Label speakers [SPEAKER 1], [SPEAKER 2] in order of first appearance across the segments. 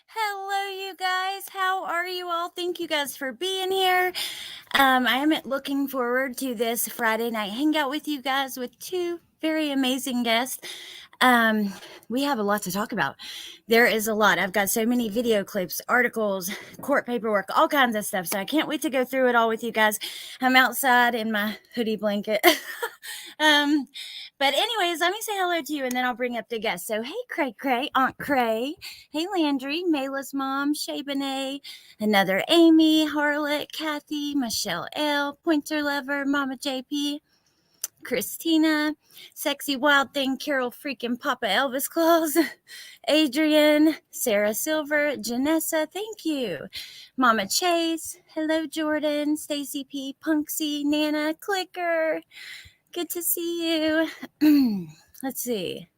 [SPEAKER 1] Hello, you guys. How are you all? Thank you guys for being here. I am looking forward to this Friday night hangout with you guys with two very amazing guests. Um, we have a lot to talk about. There is a lot. I've got so many video clips, articles, court paperwork, all kinds of stuff. So I can't wait to go through it all with you guys. I'm outside in my hoodie blanket. um, but anyways, let me say hello to you and then I'll bring up the guests. So hey, Cray, Aunt Cray. Hey, Landry, Mayla's mom, Shay Benet, another Amy, Harlot, Kathy, Michelle L, Pointer Lover, Mama JP, Christina, Sexy Wild Thing, Carol freaking Papa Elvis Claus, Adrian, Sarah Silver, Janessa, thank you, Mama Chase, hello Jordan, Stacy P, Punksy, Nana, Clicker, good to see you. Let's see.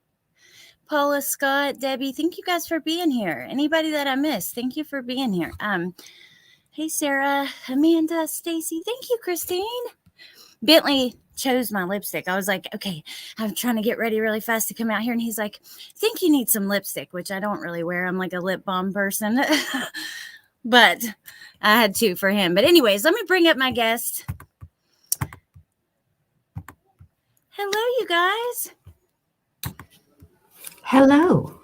[SPEAKER 1] Paula, Scott, Debbie, thank you guys for being here. Anybody that I missed, thank you for being here. Hey Sarah, Amanda, Stacy, thank you, Christine. Bentley chose my lipstick. I was like, okay, I'm trying to get ready really fast to come out here. And he's like, I think you need some lipstick, which I don't really wear. I'm like a lip balm person. But I had to for him. But anyways, let me bring up my guest. Hello, you guys.
[SPEAKER 2] Hello.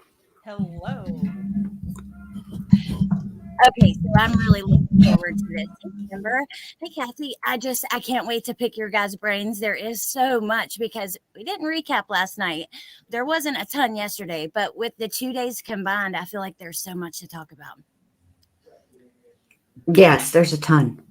[SPEAKER 3] Hello.
[SPEAKER 1] Okay, so I'm really looking forward to this September. Hey, Kathy, I can't wait to pick your guys' brains. There is so much because we didn't recap last night. There wasn't a ton yesterday, but with the 2 days combined, I feel like there's so much to talk about.
[SPEAKER 2] Yes, there's a ton.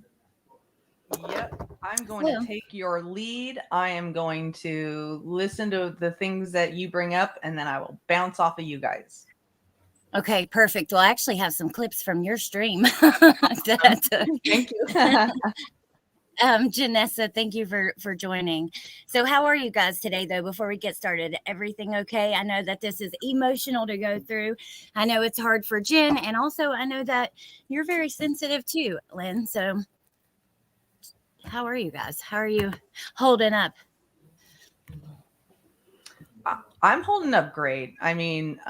[SPEAKER 3] Yep. I'm going to take your lead. I am going to listen to the things that you bring up, and then I will bounce off of you guys.
[SPEAKER 1] Okay, perfect. Well, I actually have some clips from your stream.
[SPEAKER 3] Thank you.
[SPEAKER 1] Janessa, thank you for joining. So how are you guys today, though, before we get started? Everything okay? I know that this is emotional to go through. I know it's hard for Jen, and also I know that you're very sensitive too, Lynn. So how are you guys? How are you holding up?
[SPEAKER 3] I'm holding up great. I mean,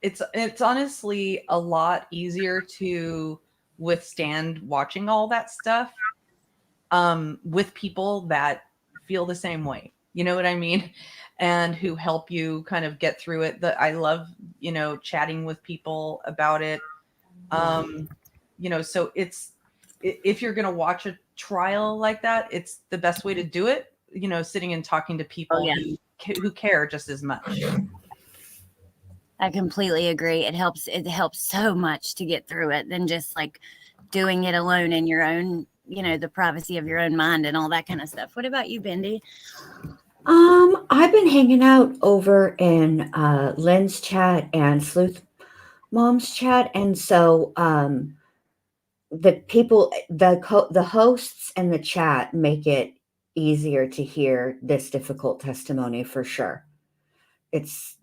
[SPEAKER 3] it's honestly a lot easier to withstand watching all that stuff with people that feel the same way. You know what I mean? And who help you kind of get through it. I love, chatting with people about it. So if you're going to watch a trial like that, it's the best way to do it, sitting and talking to people who care just as much.
[SPEAKER 1] I completely agree. It helps so much to get through it than just like doing it alone in your own, the privacy of your own mind and all that kind of stuff. What about you, Bendy?
[SPEAKER 2] I've been hanging out over in Lynn's chat and Sleuth Mom's chat, and so the people, the hosts and the chat make it easier to hear this difficult testimony for sure. It's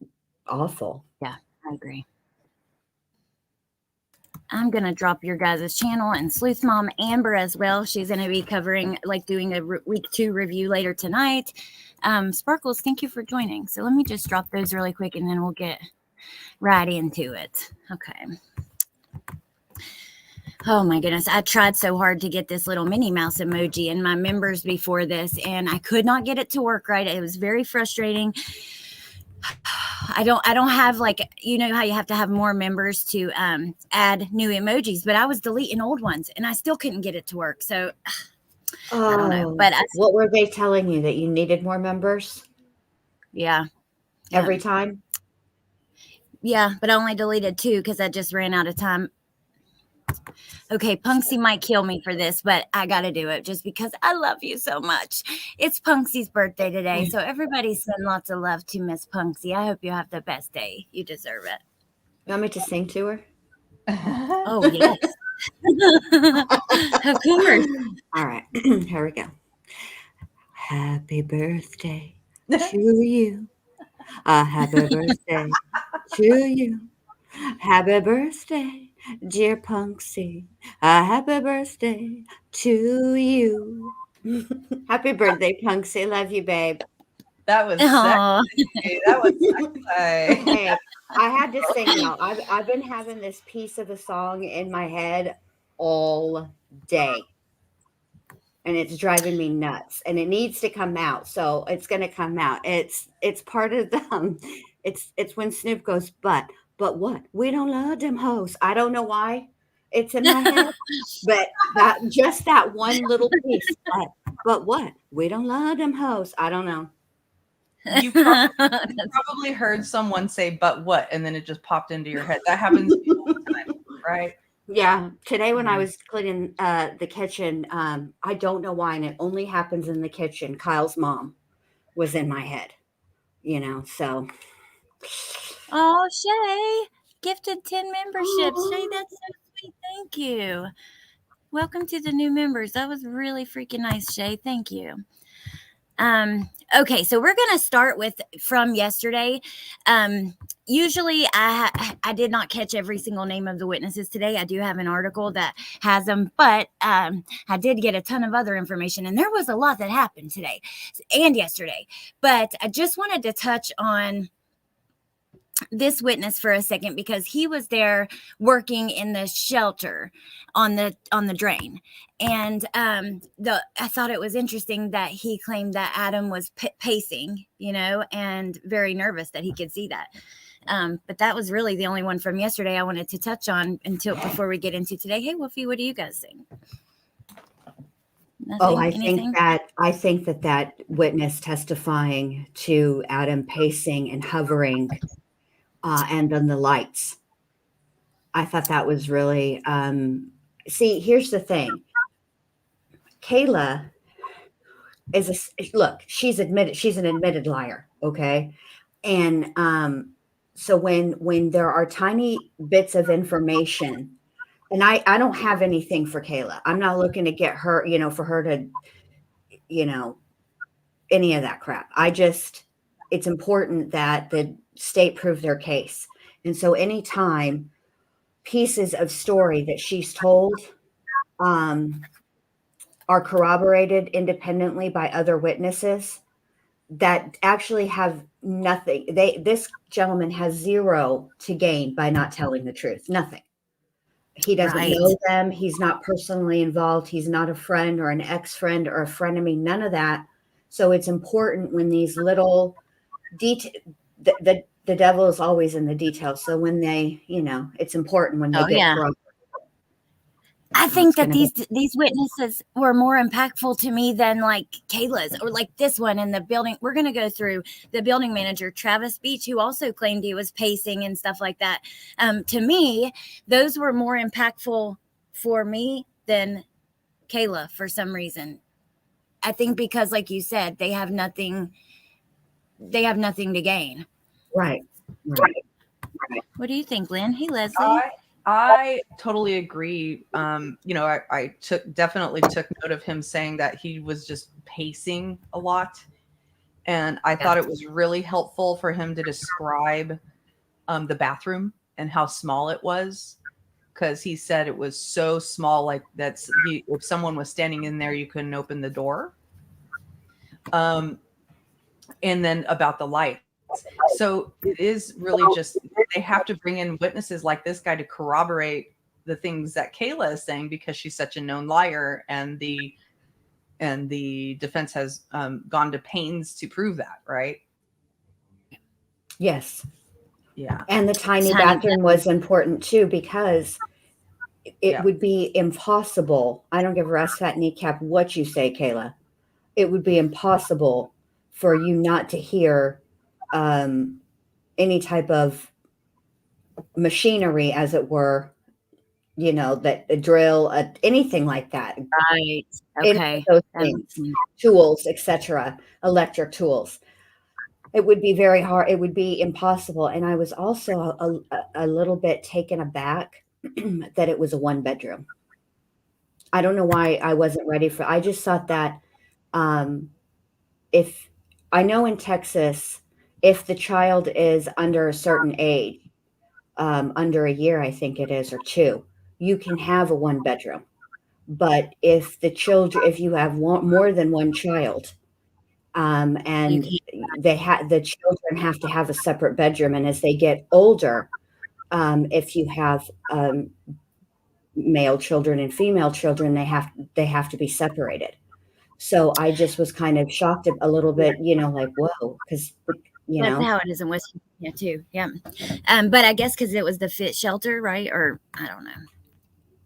[SPEAKER 2] awful.
[SPEAKER 1] Yeah, I agree. I'm going to drop your guys' channel and Sleuth Mom Amber as well. She's going to be covering, doing a week 2 review later tonight. Sparkles, thank you for joining. So let me just drop those really quick and then we'll get right into it. Okay. Oh my goodness. I tried so hard to get this little Minnie Mouse emoji in my members before this, and I could not get it to work right. It was very frustrating. I don't have how you have to have more members to add new emojis, but I was deleting old ones and I still couldn't get it to work. So I don't know. But
[SPEAKER 2] what were they telling you, that you needed more members?
[SPEAKER 1] Yeah.
[SPEAKER 2] Every time?
[SPEAKER 1] Yeah, but I only deleted 2 because I just ran out of time. Okay, Punksy might kill me for this, but I got to do it just because I love you so much. It's Punksy's birthday today, so everybody send lots of love to Miss Punksy. I hope you have the best day. You deserve it.
[SPEAKER 2] You want me to sing to her?
[SPEAKER 1] Oh, yes. Of course.
[SPEAKER 2] All right, here we go. Happy birthday to you. Happy birthday to you. Happy birthday, dear Punksy. Happy birthday to you. Happy birthday, Punksy. Love you, babe.
[SPEAKER 3] That was
[SPEAKER 1] Aw.
[SPEAKER 3] sexy. That was sexy.
[SPEAKER 2] Hey, I had to sing now. I've been having this piece of the song in my head all day, and it's driving me nuts. And it needs to come out, so it's going to come out. It's part of the. It's when Snoop goes, but what? We don't love them hoes. I don't know why it's in my head, but that one little piece. But what? We don't love them hoes. I don't know.
[SPEAKER 3] You probably heard someone say, but what? And then it just popped into your head. That happens to me all the time, right?
[SPEAKER 2] Yeah. Today when I was cleaning the kitchen, I don't know why, and it only happens in the kitchen. Kyle's mom was in my head, so.
[SPEAKER 1] Oh, Shay, gifted 10 memberships. Shay, that's so sweet. Thank you. Welcome to the new members. That was really freaking nice, Shay. Thank you. Okay, so we're gonna start with from yesterday. Usually I did not catch every single name of the witnesses today. I do have an article that has them, but I did get a ton of other information, and there was a lot that happened today and yesterday. But I just wanted to touch on this witness for a second because he was there working in the shelter on the drain, and I thought it was interesting that he claimed that Adam was pacing, and very nervous that he could see that. But that was really the only one from yesterday I wanted to touch on before we get into today. Hey, Wolfie, what do you guys think?
[SPEAKER 2] Nothing, I think that witness testifying to Adam pacing and hovering. And then the lights. I thought that was really, see, here's the thing. Kayla she's an admitted liar. Okay. And, so when there are tiny bits of information, and I don't have anything for Kayla, I'm not looking to get her, for her to, any of that crap. It's important that the state prove their case. And so anytime pieces of story that she's told are corroborated independently by other witnesses that actually have nothing, this gentleman has zero to gain by not telling the truth. Nothing. He doesn't know them. He's not personally involved. He's not a friend or an ex-friend or a frenemy, none of that. So it's important when these little the devil is always in the details. So when they, it's important when they get corrupted.
[SPEAKER 1] I think that these witnesses were more impactful to me than like Kayla's or like this one in the building. We're going to go through the building manager, Travis Beach, who also claimed he was pacing and stuff like that. To me, those were more impactful for me than Kayla for some reason. I think because, like you said, they have nothing to gain.
[SPEAKER 2] Right.
[SPEAKER 1] What do you think, Lynn? Hey, Leslie.
[SPEAKER 3] I totally agree. I definitely took note of him saying that he was just pacing a lot. And I thought it was really helpful for him to describe the bathroom and how small it was. Because he said it was so small, like if someone was standing in there, you couldn't open the door. And then about the light. So it is really just, they have to bring in witnesses like this guy to corroborate the things that Kayla is saying because she's such a known liar, and the defense has gone to pains to prove that, right?
[SPEAKER 2] Yes.
[SPEAKER 3] Yeah.
[SPEAKER 2] And the tiny bathroom was important too, because it would be impossible. I don't give a rat's fat kneecap what you say, Kayla. It would be impossible for you not to hear any type of machinery, as it were, that a drill, anything like that.
[SPEAKER 1] Right. Okay.
[SPEAKER 2] Those things, tools, etc., electric tools. It would be very hard. It would be impossible. And I was also a little bit taken aback that it was a one bedroom. I don't know why I wasn't ready for. I just thought that if I know in Texas, if the child is under a certain age, under a year, I think it is, or 2, you can have a one bedroom. But if you have more than one child, And
[SPEAKER 1] can't.
[SPEAKER 2] the children have to have a separate bedroom. And as they get older, if you have male children and female children, they have to be separated. So I just was kind of shocked a little bit, like, whoa, because
[SPEAKER 1] That's how it is in West Virginia too. Yeah. But I guess because it was the fit shelter, right? Or I don't know.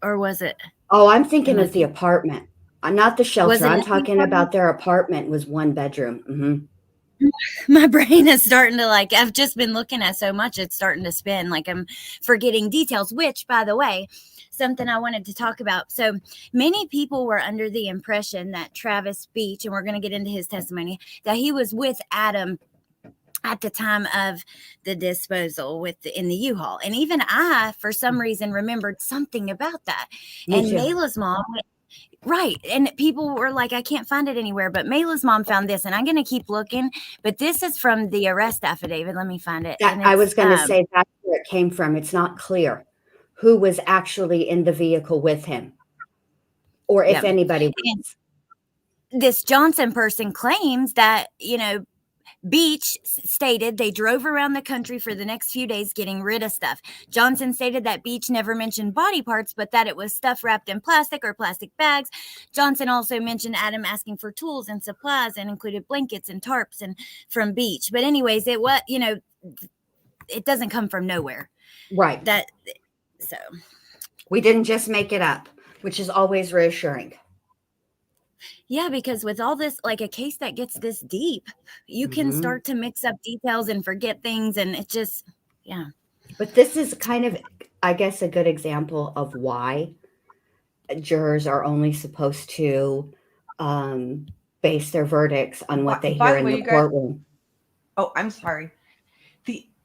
[SPEAKER 1] Or was it?
[SPEAKER 2] Oh, I'm thinking
[SPEAKER 1] Am I
[SPEAKER 2] of the apartment, not the shelter.
[SPEAKER 1] wasn't
[SPEAKER 2] I'm
[SPEAKER 1] it the
[SPEAKER 2] talking
[SPEAKER 1] apartment?
[SPEAKER 2] about their apartment was one bedroom.
[SPEAKER 1] My brain is starting to I've just been looking at so much, it's starting to spin. Like I'm forgetting details, which, by the way, something I wanted to talk about. So many people were under the impression that Travis Beach, and we're going to get into his testimony, that he was with Adam at the time of the disposal in the U-Haul. And even I, for some reason, remembered something about that.
[SPEAKER 2] Me
[SPEAKER 1] And
[SPEAKER 2] too.
[SPEAKER 1] Layla's mom, right. And people were like, I can't find it anywhere. But Mayla's mom found this, and I'm going to keep looking. But this is from the arrest affidavit. Let me find it. And
[SPEAKER 2] I
[SPEAKER 1] it's,
[SPEAKER 2] was going to say that's where it came from. It's not clear who was actually in the vehicle with him, or if
[SPEAKER 1] yeah.
[SPEAKER 2] anybody
[SPEAKER 1] And
[SPEAKER 2] was.
[SPEAKER 1] this Johnson person claims that, Beach stated they drove around the country for the next few days getting rid of stuff. Johnson stated that Beach never mentioned body parts, but that it was stuff wrapped in plastic or plastic bags. Johnson also mentioned Adam asking for tools and supplies and included blankets and tarps and from Beach. But anyways, it was, it doesn't come from nowhere.
[SPEAKER 2] Right.
[SPEAKER 1] So
[SPEAKER 2] we didn't just make it up, which is always reassuring.
[SPEAKER 1] Yeah, because with all this, like a case that gets this deep, you can start to mix up details and forget things. And it just, yeah.
[SPEAKER 2] But this is kind of, I guess, a good example of why jurors are only supposed to base their verdicts on what they hear in the courtroom.
[SPEAKER 3] Oh, I'm sorry.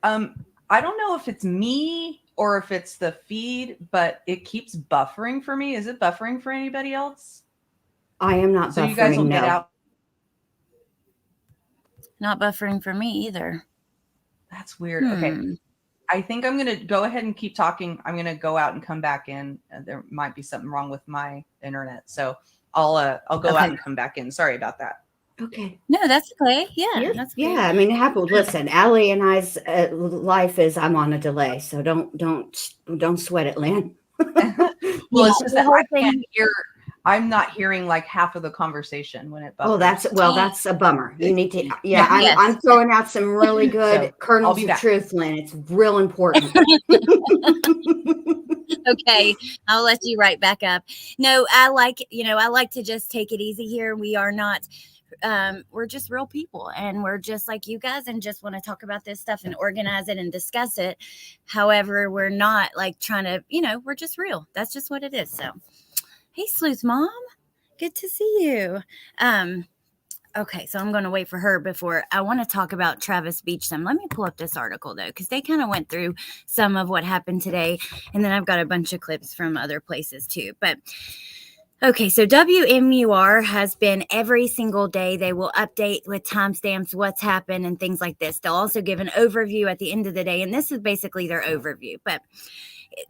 [SPEAKER 3] I don't know if it's me or if it's the feed, but it keeps buffering for me. Is it buffering for anybody else?
[SPEAKER 2] I am not
[SPEAKER 3] So
[SPEAKER 2] buffering,
[SPEAKER 3] you guys will get
[SPEAKER 2] no.
[SPEAKER 3] out.
[SPEAKER 1] Not buffering for me either.
[SPEAKER 3] That's weird. Okay. I think I'm going to go ahead and keep talking. I'm going to go out and come back in. There might be something wrong with my internet. So I'll go out and come back in. Sorry about that.
[SPEAKER 2] Okay.
[SPEAKER 1] No, that's okay. Yeah, that's okay.
[SPEAKER 2] Yeah, I mean, it happened. Listen, Allie and I's life is I'm on a delay, so don't sweat it, Lynn.
[SPEAKER 3] Well, it's just that I can't hear. I'm not hearing like half of the conversation when it buffers.
[SPEAKER 2] Oh, that's a bummer. You need to. Yeah, I'm throwing out some really good kernels of truth, Lynn. It's real important.
[SPEAKER 1] Okay, I'll let you right back up. No, I like to just take it easy here. We are not. We're just real people, and we're just like you guys, and just want to talk about this stuff and organize it and discuss it. However, we're not like trying to, we're just real. That's just what it is. So, hey, Sleuth Mom, good to see you. Okay, so I'm going to wait for her before I want to talk about Travis Beach some. Let me pull up this article, though, because they kind of went through some of what happened today, and then I've got a bunch of clips from other places, too. But, okay, so WMUR has been every single day. They will update with timestamps what's happened and things like this. They'll also give an overview at the end of the day, and this is basically their overview. But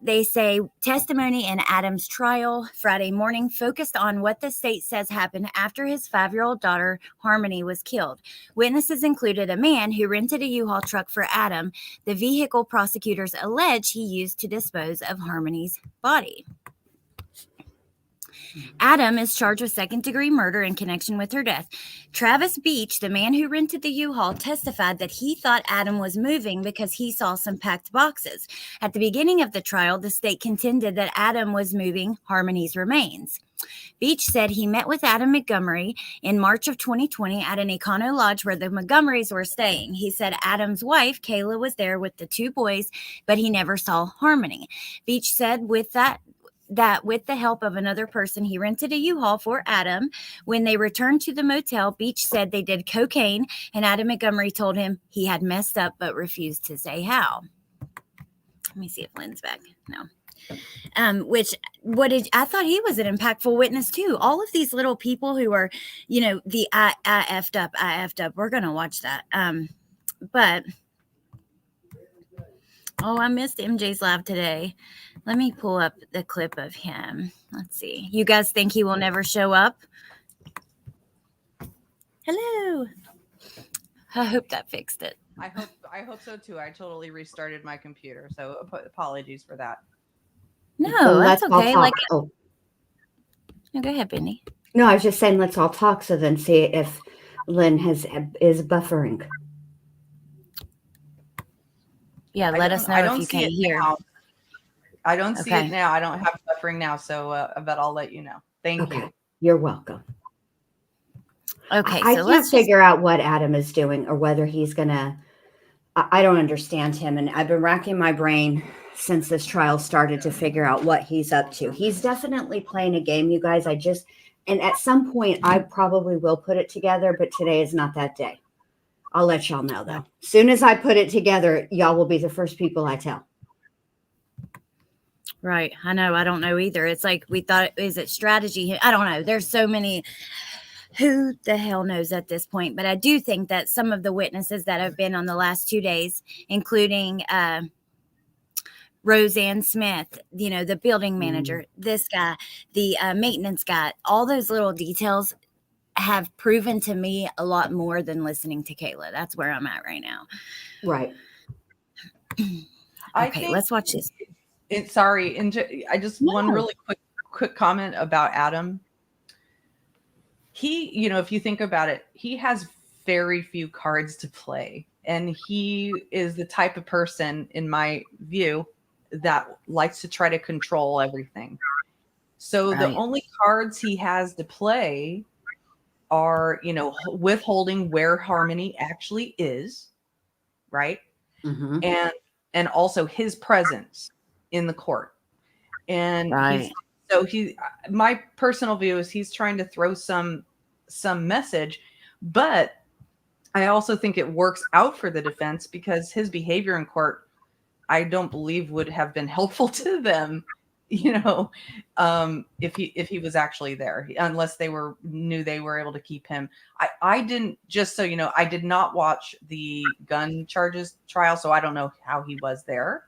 [SPEAKER 1] they say testimony in Adam's trial Friday morning focused on what the state says happened after his 5-year-old daughter, Harmony, was killed. Witnesses included a man who rented a U-Haul truck for Adam, the vehicle prosecutors allege he used to dispose of Harmony's body. Adam is charged with second-degree murder in connection with her death. Travis Beach, the man who rented the U-Haul, testified that he thought Adam was moving because he saw some packed boxes. At the beginning of the trial, the state contended that Adam was moving Harmony's remains. Beach said he met with Adam Montgomery in March of 2020 at an Econo Lodge where the Montgomerys were staying. He said Adam's wife, Kayla, was there with the 2 boys, but he never saw Harmony. Beach said that with the help of another person, he rented a U-Haul for Adam. When they returned to the motel, Beach said they did cocaine, and Adam Montgomery told him he had messed up but refused to say how. Let me see if Lynn's back. No. I thought he was an impactful witness too. All of these little people who are, the I effed up. We're going to watch that. But I missed MJ's live today. Let me pull up the clip of him. Let's see. You guys think he will never show up? Hello. I hope that fixed it.
[SPEAKER 3] I hope so too. I totally restarted my computer, so apologies for that.
[SPEAKER 1] No,
[SPEAKER 2] Then
[SPEAKER 1] that's
[SPEAKER 2] let's all
[SPEAKER 1] okay.
[SPEAKER 2] talk.
[SPEAKER 1] Like,
[SPEAKER 2] Oh,
[SPEAKER 1] no, go ahead, Benny.
[SPEAKER 2] no, I was just saying let's all talk so then see if Lynn is buffering.
[SPEAKER 1] Yeah, let us know
[SPEAKER 3] I
[SPEAKER 1] if
[SPEAKER 3] don't
[SPEAKER 1] you
[SPEAKER 3] see
[SPEAKER 1] can't
[SPEAKER 3] it
[SPEAKER 1] hear.
[SPEAKER 3] now. I don't see
[SPEAKER 1] Okay.
[SPEAKER 3] it now. I don't have buffering now, so but I'll let you know. Thank you.
[SPEAKER 2] You're welcome.
[SPEAKER 1] Okay,
[SPEAKER 2] I
[SPEAKER 1] so
[SPEAKER 2] can't
[SPEAKER 1] let's just
[SPEAKER 2] figure out what Adam is doing or whether he's gonna. I don't understand him, and I've been racking my brain since this trial started to figure out what he's up to. He's definitely playing a game, you guys. And at some point, I probably will put it together, but today is not that day. I'll let y'all know though. As soon as I put it together, y'all will be the first people I tell.
[SPEAKER 1] right. I know. I don't know either. It's like we thought, is it strategy? I don't know. There's so many. Who the hell knows at this point? But I do think that some of the witnesses that have been on the last 2 days, including Roseanne Smith, the building manager, this guy, the maintenance guy, all those little details have proven to me a lot more than listening to Kayla. That's where I'm at right now.
[SPEAKER 2] Right.
[SPEAKER 1] Okay, let's watch this.
[SPEAKER 3] Sorry, I just one really quick comment about Adam. He, if you think about it, he has very few cards to play, and he is the type of person, in my view, that likes to try to control everything. So the only cards he has to play are, withholding where Harmony actually is, right?
[SPEAKER 2] Mm-hmm.
[SPEAKER 3] And also his presence in the court. And my personal view is he's trying to throw some message, but I also think it works out for the defense because his behavior in court, I don't believe would have been helpful to them, if he was actually there, unless they knew they were able to keep him. I didn't, just so you know, I did not watch the gun charges trial, so I don't know how he was there.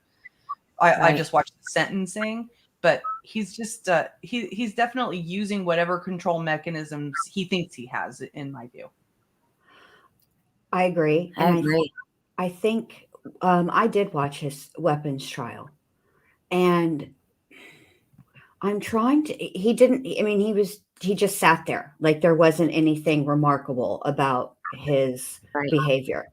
[SPEAKER 3] I just watched the sentencing, but he's just he's definitely using whatever control mechanisms he thinks he has, in my view.
[SPEAKER 2] I agree.
[SPEAKER 1] I agree.
[SPEAKER 2] I think I did watch his weapons trial, and I'm trying to. He didn't. I mean, he just sat there like there wasn't anything remarkable about his behavior.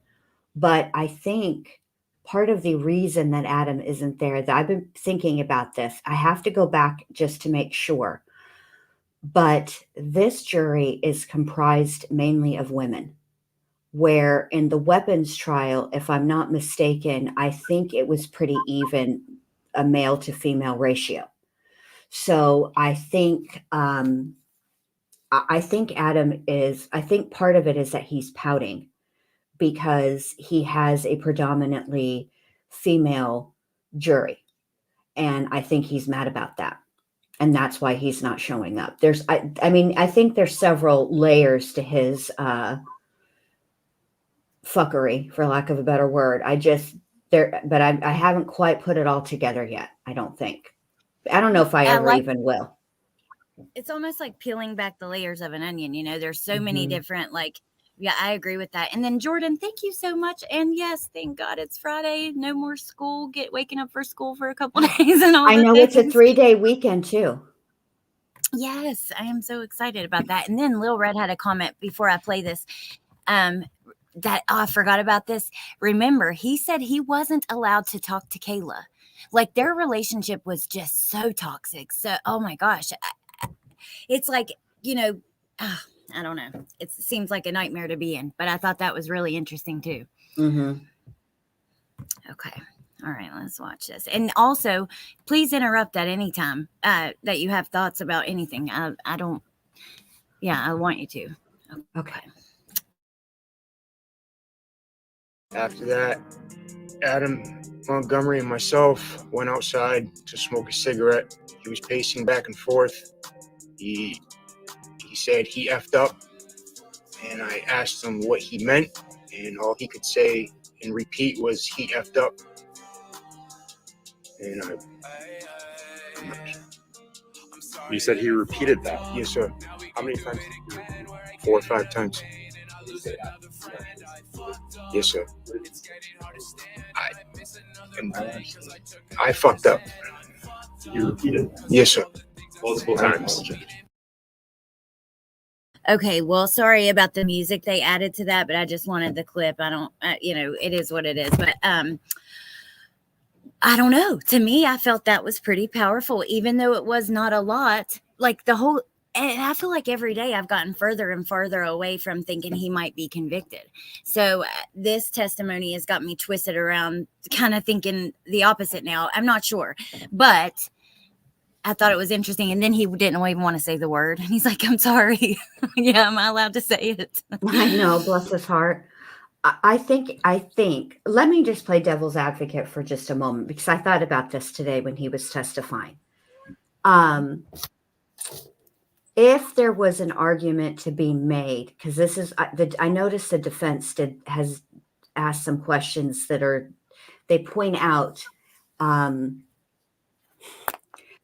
[SPEAKER 2] But I think part of the reason that Adam isn't there, that I've been thinking about this, I have to go back just to make sure. But this jury is comprised mainly of women, where in the weapons trial, if I'm not mistaken, I think it was pretty even, a male to female ratio. So I think Adam I think part of it is that he's pouting because he has a predominantly female jury. And I think he's mad about that. And that's why he's not showing up. I think there's several layers to his fuckery, for lack of a better word. But I haven't quite put it all together yet, I don't think. I don't know if I ever even will.
[SPEAKER 1] It's almost like peeling back the layers of an onion. There's so many different, yeah, I agree with that. And then Jordan, thank you so much. And yes, thank God it's Friday. No more school. Waking up for school for a couple days and all.
[SPEAKER 2] I know it's a 3-day weekend too.
[SPEAKER 1] Yes, I am so excited about that. And then Lil Red had a comment before I play this. That I forgot about this. Remember, he said he wasn't allowed to talk to Kayla. Like their relationship was just so toxic. So, oh my gosh, it's like, I don't know. It seems like a nightmare to be in, but I thought that was really interesting too.
[SPEAKER 2] Mm-hmm.
[SPEAKER 1] Okay. All right, let's watch this. And also, please interrupt at any time that you have thoughts about anything. I want you to.
[SPEAKER 2] Okay.
[SPEAKER 4] After that, Adam, Montgomery, and myself went outside to smoke a cigarette. He was pacing back and forth. He said he effed up, and I asked him what he meant, and all he could say and repeat was he effed up. And I'm not sure.
[SPEAKER 5] You said he repeated that?
[SPEAKER 4] Yes, sir.
[SPEAKER 5] How many times?
[SPEAKER 4] 4 or 5 times.
[SPEAKER 5] Did you say that?
[SPEAKER 4] Yes, sir. I fucked up.
[SPEAKER 5] You repeated
[SPEAKER 4] Yes, sir.
[SPEAKER 5] multiple times.
[SPEAKER 1] Okay, well, sorry about the music they added to that, but I just wanted the clip. I don't, it is what it is. But I don't know. To me, I felt that was pretty powerful, even though it was not a lot. Like the whole, and I feel like every day I've gotten further and further away from thinking he might be convicted. So this testimony has got me twisted around, kind of thinking the opposite now. I'm not sure, but I thought it was interesting. And then he didn't even want to say the word. And he's like, I'm sorry. Yeah, am I allowed to say it?
[SPEAKER 2] I know, bless his heart. I think, let me just play devil's advocate for just a moment, because I thought about this today when he was testifying. If there was an argument to be made, because this is, I noticed the defense has asked some questions that they point out,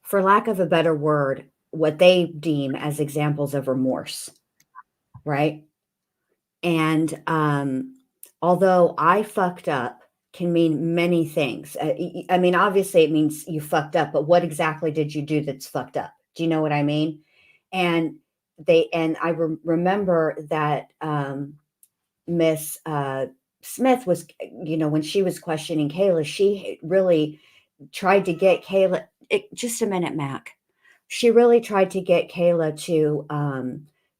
[SPEAKER 2] for lack of a better word, what they deem as examples of remorse, right? And although I fucked up can mean many things. I mean, obviously it means you fucked up, but what exactly did you do that's fucked up? Do you know what I mean? And I remember that Miss Smith was, when she was questioning Kayla, she really tried to get Kayla, just a minute, Mac. She really tried to get Kayla to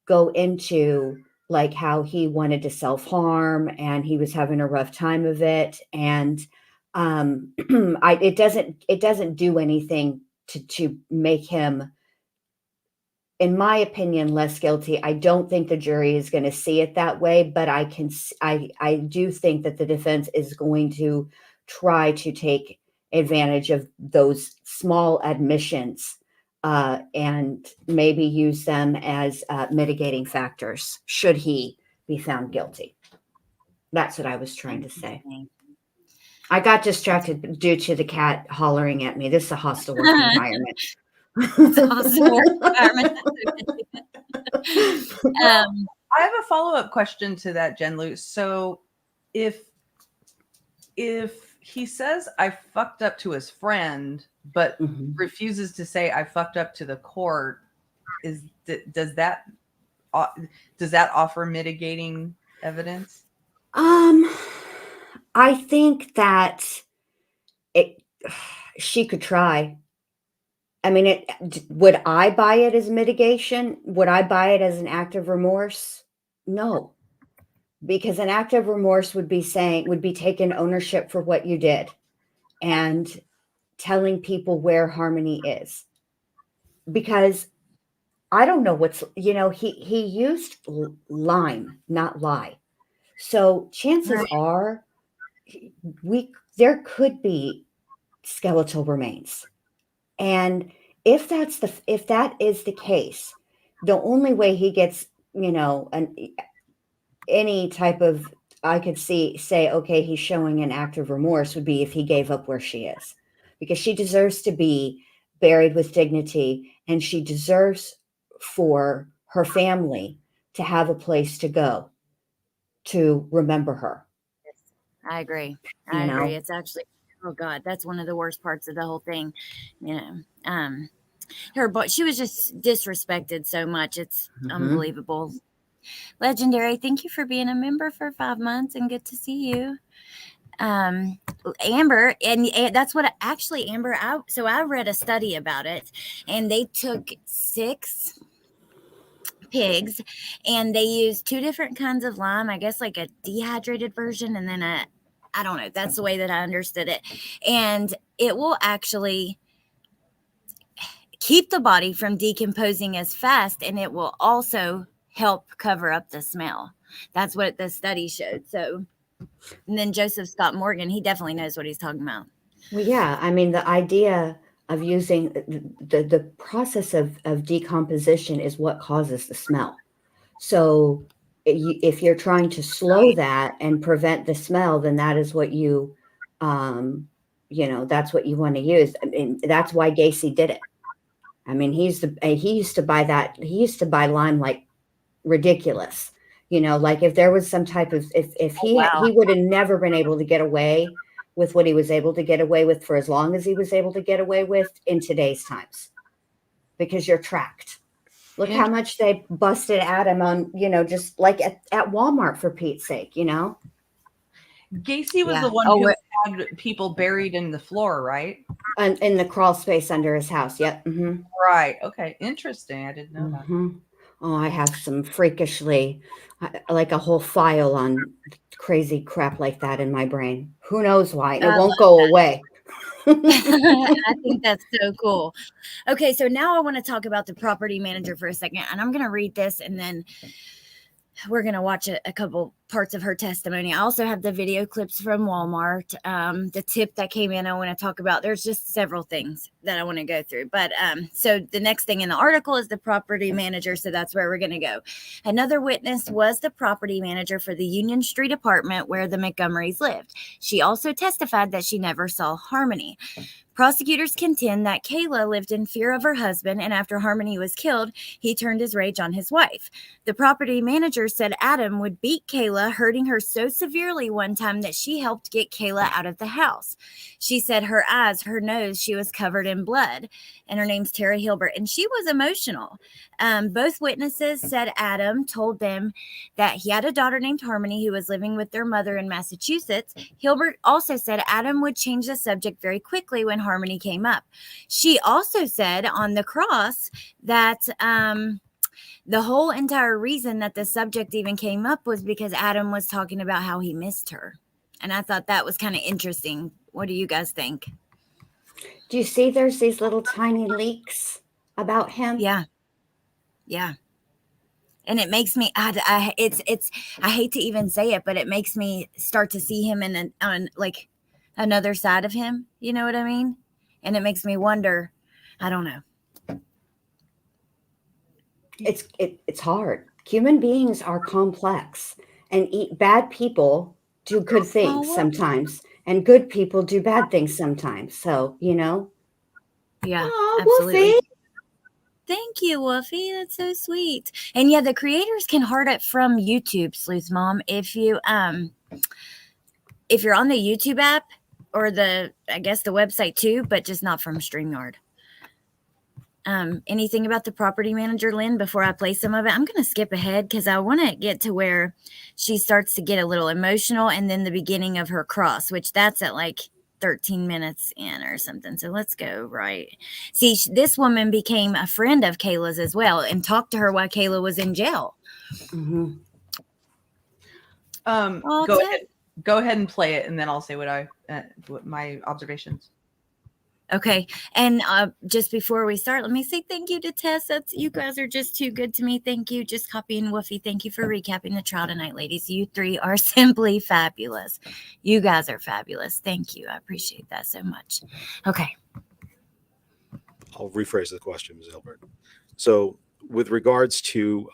[SPEAKER 2] go into like how he wanted to self-harm and he was having a rough time of it. And it doesn't do anything to make him, in my opinion, less guilty. I don't think the jury is going to see it that way, but I do think that the defense is going to try to take advantage of those small admissions and maybe use them as mitigating factors should he be found guilty. That's what I was trying to say. I got distracted due to the cat hollering at me. This is a hostile work environment.
[SPEAKER 1] It's a hostile work environment.
[SPEAKER 3] I have a follow-up question to that, Jen Lu. So if he says I fucked up to his friend, but refuses to say I fucked up to the court, does that offer mitigating evidence?
[SPEAKER 2] I think that she could try. I mean, would I buy it as mitigation? Would I buy it as an act of remorse? No, because an act of remorse would be taking ownership for what you did and telling people where Harmony is. Because I don't know he used lime, not lie. So chances are there could be skeletal remains. And if that is the case, the only way he gets, any type of, I could say, okay, he's showing an act of remorse would be if he gave up where she is, because she deserves to be buried with dignity and she deserves for her family to have a place to go to remember her.
[SPEAKER 1] I agree. I agree. It's actually, oh God, that's one of the worst parts of the whole thing. She was just disrespected so much. It's unbelievable. Legendary. Thank you for being a member for 5 months and good to see you. Amber, and that's what actually, Amber, I read a study about it, and they took 6 pigs and they used 2 different kinds of lime, I guess like a dehydrated version and then I don't know, that's the way that I understood it, and it will actually keep the body from decomposing as fast, and it will also help cover up the smell. That's what the study showed. So, and then Joseph Scott Morgan, he definitely knows what he's talking about.
[SPEAKER 2] Well, yeah, I mean, the idea of using the process of decomposition is what causes the smell. So if you're trying to slow that and prevent the smell, then that is what that's what you want to use. I mean, that's why Gacy did it. I mean, he used to buy lime like ridiculous You know, like if there was some type of, if
[SPEAKER 1] Oh, wow.
[SPEAKER 2] he would have never been able to get away with what he was able to get away with for as long as he was able to get away with in today's times, because you're tracked. Look how much they busted Adam on, you know, just like at Walmart, for Pete's sake, you know.
[SPEAKER 3] Gacy was
[SPEAKER 1] Yeah.
[SPEAKER 3] the one
[SPEAKER 1] Oh,
[SPEAKER 3] who
[SPEAKER 1] we're-
[SPEAKER 3] had people buried in the floor, right?
[SPEAKER 2] And in the crawl space under his house. Yep. Mm-hmm.
[SPEAKER 3] Right. Okay. Interesting. I didn't know that.
[SPEAKER 2] Mm-hmm. Oh, I have some freakishly, like a whole file on crazy crap like that in my brain. Who knows why? And it
[SPEAKER 1] I
[SPEAKER 2] won't go away.
[SPEAKER 1] I think that's so cool. Okay, so now I want to talk about the property manager for a second, and I'm going to read this and then we're going to watch a couple parts of her testimony. I also have the video clips from Walmart, the tip that came in I want to talk about. There's just several things that I want to go through. But so the next thing in the article is the property manager. So that's where we're going to go. Another witness was the property manager for the Union Street apartment where the Montgomerys lived. She also testified that she never saw Harmony. Prosecutors contend that Kayla lived in fear of her husband, and after Harmony was killed, he turned his rage on his wife. The property manager said Adam would beat Kayla, hurting her so severely one time that she helped get Kayla out of the house. She said her eyes, her nose, she was covered in blood, and her name's Tara Hilbert, and she was emotional. Both witnesses said Adam told them that he had a daughter named Harmony who was living with their mother in Massachusetts. Hilbert also said Adam would change the subject very quickly when Harmony came up. She also said on the cross that the whole entire reason that the subject even came up was because Adam was talking about how he missed her. And I thought that was kind of interesting. What do you guys think?
[SPEAKER 2] Do you see there's these little tiny leaks about him?
[SPEAKER 1] Yeah. Yeah. And it makes me, I hate to even say it, but it makes me start to see him on like another side of him. You know what I mean? And it makes me wonder, I don't know.
[SPEAKER 2] It's hard. Human beings are complex, and bad people do good things sometimes, and good people do bad things sometimes. So, you know.
[SPEAKER 1] Yeah,
[SPEAKER 2] Oh,
[SPEAKER 1] absolutely.
[SPEAKER 2] Wolfie.
[SPEAKER 1] Thank you, Wolfie. That's so sweet. And yeah, the creators can heart it from YouTube, Sleuth Mom. If you're on the YouTube app or I guess the website too, but just not from StreamYard. Anything about the property manager, Lynn, before I play some of it? I'm going to skip ahead because I want to get to where she starts to get a little emotional, and then the beginning of her cross, which that's at like 13 minutes in or something. So let's go right. See, this woman became a friend of Kayla's as well and talked to her while Kayla was in jail.
[SPEAKER 2] Mm-hmm.
[SPEAKER 3] Go ahead and play it, and then I'll say what my observations.
[SPEAKER 1] Okay. And just before we start, let me say thank you to Tess. You guys are just too good to me. Thank you. Just copying Woofy. Thank you for recapping the trial tonight, ladies. You three are simply fabulous. You guys are fabulous. Thank you. I appreciate that so much. Okay.
[SPEAKER 6] I'll rephrase the question, Ms. Hilbert. So with regards to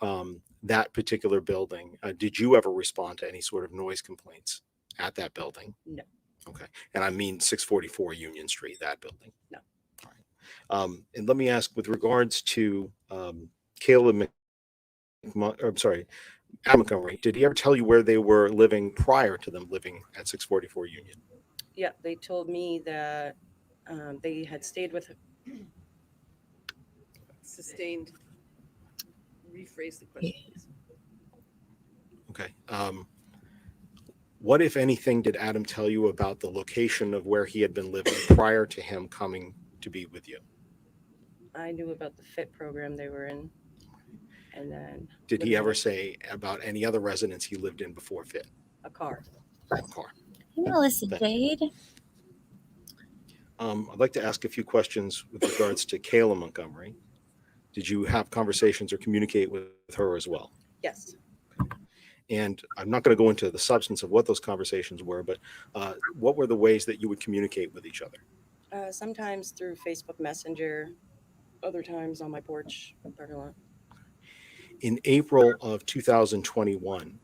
[SPEAKER 6] that particular building, did you ever respond to any sort of noise complaints at that building?
[SPEAKER 7] No.
[SPEAKER 6] Okay. And I mean 644 Union Street, that building?
[SPEAKER 7] No.
[SPEAKER 6] All right. And let me ask, with regards to Caleb, Adam Montgomery, did he ever tell you where they were living prior to them living at 644 Union?
[SPEAKER 7] Yeah, they told me that they had stayed with sustained. Rephrase the question, please.
[SPEAKER 6] Okay. What, if anything, did Adam tell you about the location of where he had been living prior to him coming to be with you?
[SPEAKER 7] I knew about the FIT program they were in. And then
[SPEAKER 6] Did he ever say about any other residence he lived in before FIT?
[SPEAKER 7] a car?
[SPEAKER 6] A car.
[SPEAKER 1] Melissa Jade.
[SPEAKER 6] I'd like to ask a few questions with regards to Kayla Montgomery. Did you have conversations or communicate with her as well?
[SPEAKER 7] Yes.
[SPEAKER 6] And I'm not going to go into the substance of what those conversations were, but what were the ways that you would communicate with each other?
[SPEAKER 7] Sometimes through Facebook Messenger, other times on my porch parking lot.
[SPEAKER 6] In April of 2021,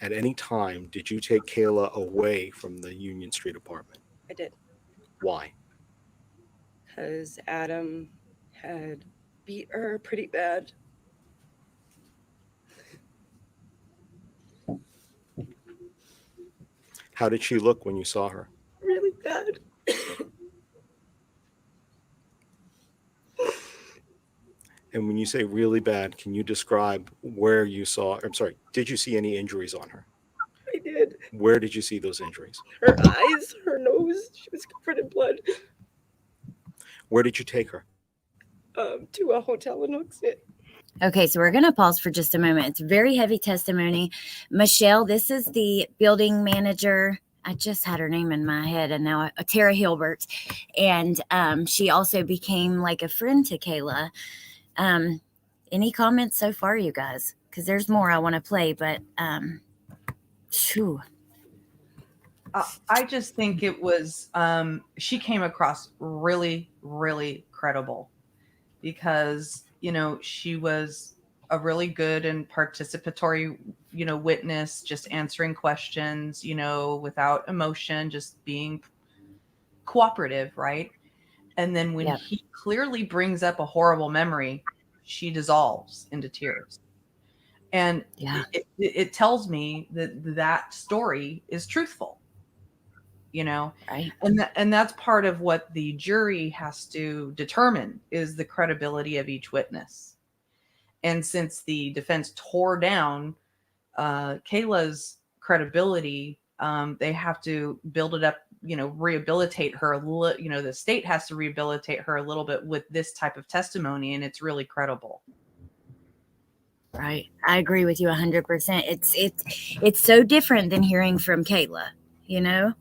[SPEAKER 6] at any time, did you take Kayla away from the Union Street apartment?
[SPEAKER 7] I did.
[SPEAKER 6] Why?
[SPEAKER 7] Because Adam had beat her pretty bad.
[SPEAKER 6] How did she look when you saw her?
[SPEAKER 7] Really bad.
[SPEAKER 6] And when you say really bad, can you describe where you saw, I'm sorry, did you see any injuries on her?
[SPEAKER 7] I did.
[SPEAKER 6] Where did you see those injuries?
[SPEAKER 7] Her eyes, her nose, she was covered in blood.
[SPEAKER 6] Where did you take her?
[SPEAKER 7] To a hotel in Hooksett.
[SPEAKER 1] Okay, so we're going to pause for just a moment. It's very heavy testimony. Michelle, this is the building manager. I just had her name in my head, and now Tara Hilbert. And she also became like a friend to Kayla. Any comments so far, you guys? Because there's more I want to play, but phew.
[SPEAKER 3] I just think it was, she came across really, really credible because, you know, she was a really good and participatory, you know, witness, just answering questions, you know, without emotion, just being cooperative, right? And then when
[SPEAKER 1] Yep.
[SPEAKER 3] he clearly brings up a horrible memory, she dissolves into tears. And
[SPEAKER 1] Yeah.
[SPEAKER 3] it tells me that that story is truthful, you know,
[SPEAKER 1] Right.
[SPEAKER 3] and that's part of what the jury has to determine is the credibility of each witness. And since the defense tore down Kayla's credibility, they have to build it up, you know, rehabilitate her. You know, the state has to rehabilitate her a little bit with this type of testimony, and it's really credible.
[SPEAKER 1] Right. I agree with you 100%. It's so different than hearing from Kayla, you know?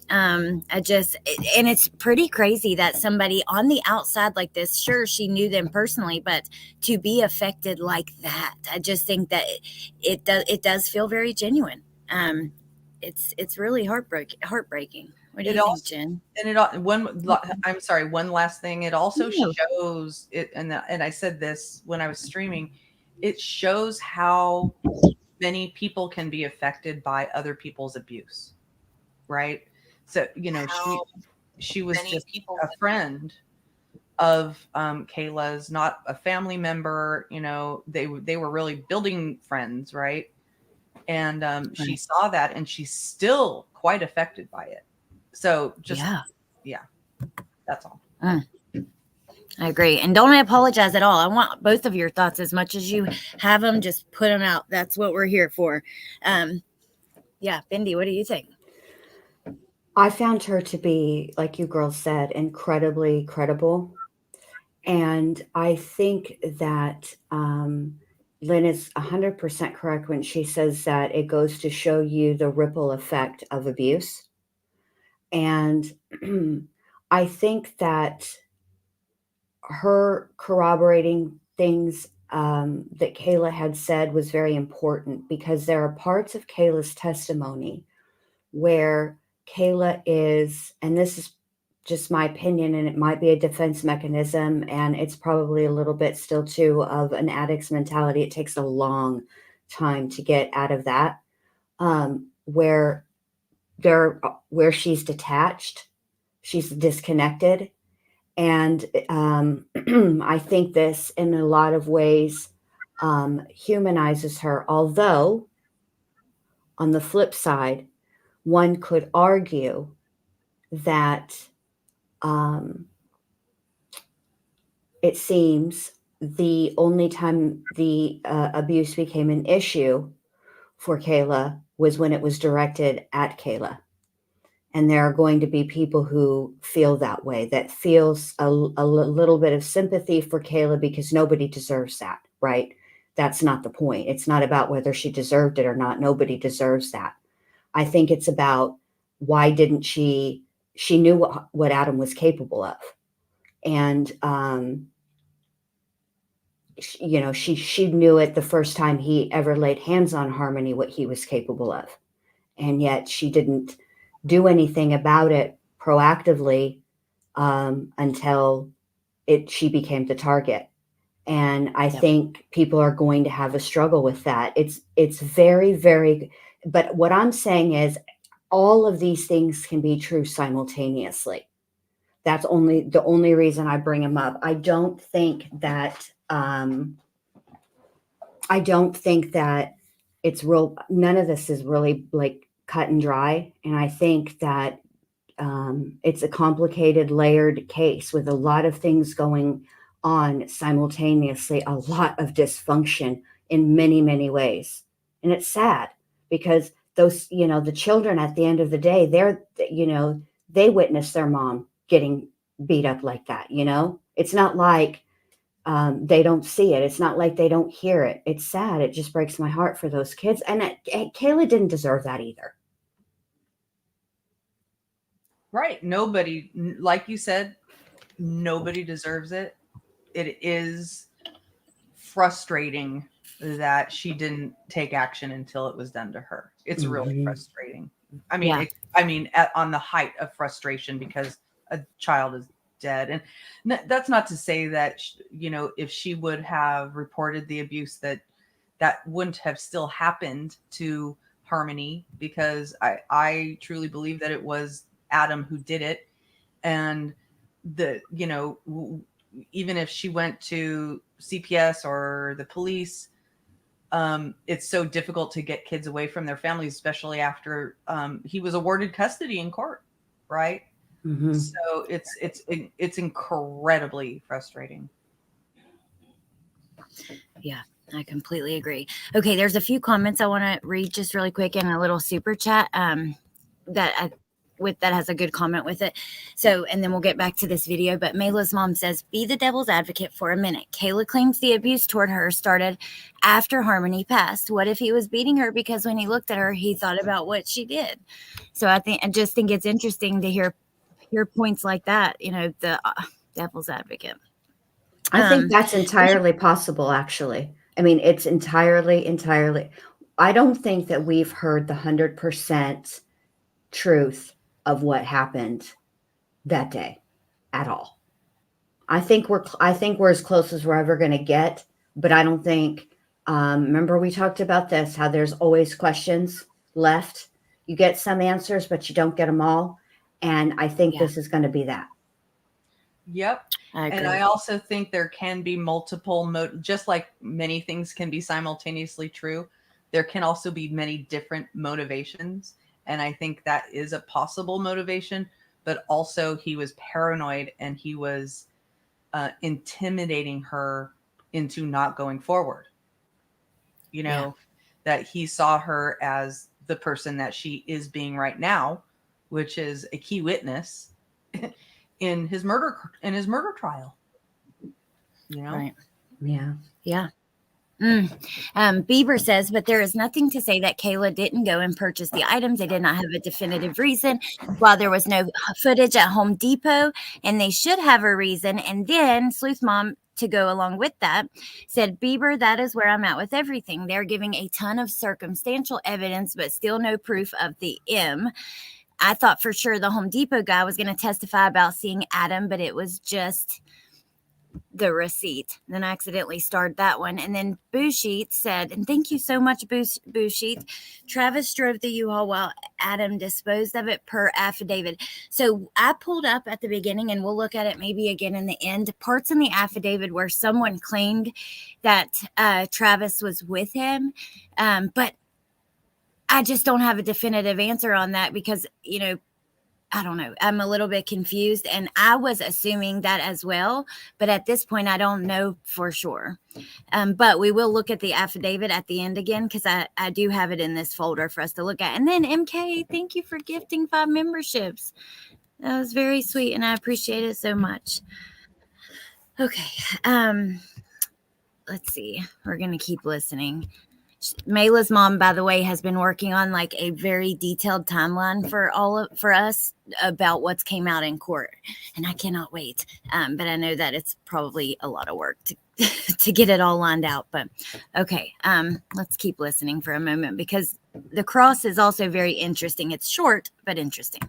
[SPEAKER 1] And it's pretty crazy that somebody on the outside like this, sure, she knew them personally, but to be affected like that, I just think that it does feel very genuine. It's really heartbreaking. What do
[SPEAKER 3] It
[SPEAKER 1] you think,
[SPEAKER 3] also,
[SPEAKER 1] Jen?
[SPEAKER 3] and it I'm sorry, one last thing. It also
[SPEAKER 1] No.
[SPEAKER 3] shows it, and I said this when I was streaming. It shows how many people can be affected by other people's abuse, right? So, you know, she was just a friend of Kayla's, not a family member. You know, they were really building friends, right? And she
[SPEAKER 1] Right.
[SPEAKER 3] saw that, and she's still quite affected by it. So just
[SPEAKER 1] Yeah.
[SPEAKER 3] that's all.
[SPEAKER 1] I agree. And don't apologize at all. I want both of your thoughts as much as you have them. Just put them out. That's what we're here for. Yeah. Bindi, what do you think?
[SPEAKER 2] I found her to be, like you girls said, incredibly credible. And I think that Lynn is 100% correct when she says that it goes to show you the ripple effect of abuse. And I think that her corroborating things that Kayla had said was very important because there are parts of Kayla's testimony where Kayla is, and this is just my opinion, and it might be a defense mechanism, and it's probably a little bit still too of an addict's mentality. It takes a long time to get out of that, where she's detached, she's disconnected, and I think this, in a lot of ways, humanizes her. Although, on the flip side, one could argue that it seems the only time the abuse became an issue for Kayla was when it was directed at Kayla. And there are going to be people who feel that way, that feels a little bit of sympathy for Kayla because nobody deserves that, right? That's not the point. It's not about whether she deserved it or not. Nobody deserves that. I think it's about why didn't she knew what Adam was capable of. And, she knew it the first time he ever laid hands on Harmony, what he was capable of. And yet she didn't do anything about it proactively until she became the target. And I think people are going to have a struggle with that. It's very, very, but what I'm saying is all of these things can be true simultaneously. That's the only reason I bring them up. I don't think that it's real. None of this is really like cut and dry. And I think that it's a complicated, layered case with a lot of things going on simultaneously, a lot of dysfunction in many, many ways. And it's sad because those, the children at the end of the day, they witness their mom getting beat up like that. It's not like they don't see it. It's not like they don't hear it. It's sad. It just breaks my heart for those kids. And Kayla didn't deserve that either.
[SPEAKER 3] Right. Nobody, like you said, nobody deserves it. It is frustrating that she didn't take action until it was done to her. It's really frustrating. I mean, on the height of frustration because a child is dead. And that's not to say that, if she would have reported the abuse, that wouldn't have still happened to Harmony, because I truly believe that it was Adam who did it. And even if she went to CPS or the police, it's so difficult to get kids away from their families, especially after he was awarded custody in court, right?
[SPEAKER 2] Mm-hmm.
[SPEAKER 3] So it's incredibly frustrating.
[SPEAKER 1] Yeah, I completely agree. Okay, there's a few comments I want to read just really quick in a little super chat that has a good comment with it. So, and then we'll get back to this video. But Mayla's mom says, be the devil's advocate for a minute. Kayla claims the abuse toward her started after Harmony passed. What if he was beating her because when he looked at her, he thought about what she did? So I just think it's interesting to hear points like that, the devil's advocate.
[SPEAKER 2] I think that's entirely possible, actually. I mean, it's entirely. I don't think that we've heard the 100% truth of what happened that day at all. I think we're as close as we're ever going to get, but I don't think. Remember, we talked about this, how there's always questions left. You get some answers, but you don't get them all. And I think this is going to be that.
[SPEAKER 3] Yep. And I also think there can be multiple, just like many things can be simultaneously true, there can also be many different motivations. And I think that is a possible motivation, but also he was paranoid and he was intimidating her into not going forward. That he saw her as the person that she is being right now, which is a key witness in his murder trial.
[SPEAKER 1] Right.
[SPEAKER 2] Yeah.
[SPEAKER 1] Bieber says, but there is nothing to say that Kayla didn't go and purchase the items. They did not have a definitive reason. While there was no footage at Home Depot, and they should have a reason. And then Sleuth Mom, to go along with that, said, Bieber, that is where I'm at with everything. They're giving a ton of circumstantial evidence, but still no proof of the M. I thought for sure the Home Depot guy was going to testify about seeing Adam, but it was just the receipt. Then I accidentally starred that one. And then Bouchit said, and thank you so much, Bouchit. Travis drove the U-Haul while Adam disposed of it per affidavit. So I pulled up at the beginning, and we'll look at it maybe again in the end, parts in the affidavit where someone claimed that Travis was with him. But I just don't have a definitive answer on that because, I don't know. I'm a little bit confused, and I was assuming that as well. But at this point, I don't know for sure. But we will look at the affidavit at the end again because I do have it in this folder for us to look at. And then MK, thank you for gifting 5 memberships. That was very sweet, and I appreciate it so much. Okay. Let's see. We're going to keep listening. Mayla's mom, by the way, has been working on like a very detailed timeline for us about what's came out in court, and I cannot wait. But I know that it's probably a lot of work to get it all lined out. But okay, let's keep listening for a moment because the cross is also very interesting. It's short but interesting.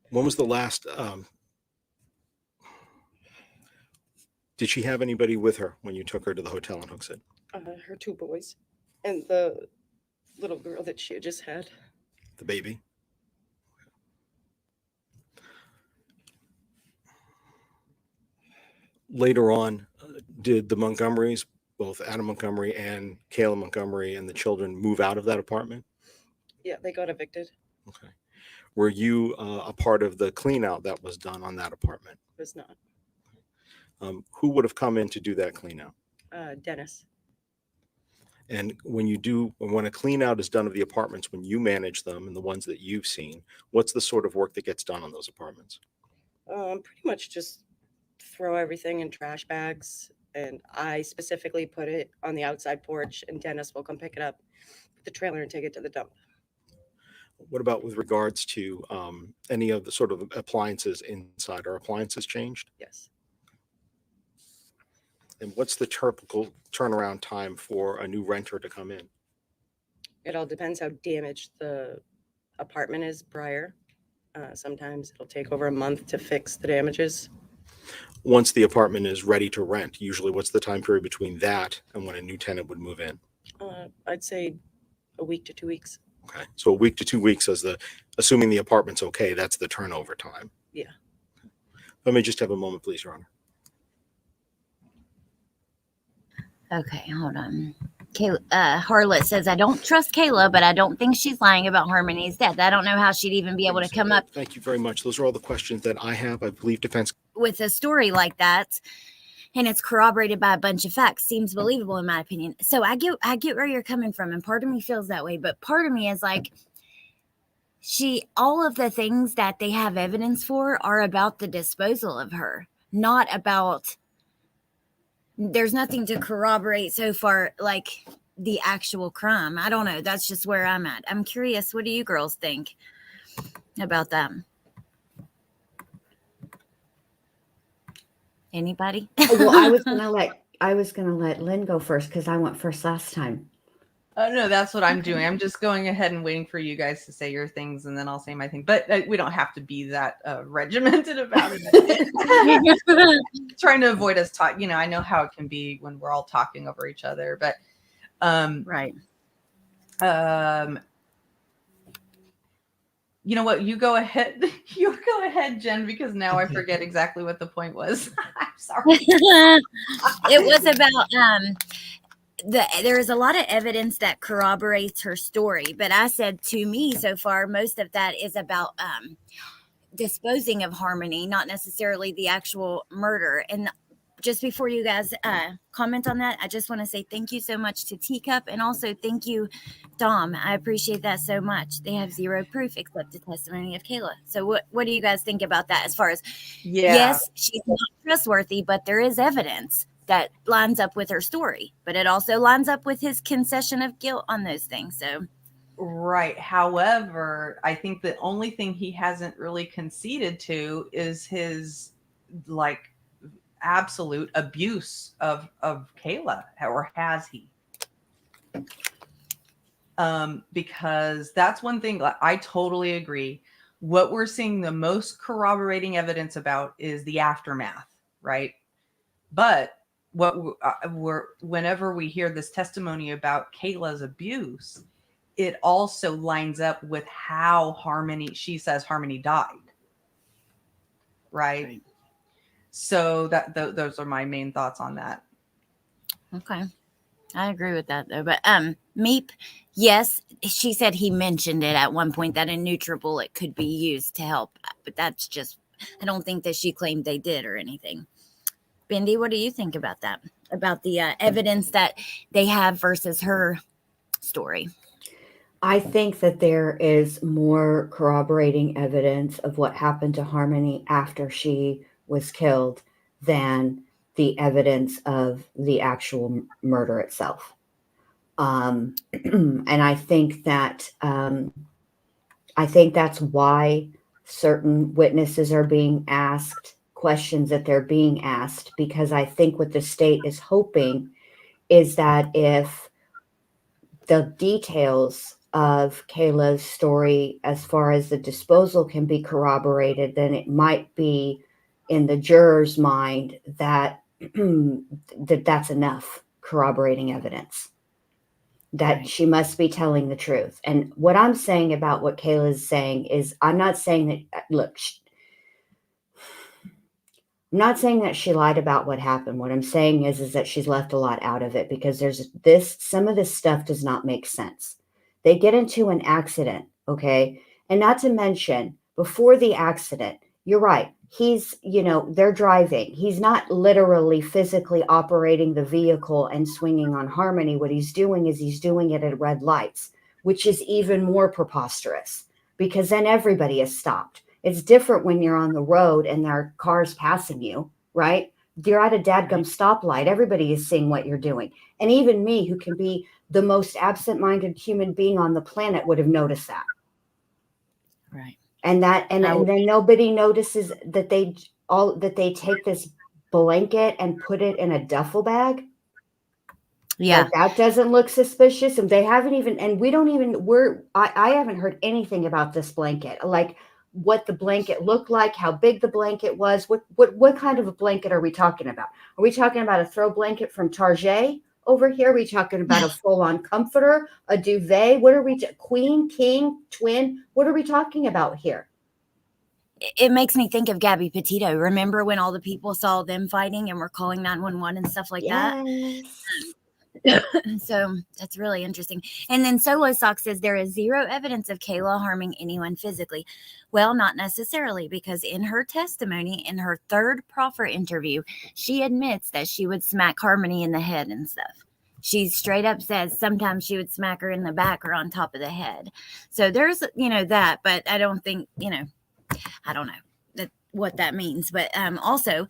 [SPEAKER 6] When was the last? Did she have anybody with her when you took her to the hotel in Hooksett?
[SPEAKER 7] Her 2 boys and the little girl that she had just had.
[SPEAKER 6] The baby? Later on, Did the Montgomerys, both Adam Montgomery and Kayla Montgomery, and the children move out of that apartment?
[SPEAKER 7] Yeah, they got evicted.
[SPEAKER 6] Okay. Were you a part of the clean out that was done on that apartment?
[SPEAKER 7] Was not.
[SPEAKER 6] Who would have come in to do that clean out?
[SPEAKER 7] Dennis.
[SPEAKER 6] And when a clean out is done of the apartments, when you manage them and the ones that you've seen, what's the sort of work that gets done on those apartments?
[SPEAKER 7] Pretty much just throw everything in trash bags, and I specifically put it on the outside porch, and Dennis will come pick it up with the trailer and take it to the dump.
[SPEAKER 6] What about with regards to any of the sort of appliances inside? Are appliances changed?
[SPEAKER 7] Yes.
[SPEAKER 6] And what's the typical turnaround time for a new renter to come in?
[SPEAKER 7] It all depends how damaged the apartment is prior. Sometimes it'll take over a month to fix the damages.
[SPEAKER 6] Once the apartment is ready to rent, usually what's the time period between that and when a new tenant would move in?
[SPEAKER 7] I'd say a week to 2 weeks.
[SPEAKER 6] Okay. So a week to 2 weeks assuming the apartment's okay, that's the turnover time.
[SPEAKER 7] Yeah.
[SPEAKER 6] Let me just have a moment, please, Your Honor.
[SPEAKER 1] Okay, hold on. Kayla, Harlot says, I don't trust Kayla, but I don't think she's lying about Harmony's death. I don't know how she'd even be able to come up
[SPEAKER 6] Thank you very much. Those are all the questions that I have. I believe defense.
[SPEAKER 1] with a story like that, and it's corroborated by a bunch of facts. Seems believable in my opinion. So I get where you're coming from, and part of me feels that way, but part of me is like, all of the things that they have evidence for are about the disposal of her, not about. There's nothing to corroborate so far, like the actual crime. I don't know. That's just where I'm at. I'm curious. What do you girls think about them? Anybody?
[SPEAKER 2] Well, I was gonna let Lynn go first because I went first last time.
[SPEAKER 3] Oh no, that's what I'm doing. I'm just going ahead and waiting for you guys to say your things, and then I'll say my thing. But we don't have to be that regimented about it. Trying to avoid us talking. I know how it can be when we're all talking over each other. But
[SPEAKER 1] Right.
[SPEAKER 3] You know what? You go ahead. You go ahead, Jen, because now I forget exactly what the point was. I'm sorry.
[SPEAKER 1] It was about there is a lot of evidence that corroborates her story, but I said to me so far, most of that is about disposing of Harmony, not necessarily the actual murder. And just before you guys comment on that, I just want to say thank you so much to Teacup, and also thank you, Dom. I appreciate that so much. They have zero proof except the testimony of Kayla. So what do you guys think about that? As far as yes, she's not trustworthy, but there is evidence that lines up with her story, but it also lines up with his concession of guilt on those things. So
[SPEAKER 3] right. However, I think the only thing he hasn't really conceded to is his absolute abuse of Kayla, or has he? Because that's one thing I totally agree. What we're seeing the most corroborating evidence about is the aftermath, right? But whenever we hear this testimony about Kayla's abuse, it also lines up with how she says Harmony died, right? So those are my main thoughts on that.
[SPEAKER 1] okay, I agree with that though. But Meep, yes, she said he mentioned it at one point that a NutriBullet could be used to help, but that's just, I don't think that she claimed they did or anything. Bindi, what do you think about that? About the evidence that they have versus her story?
[SPEAKER 2] I think that there is more corroborating evidence of what happened to Harmony after she was killed than the evidence of the actual murder itself. And I think that's why certain witnesses are being asked questions that they're being asked, because I think what the state is hoping is that if the details of Kayla's story as far as the disposal can be corroborated, then it might be in the juror's mind that that's enough corroborating evidence, that
[SPEAKER 1] Right.
[SPEAKER 2] she must be telling the truth. And what I'm saying about what Kayla is saying is, I'm not saying that, look, I'm not saying that she lied about what happened. What I'm saying is that she's left a lot out of it because some of this stuff does not make sense. They get into an accident, okay? And not to mention, before the accident, you're right. They're driving. He's not literally physically operating the vehicle and swinging on Harmony. What he's doing is he's doing it at red lights, which is even more preposterous because then everybody is stopped. It's different when you're on the road and there are cars passing you, right? You're at a dadgum stoplight. Everybody is seeing what you're doing. And even me, who can be the most absent-minded human being on the planet, would have noticed that.
[SPEAKER 1] Right.
[SPEAKER 2] And then nobody notices that they take this blanket and put it in a duffel bag.
[SPEAKER 1] Yeah.
[SPEAKER 2] Like, that doesn't look suspicious. And they haven't even, and we don't even, I haven't heard anything about this blanket, like what the blanket looked like, how big the blanket was, what kind of a blanket are we talking about? Are we talking about a throw blanket from Target over here? Are we talking about a full-on comforter, a duvet? What are we, queen, king, twin? What are we talking about here?
[SPEAKER 1] It makes me think of Gabby Petito. Remember when all the people saw them fighting and were calling 911 and stuff like that? So that's really interesting. And then Solo Sock says there is zero evidence of Kayla harming anyone physically. Well, not necessarily, because in her testimony, in her third proffer interview, she admits that she would smack Harmony in the head and stuff. She straight up says sometimes she would smack her in the back or on top of the head. So there's, that, but I don't think, I don't know what that means. But also,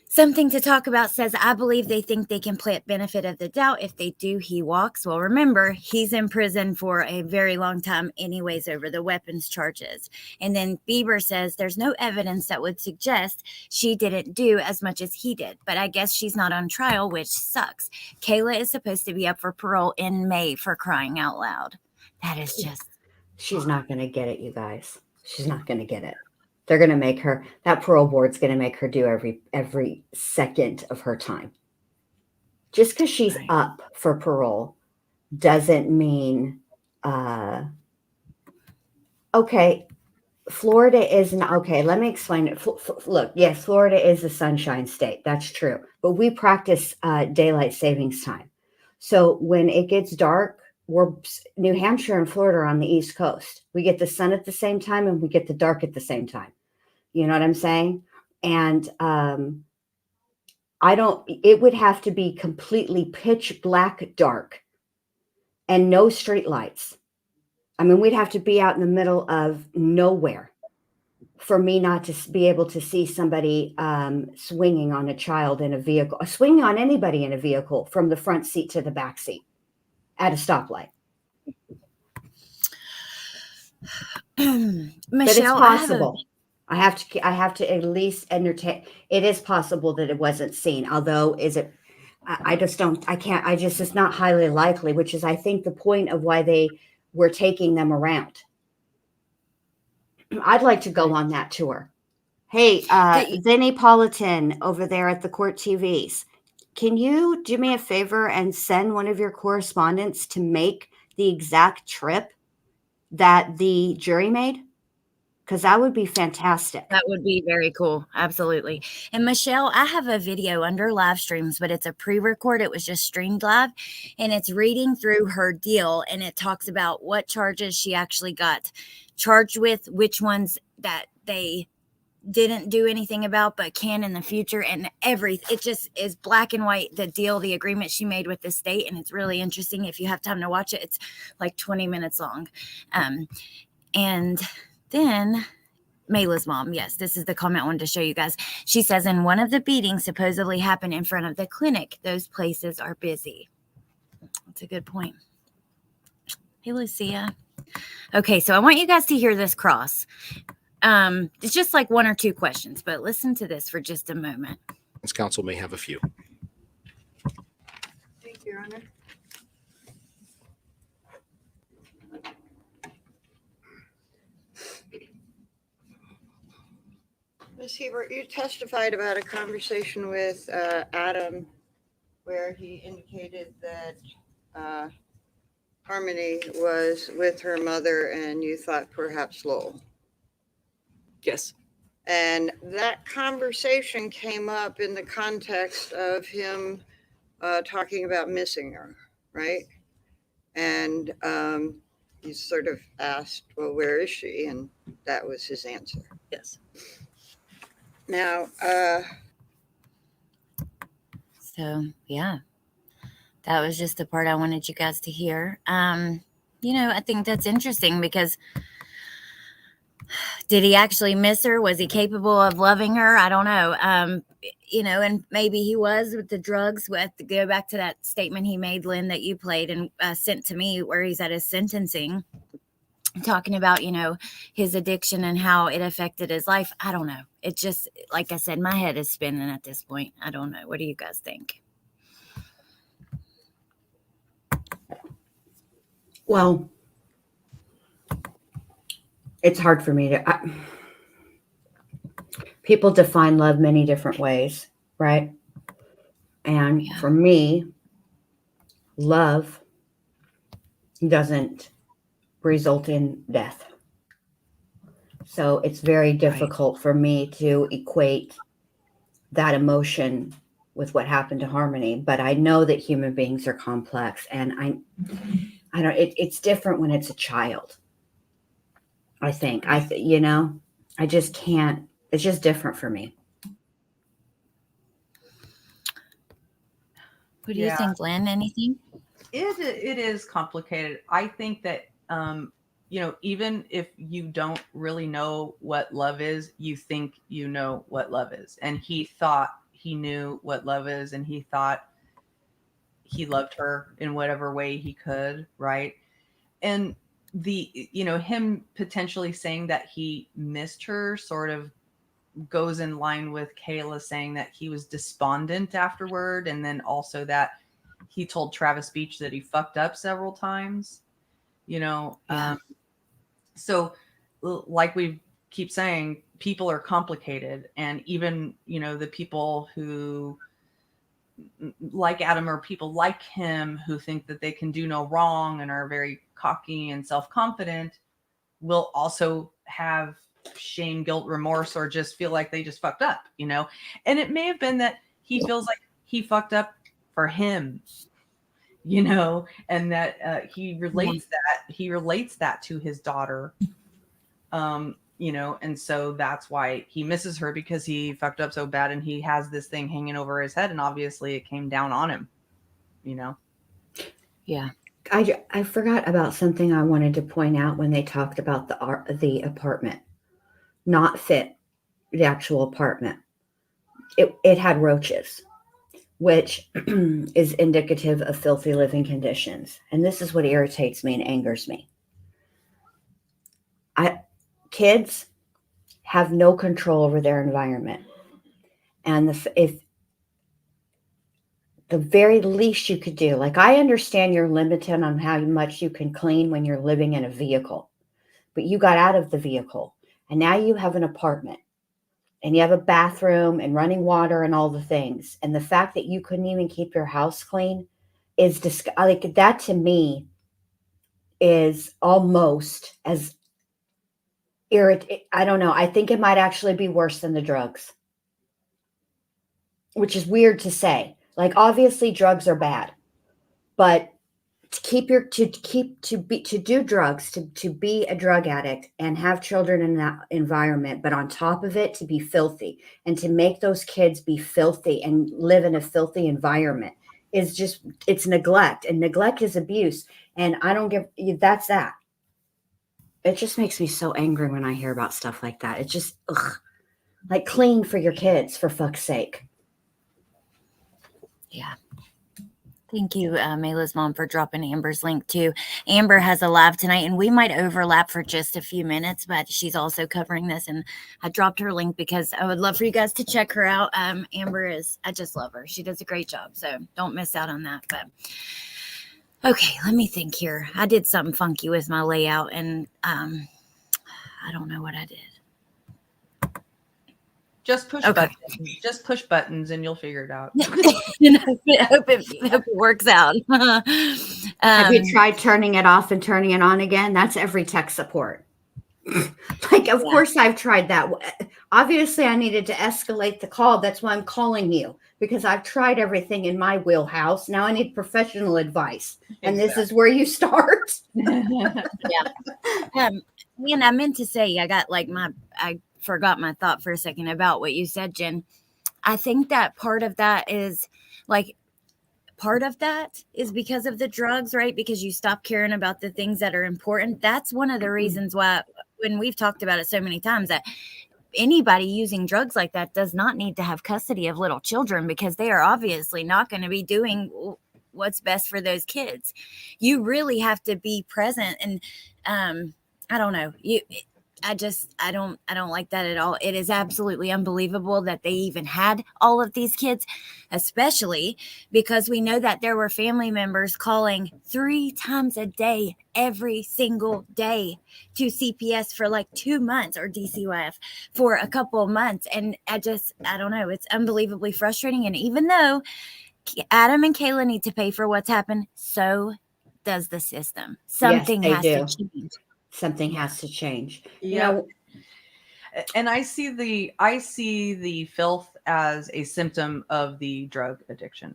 [SPEAKER 1] something to talk about says, I believe they think they can plant benefit of the doubt. If they do, he walks. Well, remember, he's in prison for a very long time anyways over the weapons charges. And then Bieber says there's no evidence that would suggest she didn't do as much as he did. But I guess she's not on trial, which sucks. Kayla is supposed to be up for parole in May, for crying out loud. That is just...
[SPEAKER 2] She's not going to get it, you guys. She's not going to get it. They're going to make her, that parole board's going to make her do every second of her time. Just because she's up for parole doesn't mean, okay, Florida isn't, okay, let me explain it. Look, yes, Florida is a sunshine state. That's true. But we practice daylight savings time. So when it gets dark, New Hampshire and Florida are on the East Coast. We get the sun at the same time and we get the dark at the same time. You know what I'm saying? And it would have to be completely pitch black dark and no street lights. I mean, we'd have to be out in the middle of nowhere for me not to be able to see somebody swinging on a child in a vehicle, swinging on anybody in a vehicle from the front seat to the back seat at a stoplight.
[SPEAKER 1] Michelle,
[SPEAKER 2] but it's possible. I have to at least entertain. It is possible that it wasn't seen, although it's not highly likely, which is, I think, the point of why they were taking them around. I'd like to go on that tour. Hey, Vinnie Politan over there at the Court TVs. Can you do me a favor and send one of your correspondents to make the exact trip that the jury made? Because that would be fantastic.
[SPEAKER 1] That would be very cool. Absolutely. And Michelle, I have a video under live streams, but it's a pre-record. It was just streamed live. And it's reading through her deal. And it talks about what charges she actually got charged with, which ones that they didn't do anything about, but can in the future, and everything. It just is black and white, the deal, the agreement she made with the state. And it's really interesting. If you have time to watch it, it's like 20 minutes long. And then Mayla's mom, yes, this is the comment I wanted to show you guys. She says, in one of the beatings supposedly happened in front of the clinic, those places are busy. That's a good point. Hey, Lucia. Okay, so I want you guys to hear this cross. It's just like one or two questions, but listen to this for just a moment.
[SPEAKER 6] This council may have a few.
[SPEAKER 7] Thank you, Your Honor. Ms. Hebert, you testified about a conversation with Adam where he indicated that Harmony was with her mother and you thought perhaps Lowell.
[SPEAKER 8] Yes. And that conversation came up in the context of him talking about missing her, right? And he sort of asked, well, where is she? And that was his answer.
[SPEAKER 7] Yes.
[SPEAKER 8] Now,
[SPEAKER 1] So yeah, that was just the part I wanted you guys to hear. I think that's interesting because did he actually miss her? Was he capable of loving her? I don't know. And maybe he was with the drugs. We have to go back to that statement he made, Lynn, that you played and sent to me, where he's at his sentencing, talking about, his addiction and how it affected his life. I don't know. It just, like I said, my head is spinning at this point. I don't know. What do you guys think?
[SPEAKER 2] Well, it's hard for me to. People define love many different ways, right? And
[SPEAKER 1] Yeah.
[SPEAKER 2] for me, love doesn't result in death. So it's very difficult for me to equate that emotion with what happened to Harmony. But I know that human beings are complex, and I don't. It's different when it's a child. I think I just can't. It's just different for me.
[SPEAKER 1] What do you think, Lynn? Anything?
[SPEAKER 3] It is complicated. I think that even if you don't really know what love is, you think you know what love is. And he thought he knew what love is, and he thought he loved her in whatever way he could, right? And him potentially saying that he missed her sort of goes in line with Kayla saying that he was despondent afterward, and then also that he told Travis Beach that he fucked up several times, so like we keep saying, people are complicated, and even the people who like Adam or people like him who think that they can do no wrong and are very cocky and self-confident will also have shame, guilt, remorse, or just feel like they just fucked up, and it may have been that he feels like he fucked up for him, and that he relates that to his daughter, and so that's why he misses her, because he fucked up so bad and he has this thing hanging over his head, and obviously it came down on him,
[SPEAKER 1] Yeah.
[SPEAKER 2] I forgot about something I wanted to point out when they talked about the apartment not fit the actual apartment. It had roaches, which is indicative of filthy living conditions. And this is what irritates me and angers me. Kids have no control over their environment. And if the very least you could do, like, I understand you're limited on how much you can clean when you're living in a vehicle, but you got out of the vehicle and now you have an apartment and you have a bathroom and running water and all the things. And the fact that you couldn't even keep your house clean is like, that to me is almost as I don't know. I think it might actually be worse than the drugs, which is weird to say. Like, obviously drugs are bad, but to do drugs, to be a drug addict and have children in that environment, but on top of it, to be filthy and to make those kids be filthy and live in a filthy environment is just, it's neglect, and neglect is abuse. And I don't give, that's that. It just makes me so angry when I hear about stuff like that. It's just, like, clean for your kids, for fuck's sake.
[SPEAKER 1] Yeah. Thank you, Mayla's mom, for dropping Amber's link too. Amber has a live tonight, and we might overlap for just a few minutes, but she's also covering this, and I dropped her link because I would love for you guys to check her out. Amber I just love her. She does a great job, so don't miss out on that. But okay, let me think here. I did something funky with my layout, and I don't know what I did.
[SPEAKER 3] Just push buttons. Just push buttons, and you'll figure it out.
[SPEAKER 1] I hope it works out.
[SPEAKER 2] Have you tried turning it off and turning it on again? That's every tech support. Like, of
[SPEAKER 1] Yeah.
[SPEAKER 2] course I've tried that. Obviously, I needed to escalate the call. That's why I'm calling you, because I've tried everything in my wheelhouse. Now I need professional advice. And this is where you start.
[SPEAKER 1] And I meant to say, I forgot my thought for a second about what you said, Jen. I think that part of that is because of the drugs, right? Because you stop caring about the things that are important. That's one of the reasons why, when we've talked about it so many times, that anybody using drugs like that does not need to have custody of little children, because they are obviously not going to be doing what's best for those kids. You really have to be present. And I don't know, I don't like that at all. It is absolutely unbelievable that they even had all of these kids, especially because we know that there were family members calling 3 times a day, every single day, to CPS for like 2 months, or DCYF for a couple of months. And I don't know. It's unbelievably frustrating. And even though Adam and Kayla need to pay for what's happened, so does the system. Something
[SPEAKER 2] they
[SPEAKER 1] has
[SPEAKER 2] do.
[SPEAKER 1] to change.
[SPEAKER 2] Something has to change.
[SPEAKER 3] Yeah. And I see the filth as a symptom of the drug addiction.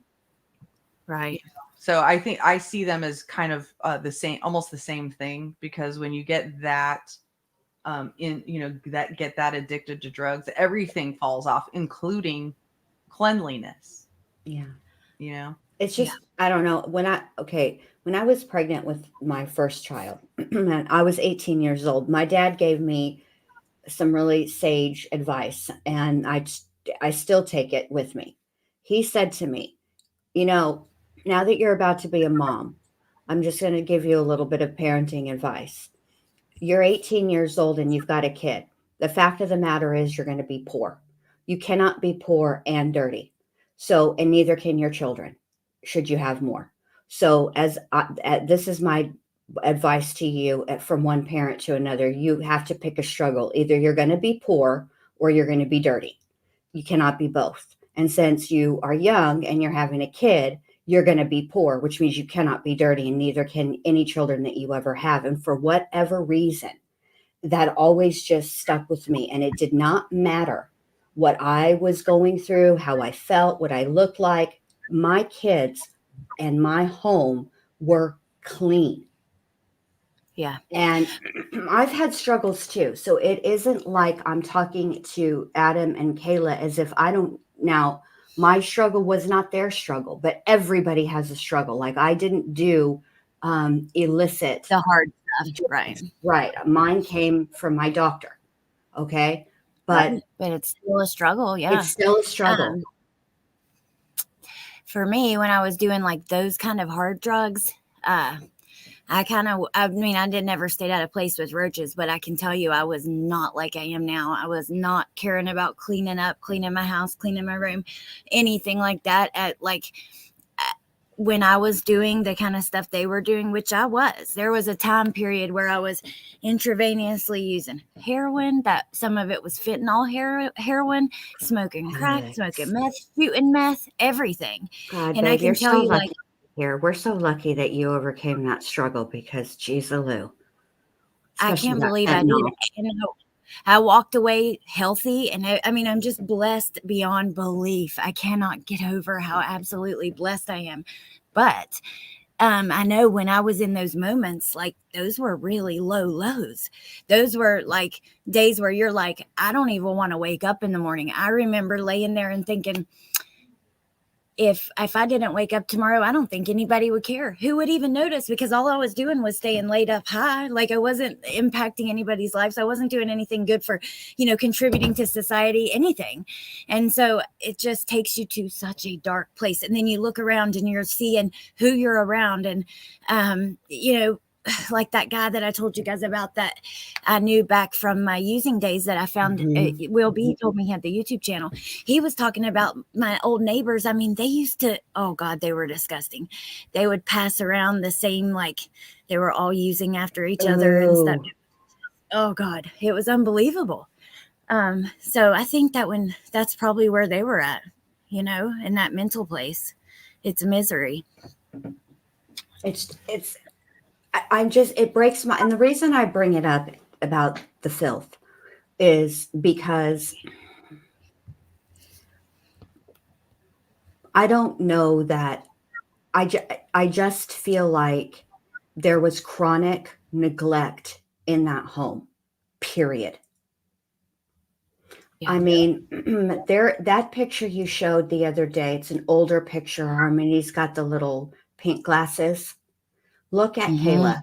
[SPEAKER 1] Right.
[SPEAKER 3] So I think I see them as kind of the same, almost the same thing, because when you get that get that addicted to drugs, everything falls off, including cleanliness.
[SPEAKER 2] Yeah.
[SPEAKER 3] It's
[SPEAKER 2] just, I don't know. When I was pregnant with my first child, and I was 18 years old, my dad gave me some really sage advice, and I still take it with me. He said to me, now that you're about to be a mom, I'm just going to give you a little bit of parenting advice. You're 18 years old and you've got a kid. The fact of the matter is you're going to be poor. You cannot be poor and dirty. So, and neither can your children, should you have more. So this is my advice to you, from one parent to another. You have to pick a struggle. Either you're going to be poor or you're going to be dirty. You cannot be both. And since you are young and you're having a kid, you're going to be poor, which means you cannot be dirty, and neither can any children that you ever have. And for whatever reason, that always just stuck with me. And it did not matter what I was going through, how I felt, what I looked like. My kids and my home were clean.
[SPEAKER 1] Yeah.
[SPEAKER 2] And I've had struggles too. So it isn't like I'm talking to Adam and Kayla as if I don't. Now, my struggle was not their struggle, but everybody has a struggle. Like, I didn't do illicit.
[SPEAKER 1] The hard stuff. Right.
[SPEAKER 2] Right. Mine came from my doctor. Okay. But
[SPEAKER 1] it's still a struggle. Yeah.
[SPEAKER 2] It's still a struggle.
[SPEAKER 1] For me, when I was doing like those kind of hard drugs, I did never stayed out of place with roaches, but I can tell you I was not like I am now. I was not caring about cleaning up, cleaning my house, cleaning my room, anything like that. When I was doing the kind of stuff they were doing, which there was a time period where I was intravenously using heroin, that some of it was fentanyl heroin, smoking crack, smoking meth, shooting meth, everything.
[SPEAKER 2] God,
[SPEAKER 1] and
[SPEAKER 2] babe,
[SPEAKER 1] I can
[SPEAKER 2] you're
[SPEAKER 1] tell
[SPEAKER 2] so
[SPEAKER 1] you,
[SPEAKER 2] lucky here. We're so lucky that you overcame that struggle, because geez, Lou.
[SPEAKER 1] I can't believe I did. I walked away healthy, and I'm just blessed beyond belief. I cannot get over how absolutely blessed I am. But I know when I was in those moments, like, those were really low lows. Those were like days where you're like, I don't even want to wake up in the morning. I remember laying there and thinking, if I didn't wake up tomorrow, I don't think anybody would care. Who would even notice? Because all I was doing was staying laid up high. Like, I wasn't impacting anybody's lives. I wasn't doing anything good for, contributing to society, anything. And so it just takes you to such a dark place. And then you look around and you're seeing who you're around. And, like that guy that I told you guys about, that I knew back from my using days, that I found, Will B told me he had the YouTube channel. He was talking about my old neighbors. They used to, oh God, they were disgusting. They would pass around the same, like, they were all using after each other and stuff. Oh God, it was unbelievable. So I think that's probably where they were at, in that mental place. It's misery.
[SPEAKER 2] It breaks and the reason I bring it up about the filth is because I don't know that I just feel like there was chronic neglect in that home, period.
[SPEAKER 1] Yeah.
[SPEAKER 2] I mean, that picture you showed the other day, it's an older picture. Harmony's got the little pink glasses. Look at Kayla.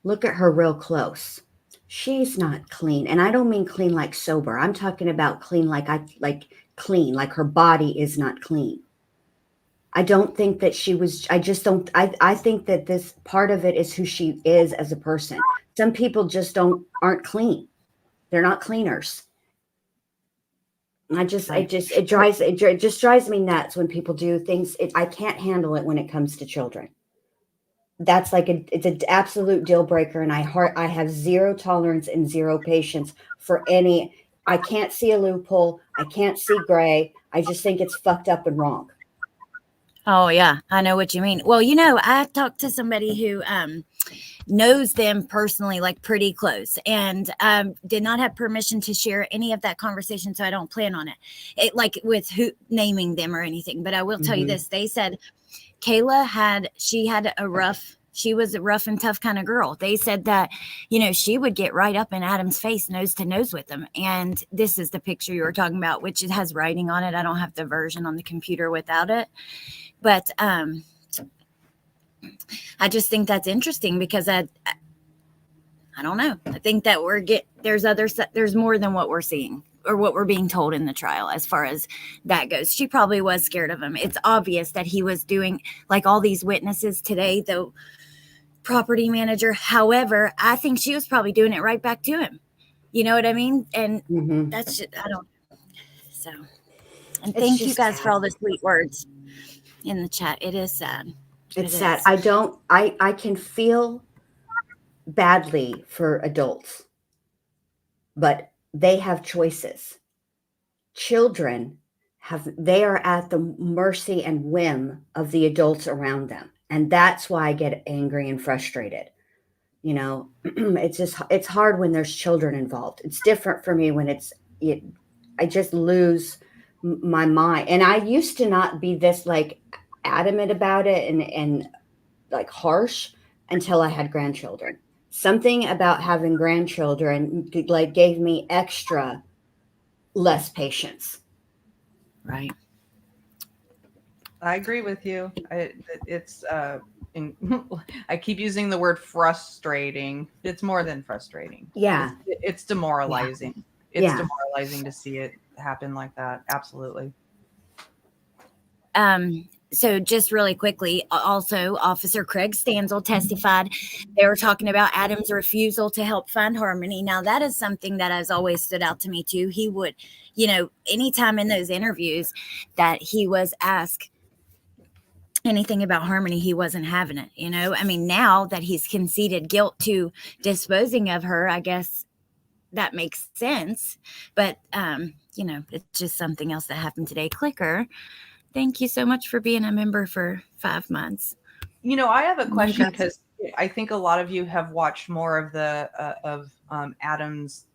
[SPEAKER 2] Look at her real close. She's not clean. And I don't mean clean like sober. I'm talking about clean like clean, like her body is not clean. I don't think that she was, I just don't, I think that this part of it is who she is as a person. Some people just aren't clean. They're not cleaners. It just drives me nuts when people do things. I can't handle it when it comes to children. That's like it's an absolute deal breaker. And I have zero tolerance and zero patience for any, I can't see a loophole. I can't see gray. I just think it's fucked up and wrong.
[SPEAKER 1] Oh yeah, I know what you mean. Well, you know, I talked to somebody who knows them personally, like pretty close, and did not have permission to share any of that conversation, so I don't plan on it like with who naming them or anything. But I will tell you this: they said Kayla she was a rough and tough kind of girl. They said that, you know, she would get right up in Adam's face, nose to nose with him. And this is the picture you were talking about, which it has writing on it. I don't have the version on the computer without it. But I just think that's interesting because I don't know. I think that there's more than what we're seeing or what we're being told in the trial as far as that goes. She probably was scared of him. It's obvious that he was doing, like all these witnesses today, the property manager. However, I think she was probably doing it right back to him. You know what I mean? And that's just, I don't know. So, and thank you guys for all the sweet words in the chat. It is sad.
[SPEAKER 2] It's sad. I can feel badly for adults, but they have choices. Children they are at the mercy and whim of the adults around them. And that's why I get angry and frustrated. You know, it's hard when there's children involved. It's different for me when I just lose my mind. And I used to not be this like adamant about it and like harsh until I had grandchildren. Something about having grandchildren like gave me extra less patience.
[SPEAKER 1] Right.
[SPEAKER 3] I agree with you. I keep using the word frustrating. It's more than frustrating.
[SPEAKER 2] Yeah.
[SPEAKER 3] It's demoralizing.
[SPEAKER 2] Yeah.
[SPEAKER 3] It's demoralizing to see it happen like that. Absolutely.
[SPEAKER 1] So just really quickly, also Officer Craig Stanzel testified. They were talking about Adam's refusal to help find Harmony. Now that is something that has always stood out to me too. He would, you know, anytime in those interviews that he was asked anything about Harmony, he wasn't having it. You know, I mean, now that he's conceded guilt to disposing of her, I guess that makes sense. But, you know, it's just something else that happened today. Clicker, thank you so much for being a member for 5 months.
[SPEAKER 3] You know, I have a question because I think a lot of you have watched more of the Adam's,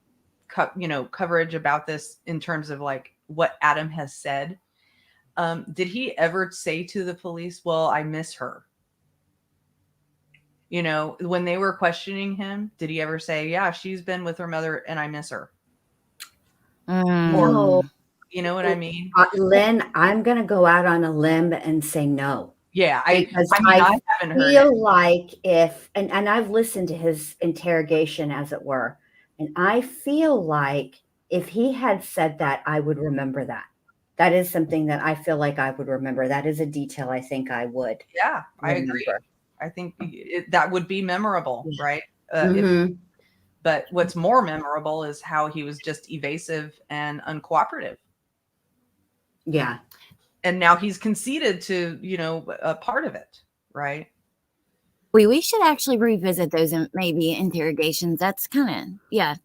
[SPEAKER 3] coverage about this in terms of like what Adam has said. Did he ever say to the police, "Well, I miss her"? You know, when they were questioning him, did he ever say, "Yeah, she's been with her mother and I miss her"?
[SPEAKER 2] No.
[SPEAKER 3] You know what I mean?
[SPEAKER 2] Lynn, I'm going to go out on a limb and say no.
[SPEAKER 3] Yeah,
[SPEAKER 2] I
[SPEAKER 3] haven't heard
[SPEAKER 2] feel
[SPEAKER 3] it.
[SPEAKER 2] like and I've listened to his interrogation, as it were, and I feel like if he had said that, I would remember that. That is something that I feel like I would remember. That is a detail I think I would.
[SPEAKER 3] Yeah, I agree. I think that would be memorable, right? But what's more memorable is how he was just evasive and uncooperative.
[SPEAKER 2] Yeah.
[SPEAKER 1] And
[SPEAKER 3] now he's conceded to, you know, a part of it, right?
[SPEAKER 1] We should actually revisit those maybe interrogations. That's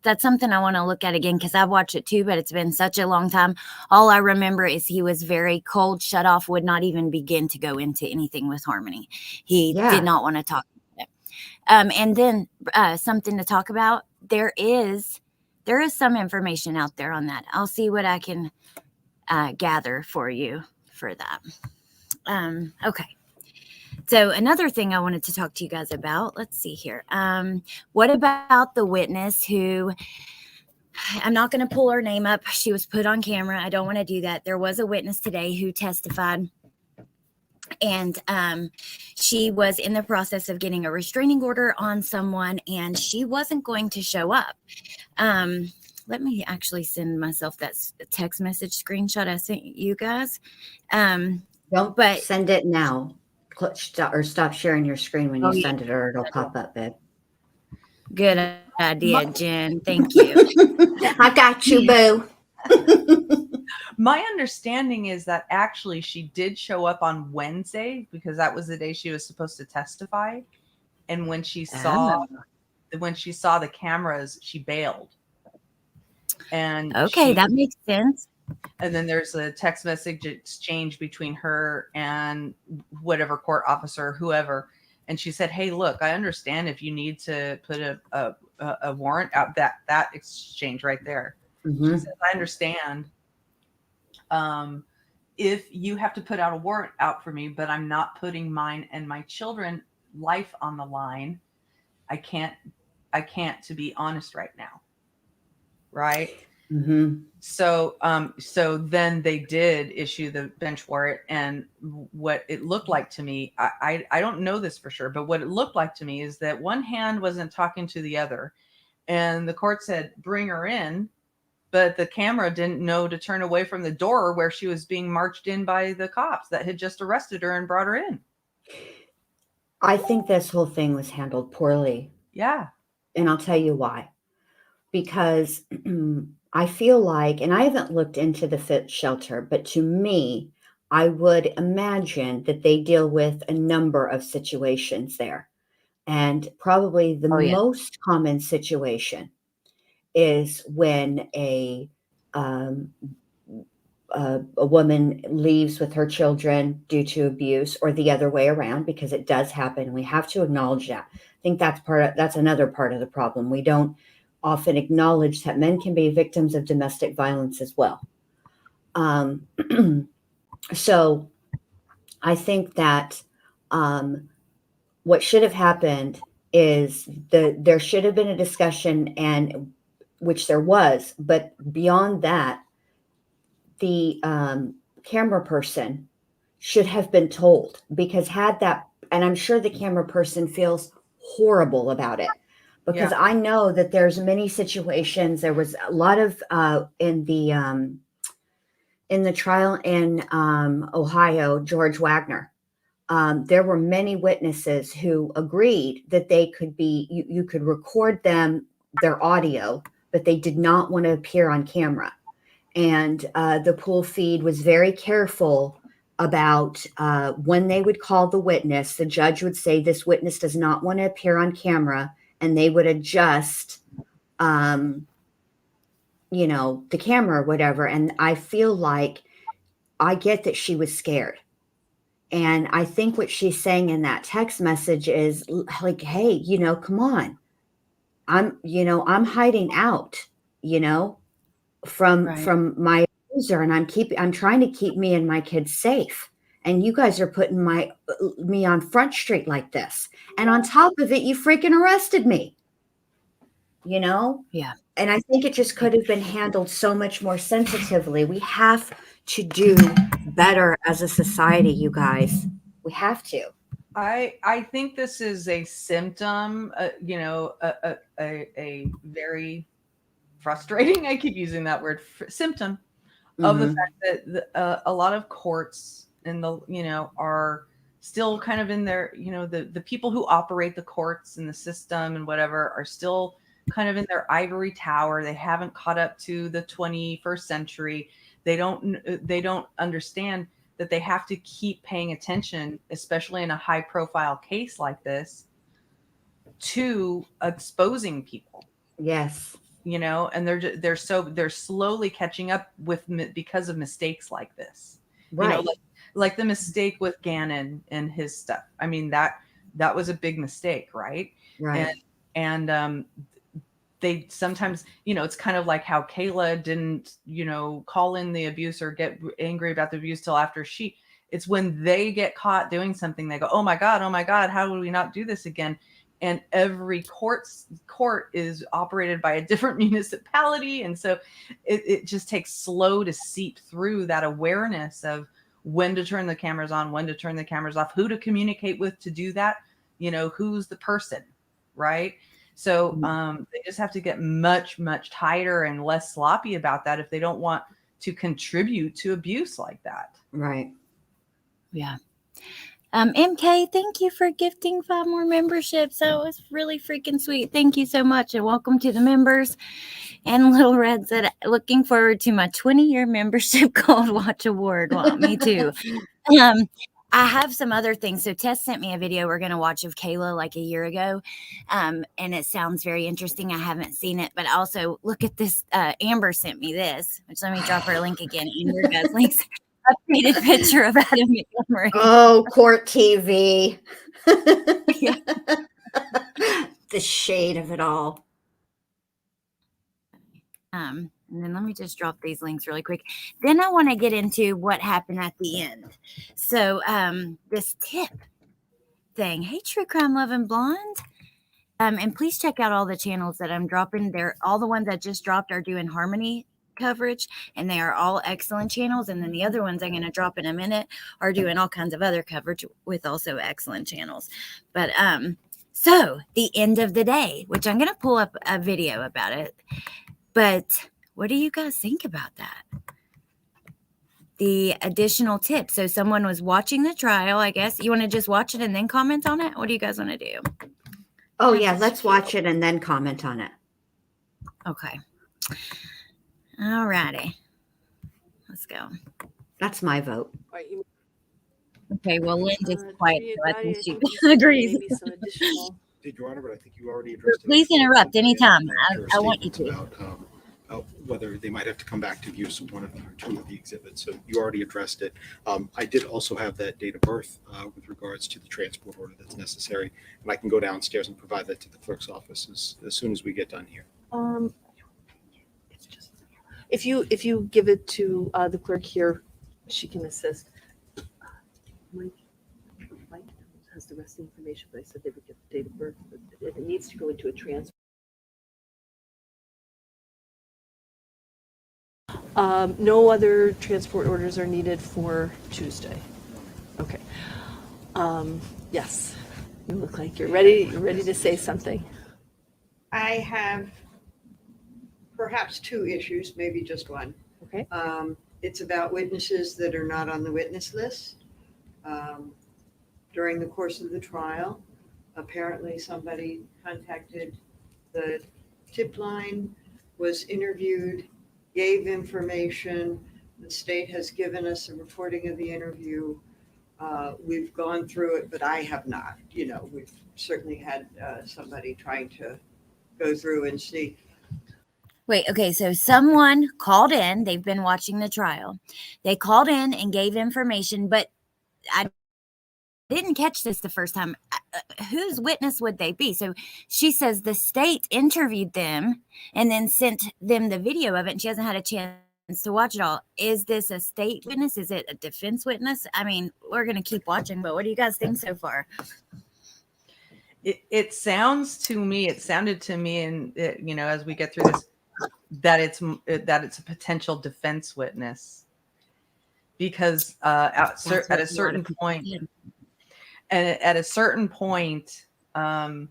[SPEAKER 1] that's something I want to look at again because I've watched it too, but it's been such a long time. All I remember is he was very cold, shut off, would not even begin to go into anything with Harmony. He did not want to talk about it. And then something to talk about, there is there is some information out there on that. I'll see what I can gather for you for that. Okay. So another thing I wanted to talk to you guys about, let's see here. What about the witness who, I'm not going to pull her name up. She was put on camera. I don't want to do that. There was a witness today who testified, and she was in the process of getting a restraining order on someone, and she wasn't going to show up. Let me actually send myself that text message screenshot I sent you guys.
[SPEAKER 2] Don't
[SPEAKER 1] But-
[SPEAKER 2] send it now. Stop sharing your screen when you
[SPEAKER 1] Oh, yeah.
[SPEAKER 2] send it, or it'll pop up, babe.
[SPEAKER 1] Good idea, Jen. Thank you.
[SPEAKER 2] I got you, boo.
[SPEAKER 3] My understanding is that actually she did show up on Wednesday because that was the day she was supposed to testify. And when she saw the cameras, she bailed. And
[SPEAKER 1] Okay, that makes sense.
[SPEAKER 3] And then there's a text message exchange between her and whatever court officer, whoever. And she said, "Hey, look, I understand if you need to put a warrant out." That exchange right there.
[SPEAKER 2] Mm-hmm.
[SPEAKER 3] She says, "I understand. If you have to put out a warrant out for me, but I'm not putting mine and my children's life on the line. I can't, to be honest right now." Right.
[SPEAKER 2] Mm-hmm.
[SPEAKER 3] So then they did issue the bench warrant, and what it looked like to me, I don't know this for sure, but what it looked like to me is that one hand wasn't talking to the other, and the court said, "Bring her in," but the camera didn't know to turn away from the door where she was being marched in by the cops that had just arrested her and brought her in.
[SPEAKER 2] I think this whole thing was handled poorly.
[SPEAKER 3] Yeah.
[SPEAKER 2] And I'll tell you why. Because I feel like, and I haven't looked into the fit shelter, but to me, I would imagine that they deal with a number of situations there. And probably the most common situation is when a woman leaves with her children due to abuse, or the other way around, because it does happen. We have to acknowledge that. I think that's another part of the problem. We don't often acknowledge that men can be victims of domestic violence as well. So I think that what should have happened is there should have been a discussion, and which there was, but beyond that, the camera person should have been told, because and I'm sure the camera person feels horrible about it, because I know that there's many situations. There was a lot of in the trial in Ohio, George Wagner. There were many witnesses who agreed that they could be, you could record their audio, but they did not want to appear on camera. And the pool feed was very careful about when they would call the witness. The judge would say, "This witness does not want to appear on camera," and they would adjust, the camera or whatever. And I feel like, I get that she was scared. And I think what she's saying in that text message is like, "Hey, come on. I'm hiding out, from my abuser, and I'm trying to keep me and my kids safe. And you guys are putting me on Front Street like this. And on top of it, you freaking arrested me."
[SPEAKER 1] Yeah.
[SPEAKER 2] And I think it just could have been handled so much more sensitively. We have to do better as a society, you guys. We have to.
[SPEAKER 3] I think this is a symptom, a very frustrating, I keep using that word, symptom of the fact that a lot of courts are still kind of in their, the people who operate the courts and the system and whatever are still kind of in their ivory tower. They haven't caught up to the 21st century. They don't understand that they have to keep paying attention, especially in a high profile case like this, to exposing people.
[SPEAKER 2] Yes.
[SPEAKER 3] And they're slowly catching up because of mistakes like this.
[SPEAKER 2] Right.
[SPEAKER 3] Like the mistake with Gannon and his stuff. I mean, that was a big mistake, right?
[SPEAKER 2] Right.
[SPEAKER 3] And they sometimes, it's kind of like how Kayla didn't, call in the abuse or get angry about the abuse till after it's when they get caught doing something, they go, oh my God, how would we not do this again? And every court is operated by a different municipality. And so it just takes slow to seep through that awareness of when to turn the cameras on, when to turn the cameras off, who to communicate with to do that, who's the person, right? So they just have to get much, much tighter and less sloppy about that if they don't want to contribute to abuse like that.
[SPEAKER 2] Right.
[SPEAKER 1] Yeah. MK, thank you for gifting 5 more memberships. That was really freaking sweet. Thank you so much, and welcome to the members. And Little Red said, looking forward to my 20-year membership Gold Watch Award. Well, me too. I have some other things. So Tess sent me a video we're going to watch of Kayla like a year ago. And it sounds very interesting. I haven't seen it, but also look at this. Amber sent me this, which let me drop her link again. Amber does links. Updated picture of Adam Montgomery.
[SPEAKER 2] Oh, court TV.
[SPEAKER 1] Yeah.
[SPEAKER 2] The shade of it all.
[SPEAKER 1] And then let me just drop these links really quick. Then I want to get into what happened at the end. So this tip thing. Hey, True Crime Loving Blonde. And please check out all the channels that I'm dropping. They're all the ones I just dropped are doing Harmony coverage, and they are all excellent channels. And then the other ones I'm going to drop in a minute are doing all kinds of other coverage with also excellent channels. But so the end of the day, which I'm going to pull up a video about it. But what do you guys think about that? The additional tip. So someone was watching the trial, I guess. You want to just watch it and then comment on it? What do you guys want to do?
[SPEAKER 2] Oh, yeah. Let's watch it and then comment on it.
[SPEAKER 1] Okay. All righty. Let's go.
[SPEAKER 2] That's my vote.
[SPEAKER 1] Okay, well, Lynn just quiet, so I think she
[SPEAKER 9] I
[SPEAKER 1] agrees.
[SPEAKER 9] maybe some additional.
[SPEAKER 6] Did Your Honor, but I think you already addressed it.
[SPEAKER 1] Please interrupt anytime. I want you to.
[SPEAKER 6] About whether they might have to come back to view one of or two of the exhibits. So you already addressed it. I did also have that date of birth with regards to the transport order that's necessary. And I can go downstairs and provide that to the clerk's office as soon as we get done here.
[SPEAKER 9] It's just if you give it to the clerk here, she can assist. Mike has the rest of the information, but I said they would get the date of birth. But if it needs to go into a transfer. No other transport orders are needed for Tuesday. Okay. Yes, you look like you're ready. You're ready to say something.
[SPEAKER 8] I have perhaps 2 issues, maybe just one.
[SPEAKER 9] Okay.
[SPEAKER 8] It's about witnesses that are not on the witness list. During the course of the trial, apparently somebody contacted the tip line, was interviewed, gave information. The state has given us a recording of the interview. We've gone through it, but I have not. We've certainly had somebody trying to go through and see.
[SPEAKER 1] Wait, okay, so someone called in. They've been watching the trial. They called in and gave information, but I didn't catch this the first time. Whose witness would they be? So she says the state interviewed them and then sent them the video of it, and she hasn't had a chance to watch it all. Is this a state witness? Is it a defense witness? I mean, we're going to keep watching, but what do you guys think so far?
[SPEAKER 3] It sounded to me, and as we get through this, that it's a potential defense witness, because at a certain point. And at a certain point, the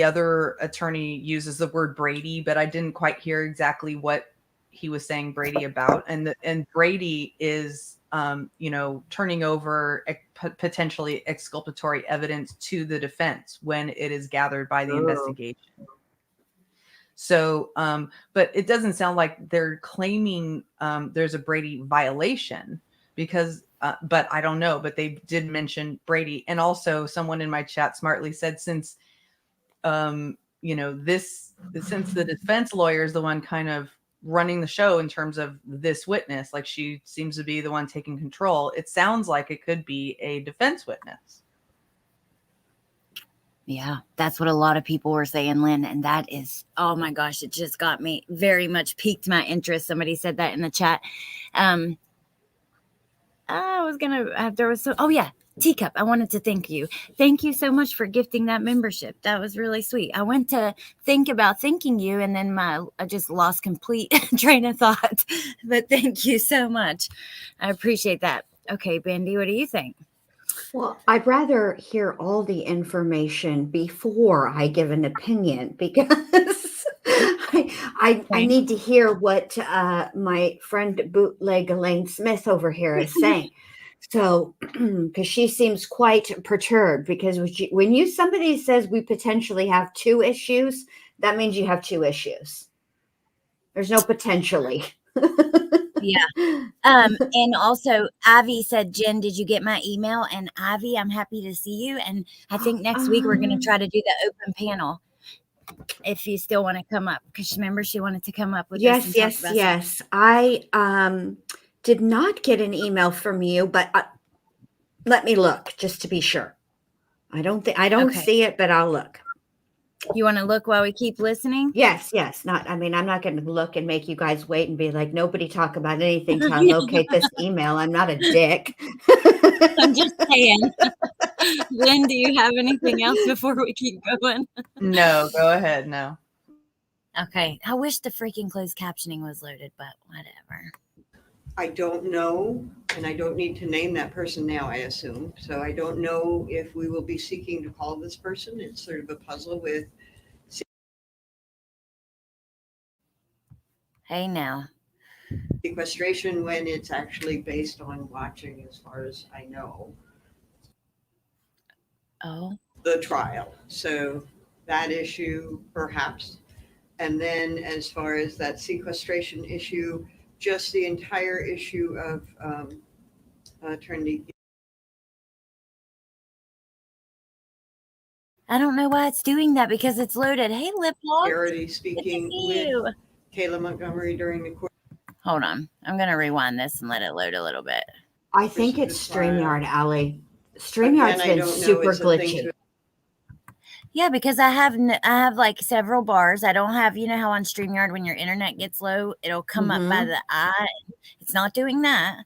[SPEAKER 3] other attorney uses the word Brady, but I didn't quite hear exactly what he was saying Brady about. And Brady is, turning over potentially exculpatory evidence to the defense when it is gathered by the investigation. So, but it doesn't sound like they're claiming there's a Brady violation, because but I don't know, but they did mention Brady. And also someone in my chat smartly said, since the defense lawyer is the one kind of running the show in terms of this witness, like she seems to be the one taking control, it sounds like it could be a defense witness.
[SPEAKER 1] Yeah, that's what a lot of people were saying, Lynn. And that is, oh my gosh, it just got me very much piqued my interest. Somebody said that in the chat. I was going to, there was so, oh yeah, Teacup. I wanted to thank you. Thank you so much for gifting that membership. That was really sweet. I went to think about thanking you and then I just lost complete train of thought. But thank you so much. I appreciate that. Okay, Bandy, what do you think?
[SPEAKER 2] Well, I'd rather hear all the information before I give an opinion because I need to hear what my friend Bootleg Elaine Smith over here is saying. So, because she seems quite perturbed, because when somebody says we potentially have two issues, that means you have two issues. There's no potentially.
[SPEAKER 1] Yeah. And also Ivy said, Jen, did you get my email? And Ivy, I'm happy to see you. And I think next week we're going to try to do the open panel if you still want to come up, because remember she wanted to come up with us and talk about
[SPEAKER 2] Yes. I did not get an email from you, but let me look just to be sure. I don't
[SPEAKER 1] Okay.
[SPEAKER 2] see it, but I'll look.
[SPEAKER 1] You want to look while we keep listening?
[SPEAKER 2] Yes. I'm not going to look and make you guys wait and be like, nobody talk about anything till I locate this email. I'm not a dick.
[SPEAKER 1] I'm just saying. Lynn, do you have anything else before we keep going?
[SPEAKER 3] No, go ahead. No.
[SPEAKER 1] Okay. I wish the freaking closed captioning was loaded, but whatever.
[SPEAKER 8] I don't know, and I don't need to name that person now, I assume. So I don't know if we will be seeking to call this person. It's sort of a puzzle with
[SPEAKER 1] Hey now.
[SPEAKER 8] sequestration when it's actually based on watching, as far as I know, the trial. So that issue, perhaps. And then as far as that sequestration issue, just the entire issue of Trinity.
[SPEAKER 1] I don't know why it's doing that because it's loaded. Hey, Liplog.
[SPEAKER 8] Garrity speaking with Kayla Montgomery during the court.
[SPEAKER 1] Hold on. I'm going to rewind this and let it load a little bit.
[SPEAKER 2] I think it's StreamYard, Allie. StreamYard's been super glitchy.
[SPEAKER 1] Yeah, because I have like several bars. I don't have, you know how on StreamYard when your internet gets low, it'll come up by the eye. It's not doing that.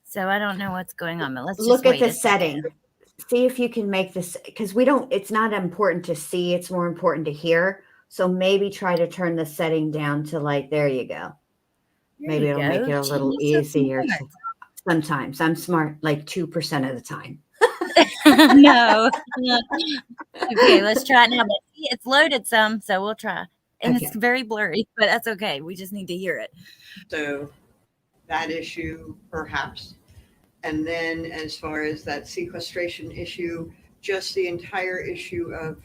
[SPEAKER 1] So I don't know what's going on, but let's just
[SPEAKER 2] look at
[SPEAKER 1] wait
[SPEAKER 2] the
[SPEAKER 1] a second.
[SPEAKER 2] setting. See if you can make this, because it's not important to see, it's more important to hear. So maybe try to turn the setting down to like, there you go. Maybe it'll make it a little easier. Sometimes I'm smart like 2% of the time.
[SPEAKER 1] No. Okay, let's try it now. But see, it's loaded some, so we'll try. And it's very blurry, but that's okay. We just need to hear it.
[SPEAKER 8] So that issue, perhaps. And then as far as that sequestration issue, just the entire issue of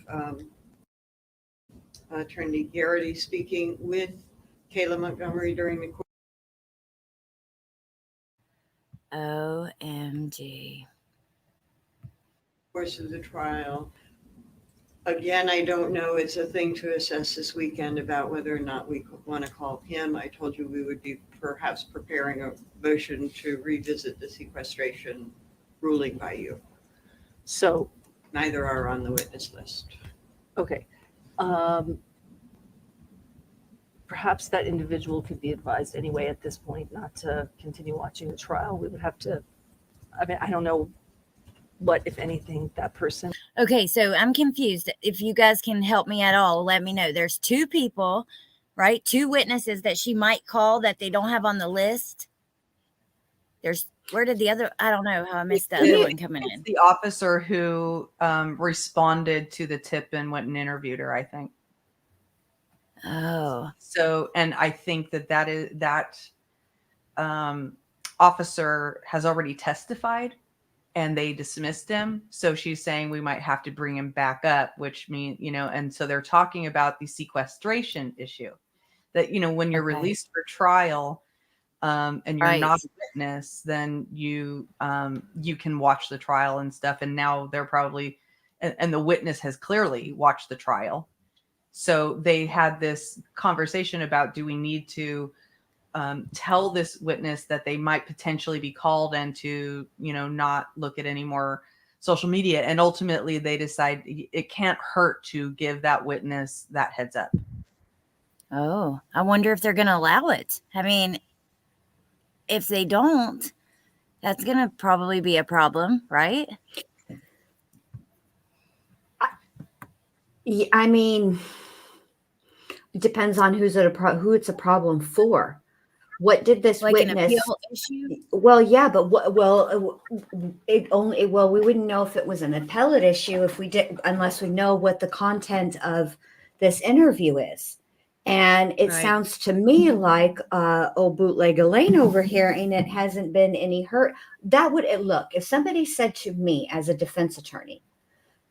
[SPEAKER 8] Trinity Garrity speaking with Kayla Montgomery during the course of the trial. Again, I don't know. It's a thing to assess this weekend about whether or not we want to call him. I told you we would be perhaps preparing a motion to revisit the sequestration ruling by you.
[SPEAKER 9] So
[SPEAKER 8] neither are on the witness list.
[SPEAKER 9] Okay. Perhaps that individual could be advised anyway at this point not to continue watching the trial. We would have to, I mean, I don't know what, if anything, that person.
[SPEAKER 1] Okay, so I'm confused. If you guys can help me at all, let me know. There's two people, right? Two witnesses that she might call that they don't have on the list. Where did the other, I don't know how I missed the other one coming in.
[SPEAKER 3] The officer who responded to the tip and went and interviewed her, I think.
[SPEAKER 1] Oh.
[SPEAKER 3] So, and I think that officer has already testified and they dismissed him. So she's saying we might have to bring him back up, which means, and so they're talking about the sequestration issue that, when you're released for trial and you're not a witness, then you can watch the trial and stuff. And now they're probably, and the witness has clearly watched the trial. So they had this conversation about, do we need to tell this witness that they might potentially be called and to, not look at any more social media, and ultimately they decide it can't hurt to give that witness that heads up.
[SPEAKER 1] Oh, I wonder if they're going to allow it. I mean, if they don't, that's going to probably be a problem, right?
[SPEAKER 2] Yeah, I mean, it depends on who it's a problem for. What did this
[SPEAKER 1] Like an
[SPEAKER 2] witness?
[SPEAKER 1] appeal issue?
[SPEAKER 2] Well, yeah, but we wouldn't know if it was an appellate issue if we did, unless we know what the content of this interview is. And it
[SPEAKER 1] Right.
[SPEAKER 2] sounds to me like old bootleg Elaine over here, and it hasn't been any hurt. That would look, if somebody said to me as a defense attorney,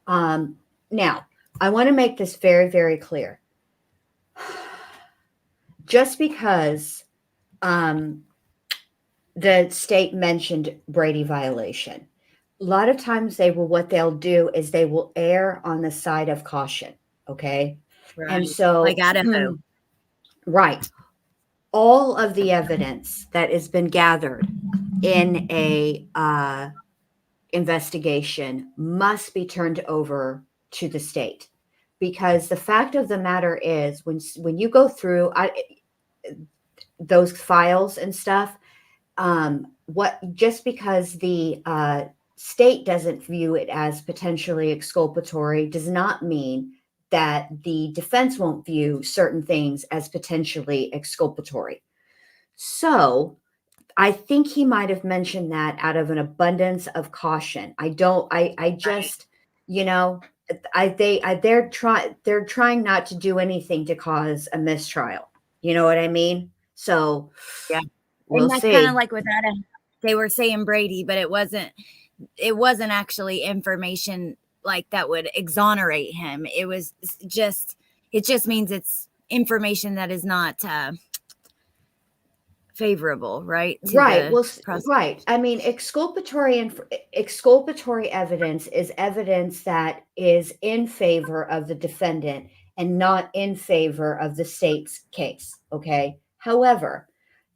[SPEAKER 2] now I want to make this very, very clear. Just because the state mentioned Brady violation, a lot of times what they'll do is they will err on the side of caution. Okay.
[SPEAKER 1] Right.
[SPEAKER 2] And so,
[SPEAKER 1] like Idaho.
[SPEAKER 2] right. All of the evidence that has been gathered in a investigation must be turned over to the state, because the fact of the matter is when you go through those files and stuff, just because the state doesn't view it as potentially exculpatory does not mean that the defense won't view certain things as potentially exculpatory. So I think he might have mentioned that out of an abundance of caution. Just, they're trying not to do anything to cause a mistrial. You know what I mean? So
[SPEAKER 1] Yeah.
[SPEAKER 2] we'll
[SPEAKER 1] and that's
[SPEAKER 2] see.
[SPEAKER 1] kind of like with Idaho. They were saying Brady, but it wasn't actually information like that would exonerate him. It just means it's information that is not favorable, right?
[SPEAKER 2] Right. Well, right. I mean, exculpatory evidence is evidence that is in favor of the defendant and not in favor of the state's case. Okay. However,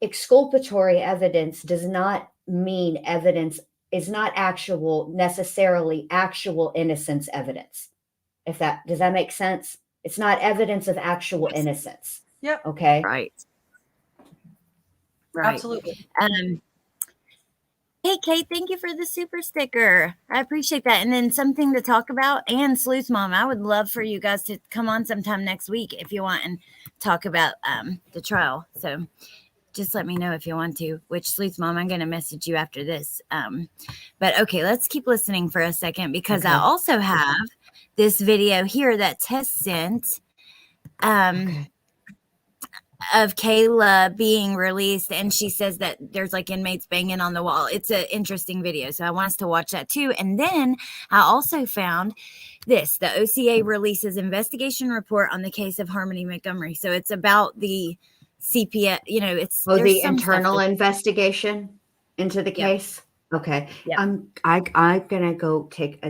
[SPEAKER 2] exculpatory evidence does not mean evidence is not necessarily actual innocence evidence. Does that make sense? It's not evidence of actual innocence.
[SPEAKER 3] Yep.
[SPEAKER 2] Okay.
[SPEAKER 1] Right.
[SPEAKER 3] Absolutely.
[SPEAKER 1] Hey, Kate, thank you for the super sticker. I appreciate that. And then something to talk about. And Sleuth Mom, I would love for you guys to come on sometime next week if you want and talk about the trial. So just let me know if you want to, which Sleuth Mom, I'm going to message you after this. But okay, let's keep listening for a second, because I also have this video here that Tess sent. Of Kayla being released, and she says that there's like inmates banging on the wall. It's an interesting video, so I want us to watch that too. And then I also found this: the OCA releases investigation report on the case of Harmony Montgomery. So it's about the CPS, it's
[SPEAKER 2] the internal investigation into the case. Okay.
[SPEAKER 1] Yep.
[SPEAKER 2] I'm gonna go take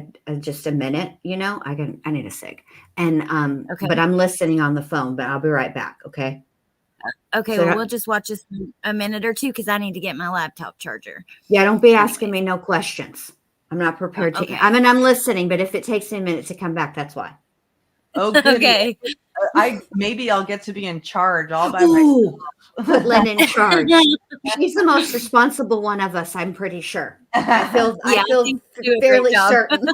[SPEAKER 2] just a minute. I need a cig, and
[SPEAKER 1] okay.
[SPEAKER 2] But I'm listening on the phone. But I'll be right back. Okay.
[SPEAKER 1] Okay, so we'll just watch this a minute or two, because I need to get my laptop charger.
[SPEAKER 2] Yeah, don't be asking me no questions. I'm not prepared to.
[SPEAKER 1] Okay.
[SPEAKER 2] I mean, I'm listening, but if it takes me a minute to come back, that's why.
[SPEAKER 3] Oh, goody.
[SPEAKER 1] Okay.
[SPEAKER 3] Maybe I'll get to be in charge all by
[SPEAKER 2] Ooh,
[SPEAKER 3] myself.
[SPEAKER 2] put Len in charge. She's the most responsible one of us, I'm pretty sure. I feel fairly certain.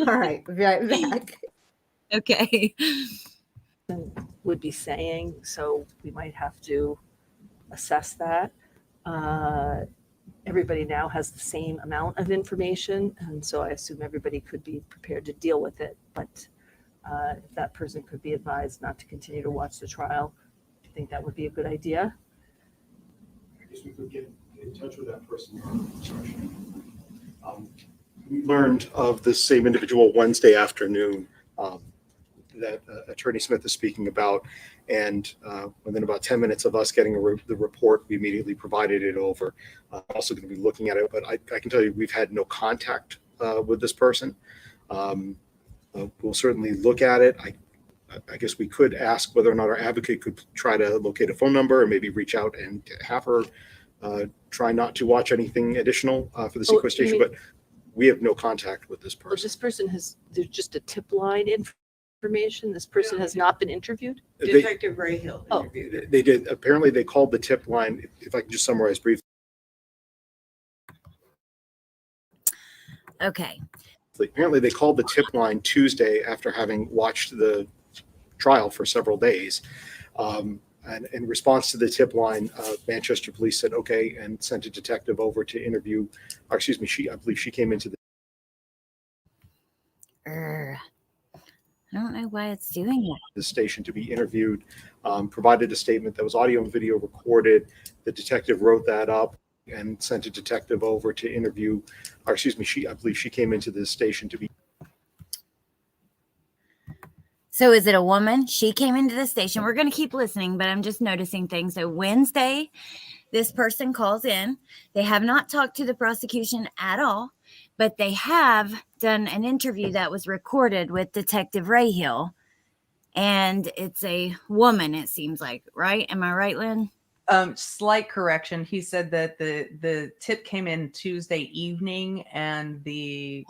[SPEAKER 2] All right, right back.
[SPEAKER 1] Okay.
[SPEAKER 9] Would be saying, so we might have to assess that. Everybody now has the same amount of information, and so I assume everybody could be prepared to deal with it. But if that person could be advised not to continue to watch the trial, I think that would be a good idea.
[SPEAKER 6] I guess we could get in touch with that person. We learned of this same individual Wednesday afternoon that Attorney Smith is speaking about, and within about 10 minutes of us getting the report, we immediately provided it over. I'm also going to be looking at it, but I can tell you we've had no contact with this person. We'll certainly look at it. I guess we could ask whether or not our advocate could try to locate a phone number and maybe reach out and have her try not to watch anything additional for the sequestration. But we have no contact with this
[SPEAKER 9] Well,
[SPEAKER 6] person.
[SPEAKER 9] this person there's just a tip line information. This person has not been interviewed.
[SPEAKER 8] Detective Rayhill
[SPEAKER 9] Oh.
[SPEAKER 8] interviewed her.
[SPEAKER 6] They did. Apparently, they called the tip line. If I can just summarize briefly.
[SPEAKER 1] Okay.
[SPEAKER 6] Apparently, they called the tip line Tuesday after having watched the trial for several days. And in response to the tip line, Manchester Police said, okay, and sent a detective over to interview, or excuse me, I believe she came into
[SPEAKER 1] I don't know why it's doing it.
[SPEAKER 6] the station to be interviewed, provided a statement that was audio and video recorded. The detective wrote that up and sent a detective over to interview, or excuse me, I believe she came into the station to be.
[SPEAKER 1] So is it a woman? She came into the station. We're going to keep listening, but I'm just noticing things. So Wednesday, this person calls in. They have not talked to the prosecution at all, but they have done an interview that was recorded with Detective Rayhill. And it's a woman, it seems like, right? Am I right, Lynn?
[SPEAKER 3] Slight correction. He said that the tip came in Tuesday evening, and the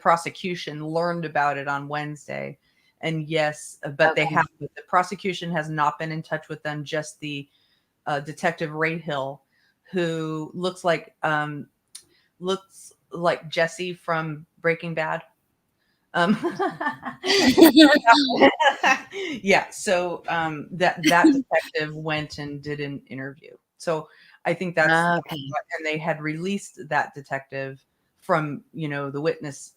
[SPEAKER 3] prosecution learned about it on Wednesday. And yes, but
[SPEAKER 1] Okay.
[SPEAKER 3] the prosecution has not been in touch with them. Just the Detective Rayhill, who looks like Jesse from Breaking Bad. Yeah, so that detective went and did an interview. So I think that's
[SPEAKER 1] Okay.
[SPEAKER 3] and they had released that detective from the witness.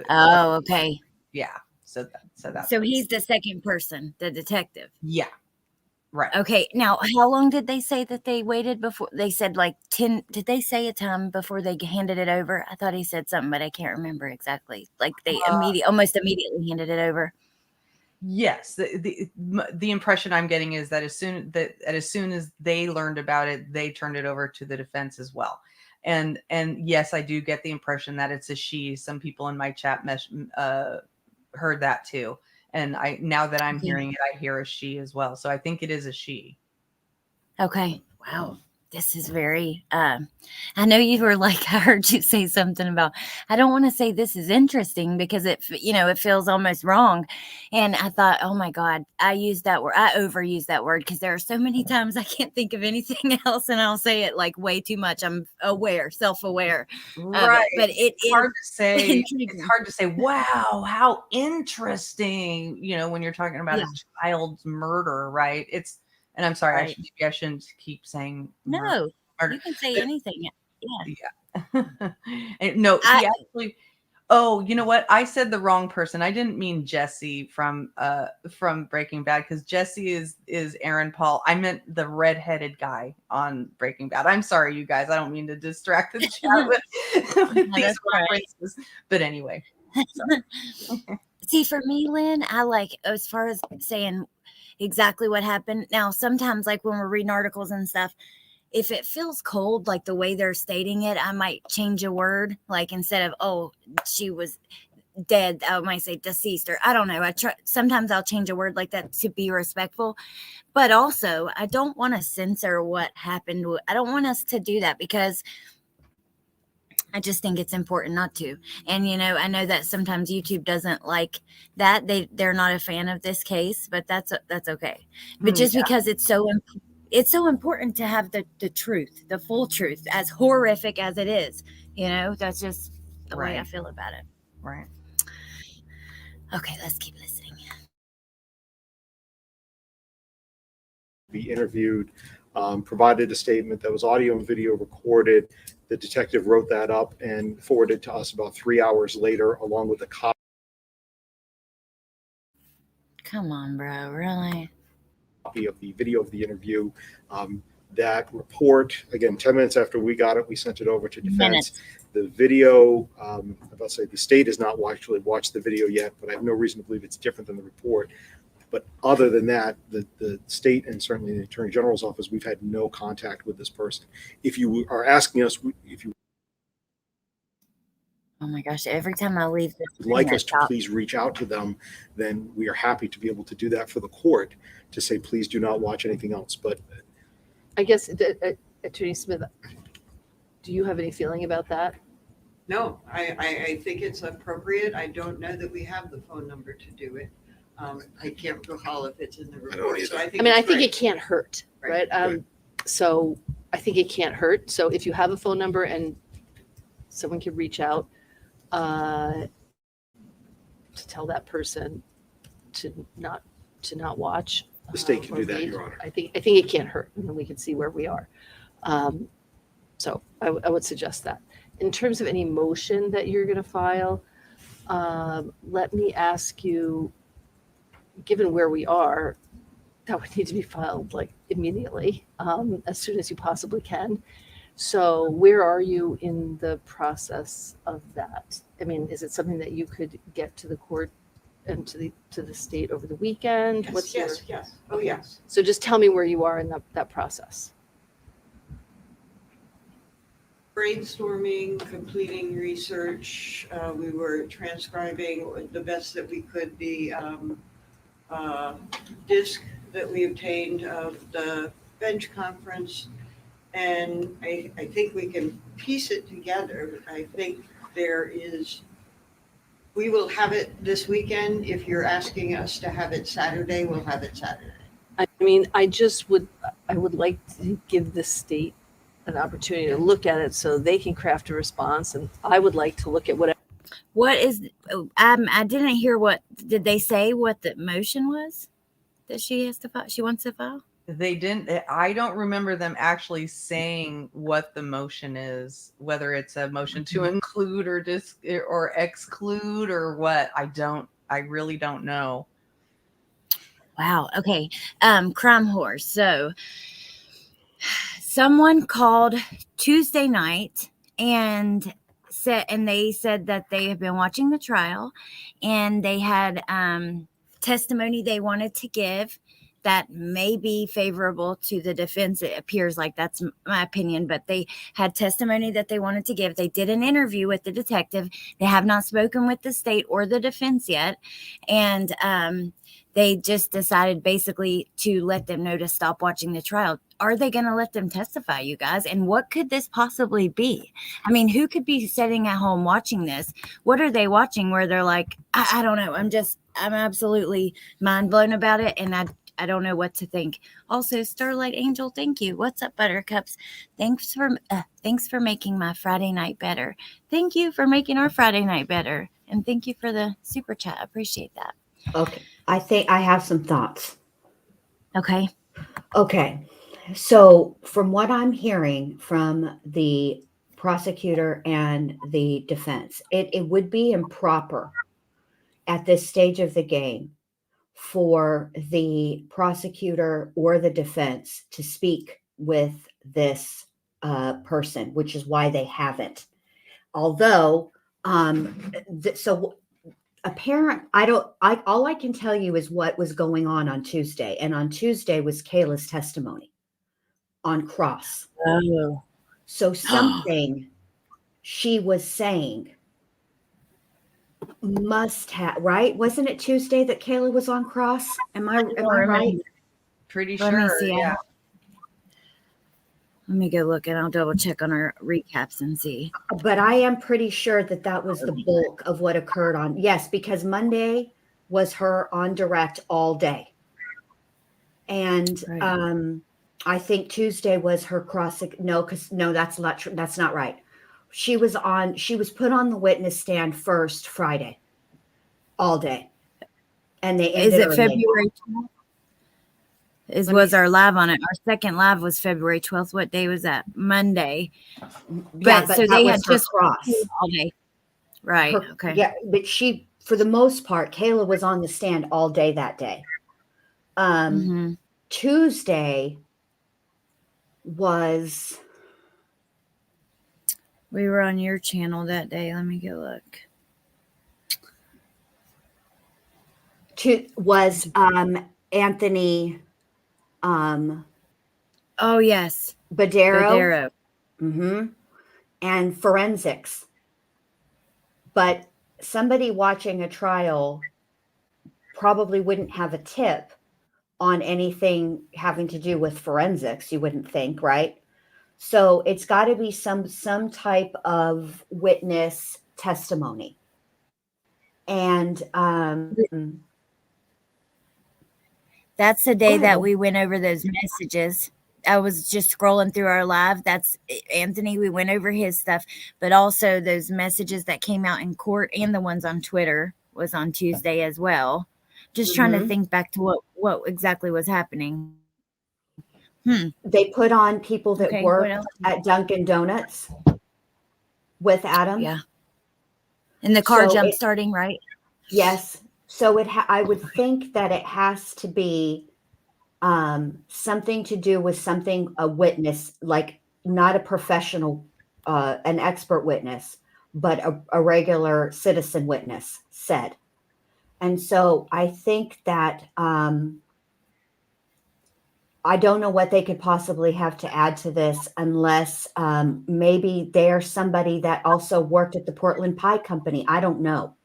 [SPEAKER 1] Oh, okay.
[SPEAKER 3] Yeah. So that's
[SPEAKER 1] So he's the second person, the detective.
[SPEAKER 3] yeah, right.
[SPEAKER 1] Okay. Now, how long did they say that they waited before? They said like 10. Did they say a time before they handed it over? I thought he said something, but I can't remember exactly. Like they almost immediately handed it over.
[SPEAKER 3] Yes, the impression I'm getting is that as soon as they learned about it, they turned it over to the defense as well. And yes, I do get the impression that it's a she. Some people in my chat heard that too. And now that I'm hearing it, I hear a she as well. So I think it is a she.
[SPEAKER 1] Okay. Wow. This is very, I know you were like, I heard you say something about, I don't want to say this is interesting because it feels almost wrong. And I thought, oh my God, I overuse that word because there are so many times I can't think of anything else and I'll say it like way too much. I'm self-aware.
[SPEAKER 3] Right.
[SPEAKER 1] But
[SPEAKER 3] it's hard to say.
[SPEAKER 1] intriguing.
[SPEAKER 3] It's hard to say, wow, how interesting, when you're talking about a child's murder, right? And I'm sorry,
[SPEAKER 1] Right.
[SPEAKER 3] maybe I shouldn't keep saying
[SPEAKER 1] No,
[SPEAKER 3] murder.
[SPEAKER 1] you can say anything. Yeah.
[SPEAKER 3] Yeah. And no, he actually. Oh, you know what? I said the wrong person. I didn't mean Jesse from Breaking Bad, because Jesse is Aaron Paul. I meant the redheaded guy on Breaking Bad. I'm sorry, you guys. I don't mean to distract the chat with these references. Right. But anyway.
[SPEAKER 1] See, for me, Lynn, I like, as far as saying exactly what happened. Now, sometimes like when we're reading articles and stuff, if it feels cold, like the way they're stating it, I might change a word. Like instead of, oh, she was dead, I might say deceased, or I don't know. Sometimes I'll change a word like that to be respectful. But also, I don't want to censor what happened. I don't want us to do that because I just think it's important not to. And, I know that sometimes YouTube doesn't like that. They're not a fan of this case, but that's okay. But just because it's so important to have the truth, the full truth, as horrific as it is, that's just the way I feel about it.
[SPEAKER 3] Right.
[SPEAKER 1] Okay, let's keep listening.
[SPEAKER 6] Be interviewed, provided a statement that was audio and video recorded. The detective wrote that up and forwarded to us about 3 hours later, along with a copy.
[SPEAKER 1] Come on, bro, really?
[SPEAKER 6] Copy of the video of the interview. That report, again, 10 minutes after we got it, we sent it over to defense. The video, I'm about to say the state has not actually watched the video yet, but I have no reason to believe it's different than the report. But other than that, the state and certainly the Attorney General's office, we've had no contact with this person. If you are asking us, if you
[SPEAKER 1] Oh my gosh, every time I leave this
[SPEAKER 6] would like us to please reach out to them, then we are happy to be able to do that for the court, to say, please do not watch anything else. But
[SPEAKER 9] I guess, Attorney Smith, do you have any feeling about that?
[SPEAKER 8] No, I think it's appropriate. I don't know that we have the phone number to do it. I can't recall if it's in the report, so I think
[SPEAKER 9] I
[SPEAKER 8] it's
[SPEAKER 9] think
[SPEAKER 8] right.
[SPEAKER 9] it can't hurt,
[SPEAKER 8] Right.
[SPEAKER 9] right? So I think it can't hurt. So if you have a phone number and someone can reach out to tell that person to not watch.
[SPEAKER 6] The state can
[SPEAKER 9] or
[SPEAKER 6] do that,
[SPEAKER 9] read,
[SPEAKER 6] Your Honor.
[SPEAKER 9] I think it can't hurt, and then we can see where we are. So I would suggest that. In terms of any motion that you're going to file, let me ask you, given where we are, that would need to be filed like immediately, as soon as you possibly can. So where are you in the process of that? I mean, is it something that you could get to the court and to the state over the weekend?
[SPEAKER 8] Yes, yes. Oh, yes.
[SPEAKER 9] So just tell me where you are in that process.
[SPEAKER 8] Brainstorming, completing research. We were transcribing the best that we could the disc that we obtained of the bench conference. And I think we can piece it together. I think we will have it this weekend. If you're asking us to have it Saturday, we'll have it Saturday.
[SPEAKER 9] I mean, I would like to give the state an opportunity to look at it so they can craft a response. And I would like to look at whatever.
[SPEAKER 1] What is, I didn't hear did they say what the motion was that she wants to file?
[SPEAKER 3] They didn't. I don't remember them actually saying what the motion is, whether it's a motion to include or exclude or what. I really don't know.
[SPEAKER 1] Wow. Okay. Crime Horse. So someone called Tuesday night and they said that they have been watching the trial and they had testimony they wanted to give that may be favorable to the defense. It appears like that's my opinion, but they had testimony that they wanted to give. They did an interview with the detective. They have not spoken with the state or the defense yet. And they just decided basically to let them know to stop watching the trial. Are they going to let them testify, you guys? And what could this possibly be? I mean, who could be sitting at home watching this? What are they watching where they're like, I don't know. I'm absolutely mind blown about it. And I don't know what to think. Also, Starlight Angel, thank you. What's up, Buttercups? Thanks for making my Friday night better. Thank you for making our Friday night better. And thank you for the super chat. I appreciate that.
[SPEAKER 2] Okay. I think I have some thoughts.
[SPEAKER 1] Okay.
[SPEAKER 2] Okay. So from what I'm hearing from the prosecutor and the defense, it would be improper at this stage of the game for the prosecutor or the defense to speak with this person, which is why they haven't. Although, so all I can tell you is what was going on Tuesday. And on Tuesday was Kayla's testimony on cross.
[SPEAKER 1] Oh.
[SPEAKER 2] So something she was saying must have, right? Wasn't it Tuesday that Kayla was on cross? Am I right?
[SPEAKER 3] Pretty
[SPEAKER 1] Let me
[SPEAKER 3] sure.
[SPEAKER 1] see.
[SPEAKER 3] Yeah.
[SPEAKER 1] Let me go look and I'll double check on our recaps and see.
[SPEAKER 2] But I am pretty sure that was the bulk of what occurred on. Yes, because Monday was her on direct all day. And
[SPEAKER 1] Right.
[SPEAKER 2] I think Tuesday was her cross. No, that's not true. That's not right. She was put on the witness stand first Friday, all day. And they ended
[SPEAKER 1] Is it
[SPEAKER 2] early.
[SPEAKER 1] February 12th? Was our live on it? Our second live was February 12th. What day was that? Monday.
[SPEAKER 2] But so
[SPEAKER 1] they had just
[SPEAKER 2] cross
[SPEAKER 1] all day. Right. Okay.
[SPEAKER 2] Yeah, but for the most part, Kayla was on the stand all day that day. Tuesday was.
[SPEAKER 1] We were on your channel that day. Let me go look.
[SPEAKER 2] Was Anthony.
[SPEAKER 1] Oh yes,
[SPEAKER 2] Badero. And forensics. But somebody watching a trial probably wouldn't have a tip on anything having to do with forensics, you wouldn't think, right? So it's got to be some type of witness testimony. And
[SPEAKER 1] That's the
[SPEAKER 2] Go
[SPEAKER 1] day
[SPEAKER 2] ahead,
[SPEAKER 1] that
[SPEAKER 2] Bill.
[SPEAKER 1] we went over those messages. I was just scrolling through our live. That's Anthony. We went over his stuff, but also those messages that came out in court and the ones on Twitter was on Tuesday as well. Just trying to
[SPEAKER 2] Mhm.
[SPEAKER 1] think back to what exactly was happening.
[SPEAKER 2] They put on people that
[SPEAKER 1] Okay, what
[SPEAKER 2] worked
[SPEAKER 1] else?
[SPEAKER 2] at Dunkin' Donuts with Adam.
[SPEAKER 1] Yeah. And the car
[SPEAKER 2] So
[SPEAKER 1] jump
[SPEAKER 2] it,
[SPEAKER 1] starting, right?
[SPEAKER 2] yes. So I would think that it has to be something to do with something, a witness, like not a professional, an expert witness, but a regular citizen witness said. And so I think that I don't know what they could possibly have to add to this unless maybe they're somebody that also worked at the Portland Pie Company. I don't know.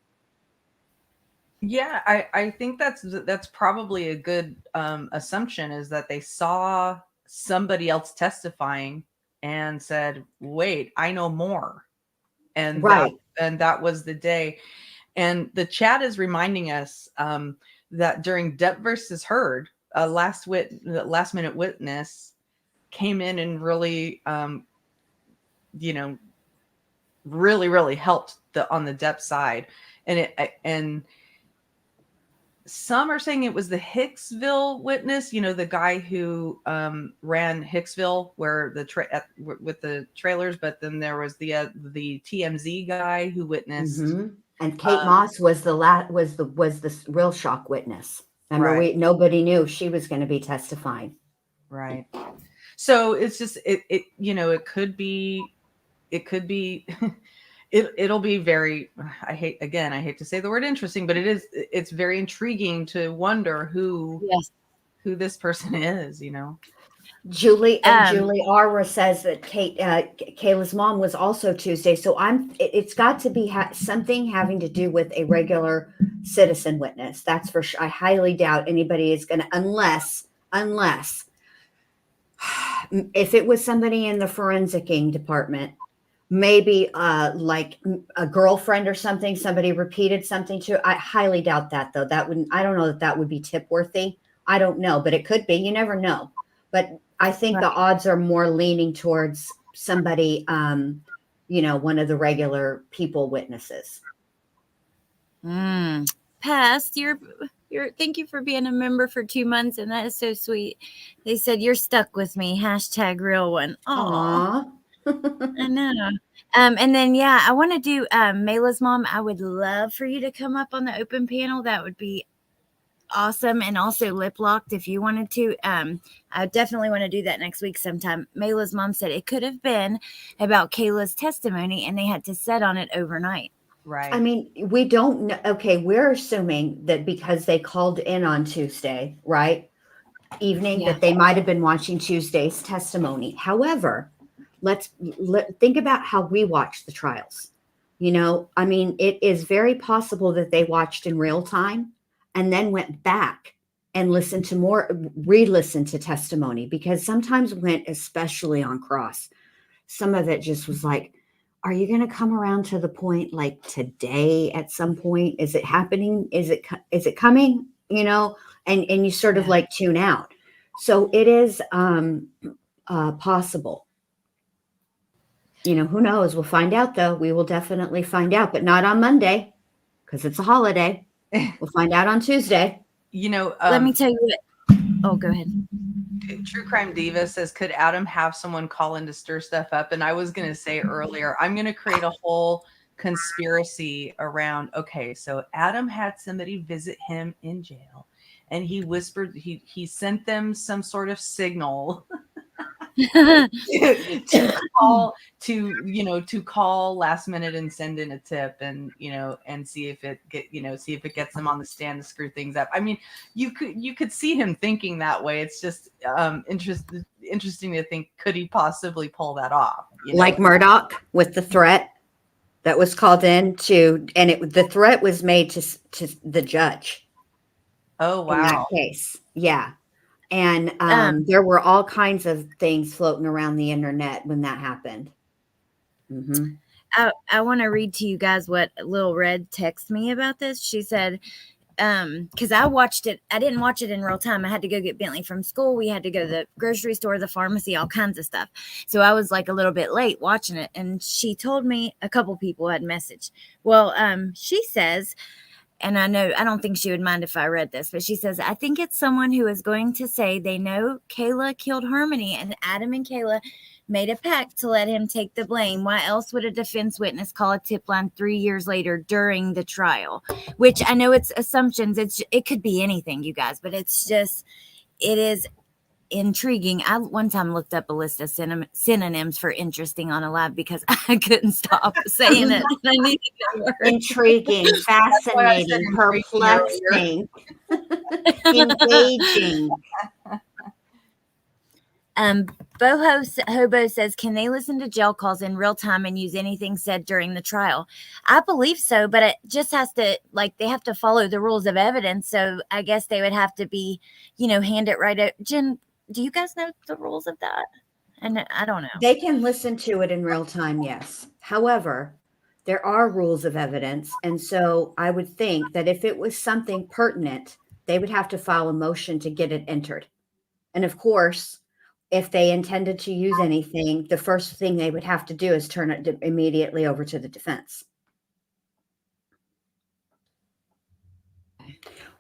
[SPEAKER 3] Yeah, I think that's probably a good assumption, is that they saw somebody else testifying and said, "Wait, I know more," and that
[SPEAKER 2] Right.
[SPEAKER 3] and that was the day. And the chat is reminding us that during Depp versus Heard, a last minute witness came in and really, you know, really helped on the Depp side, and some are saying it was the Hicksville witness, the guy who ran Hicksville, where with the trailers. But then there was the TMZ guy who witnessed.
[SPEAKER 2] Hmm. And Kate Moss was the real shock witness. Remember,
[SPEAKER 3] Right.
[SPEAKER 2] nobody knew she was going to be testifying.
[SPEAKER 3] Right. So it's just it could be it'll be very, I hate to say the word interesting, but it's very intriguing to wonder who this person is.
[SPEAKER 2] Julie Arra says that Kayla's mom was also Tuesday. So it's got to be something having to do with a regular citizen witness. That's for sure. I highly doubt anybody is going to, unless if it was somebody in the forensicing department, maybe like a girlfriend or something, somebody repeated something to. I highly doubt that, though. I don't know that would be tip worthy. I don't know, but it could be. You never know. But I think the odds are more leaning towards somebody, one of the regular people witnesses.
[SPEAKER 1] Past, you're thank you for being a member for 2 months, and that is so sweet. They said you're stuck with me. #real one. Aww. I know. And then I want to do Mayla's mom. I would love for you to come up on the open panel. That would be awesome. And also lip locked if you wanted to. I definitely want to do that next week sometime. Mayla's mom said it could have been about Kayla's testimony, and they had to sit on it overnight.
[SPEAKER 3] Right.
[SPEAKER 2] I mean, we don't know. Okay, we're assuming that because they called in on Tuesday, right? Evening, that they might have been watching Tuesday's testimony. However, let's think about how we watch the trials. I mean, it is very possible that they watched in real time and then went back and re-listened to testimony, because sometimes especially on cross, some of it just was like, are you going to come around to the point like today at some point? Is it happening? Is it coming? And you sort of like tune out. So it is possible. Who knows? We'll find out, though. We will definitely find out, but not on Monday because it's a holiday. We'll find out on Tuesday.
[SPEAKER 1] Let me tell you what. Oh, go ahead.
[SPEAKER 3] True Crime Diva says, could Adam have someone call in to stir stuff up? And I was going to say earlier, I'm going to create a whole conspiracy around, okay, so Adam had somebody visit him in jail, and he whispered, he sent them some sort of signal to call last minute and send in a tip, and see if it gets them on the stand to screw things up. I mean, you could see him thinking that way. It's just interesting to think, could he possibly pull that off?
[SPEAKER 2] Like Murdoch with the threat that was called in the threat was made to the judge.
[SPEAKER 3] Oh, wow.
[SPEAKER 2] In that case. Yeah. And there were all kinds of things floating around the internet when that happened. Mm-hmm.
[SPEAKER 1] I want to read to you guys what Lil Red texted me about this. She said, because I watched it, I didn't watch it in real time. I had to go get Bentley from school. We had to go to the grocery store, the pharmacy, all kinds of stuff. So I was like a little bit late watching it. And she told me a couple people had messaged. Well, she says, and I don't think she would mind if I read this, but she says, I think it's someone who is going to say they know Kayla killed Harmony and Adam and Kayla made a pact to let him take the blame. Why else would a defense witness call a tip line 3 years later during the trial? Which I know it's assumptions. It could be anything, you guys, but it is intriguing. I one time looked up a list of synonyms for interesting on a live because I couldn't stop saying it. I needed the word.
[SPEAKER 2] Intriguing, fascinating, perplexing, engaging. Hobo says, can they listen to jail calls in real time and use anything said during the trial? I believe so, but it just has to, they have to follow the rules of evidence. So I guess they would have to be, hand it right out. Jen, do you guys know the rules of that? And I don't know. They can listen to it in real time, yes. However, there are rules of evidence. And so I would think that if it was something pertinent, they would have to file a motion to get it entered. And of course, if they intended to use anything, the first thing they would have to do is turn it immediately over to the defense.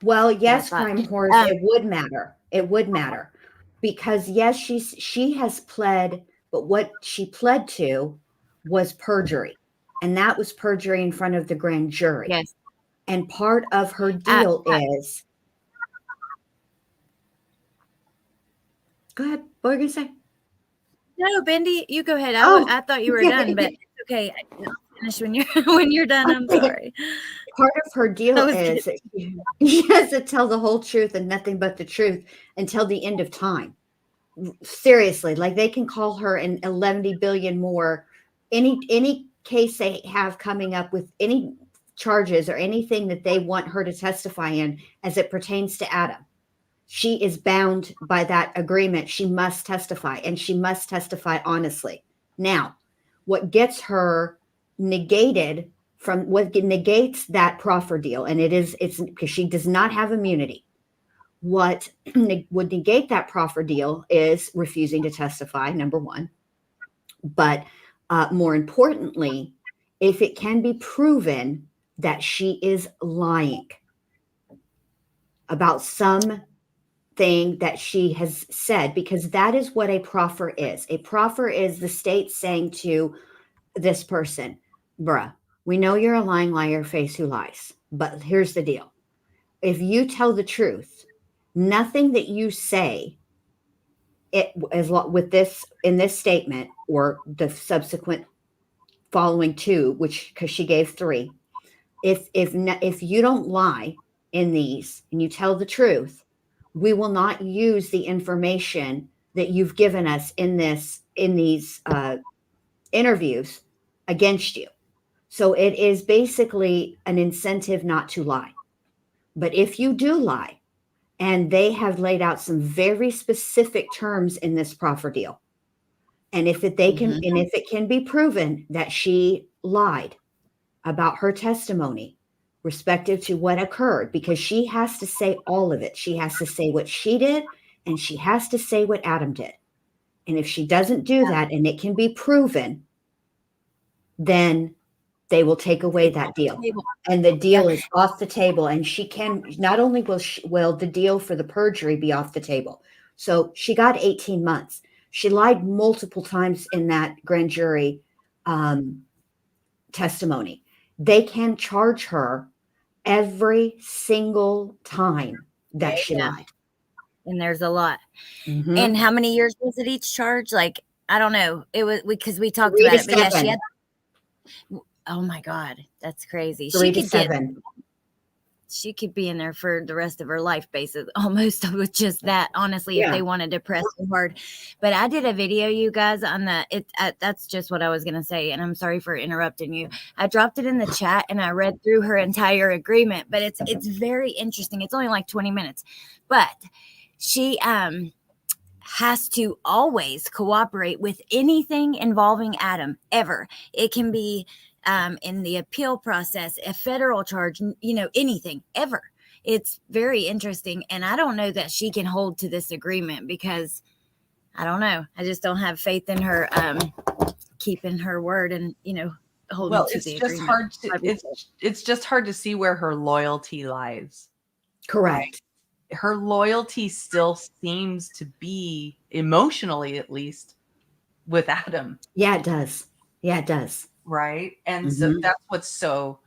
[SPEAKER 2] Well, yes, Crime Horse, it would matter. It would matter. Because yes, she has pled, but what she pled to was perjury. And that was perjury in front of the grand jury.
[SPEAKER 1] Yes.
[SPEAKER 2] And part of her deal is. Go ahead. What were you going to say?
[SPEAKER 1] No, Bendy, you go ahead. I thought you were done, but it's okay. I'll finish when you're done. I'm sorry.
[SPEAKER 2] Part of her deal is she has to tell the whole truth and nothing but the truth until the end of time. Seriously, they can call her and 11 billion more. Any case they have coming up with any charges or anything that they want her to testify in as it pertains to Adam. She is bound by that agreement. She must testify, and she must testify honestly. Now, what gets her negated from what negates that proffer deal, and it's because she does not have immunity. What would negate that proffer deal is refusing to testify, number one. But more importantly, if it can be proven that she is lying about some thing that she has said, because that is what a proffer is. A proffer is the state saying to this person, bruh, we know you're a lying liar face who lies, but here's the deal. If you tell the truth, nothing that you say with this in this statement or the subsequent following two, because she gave 3, if you don't lie in these and you tell the truth, we will not use the information that you've given us in these interviews against you. So it is basically an incentive not to lie. But if you do lie, and they have laid out some very specific terms in this proffer deal, and if it can be proven that she lied about her testimony respective to what occurred, because she has to say all of it. She has to say what she did, and she has to say what Adam did. And if she doesn't do that, and it can be proven, then they will take away that deal. And the deal is off the table. And she can, not only will the deal for the perjury be off the table. So she got 18 months. She lied multiple times in that grand jury testimony. They can charge her every single time that she lied.
[SPEAKER 1] And there's a lot.
[SPEAKER 2] Mm-hmm.
[SPEAKER 1] And how many years was it each charge? I don't know. It was because we talked about it. But yeah, she had. Oh my God, that's crazy.
[SPEAKER 2] 3 to 7.
[SPEAKER 1] She could be in there for the rest of her life, basically, almost with just that. Honestly, if they wanted to press so hard. But I did a video, you guys, on that. That's just what I was gonna say, and I'm sorry for interrupting you. I dropped it in the chat, and I read through her entire agreement. But it's very interesting. It's only 20 minutes, but she has to always cooperate with anything involving Adam, ever. It can be in the appeal process, a federal charge, anything, ever. It's very interesting. And I don't know that she can hold to this agreement because I don't know. I just don't have faith in her keeping her word and, holding
[SPEAKER 3] Well,
[SPEAKER 1] to
[SPEAKER 3] it's
[SPEAKER 1] the
[SPEAKER 3] just
[SPEAKER 1] agreement.
[SPEAKER 3] hard to it's just hard to see where her loyalty lies.
[SPEAKER 2] Correct.
[SPEAKER 3] Her loyalty still seems to be, emotionally at least, with Adam.
[SPEAKER 2] Yeah, it does. Yeah, it does.
[SPEAKER 3] Right. And so that's what's so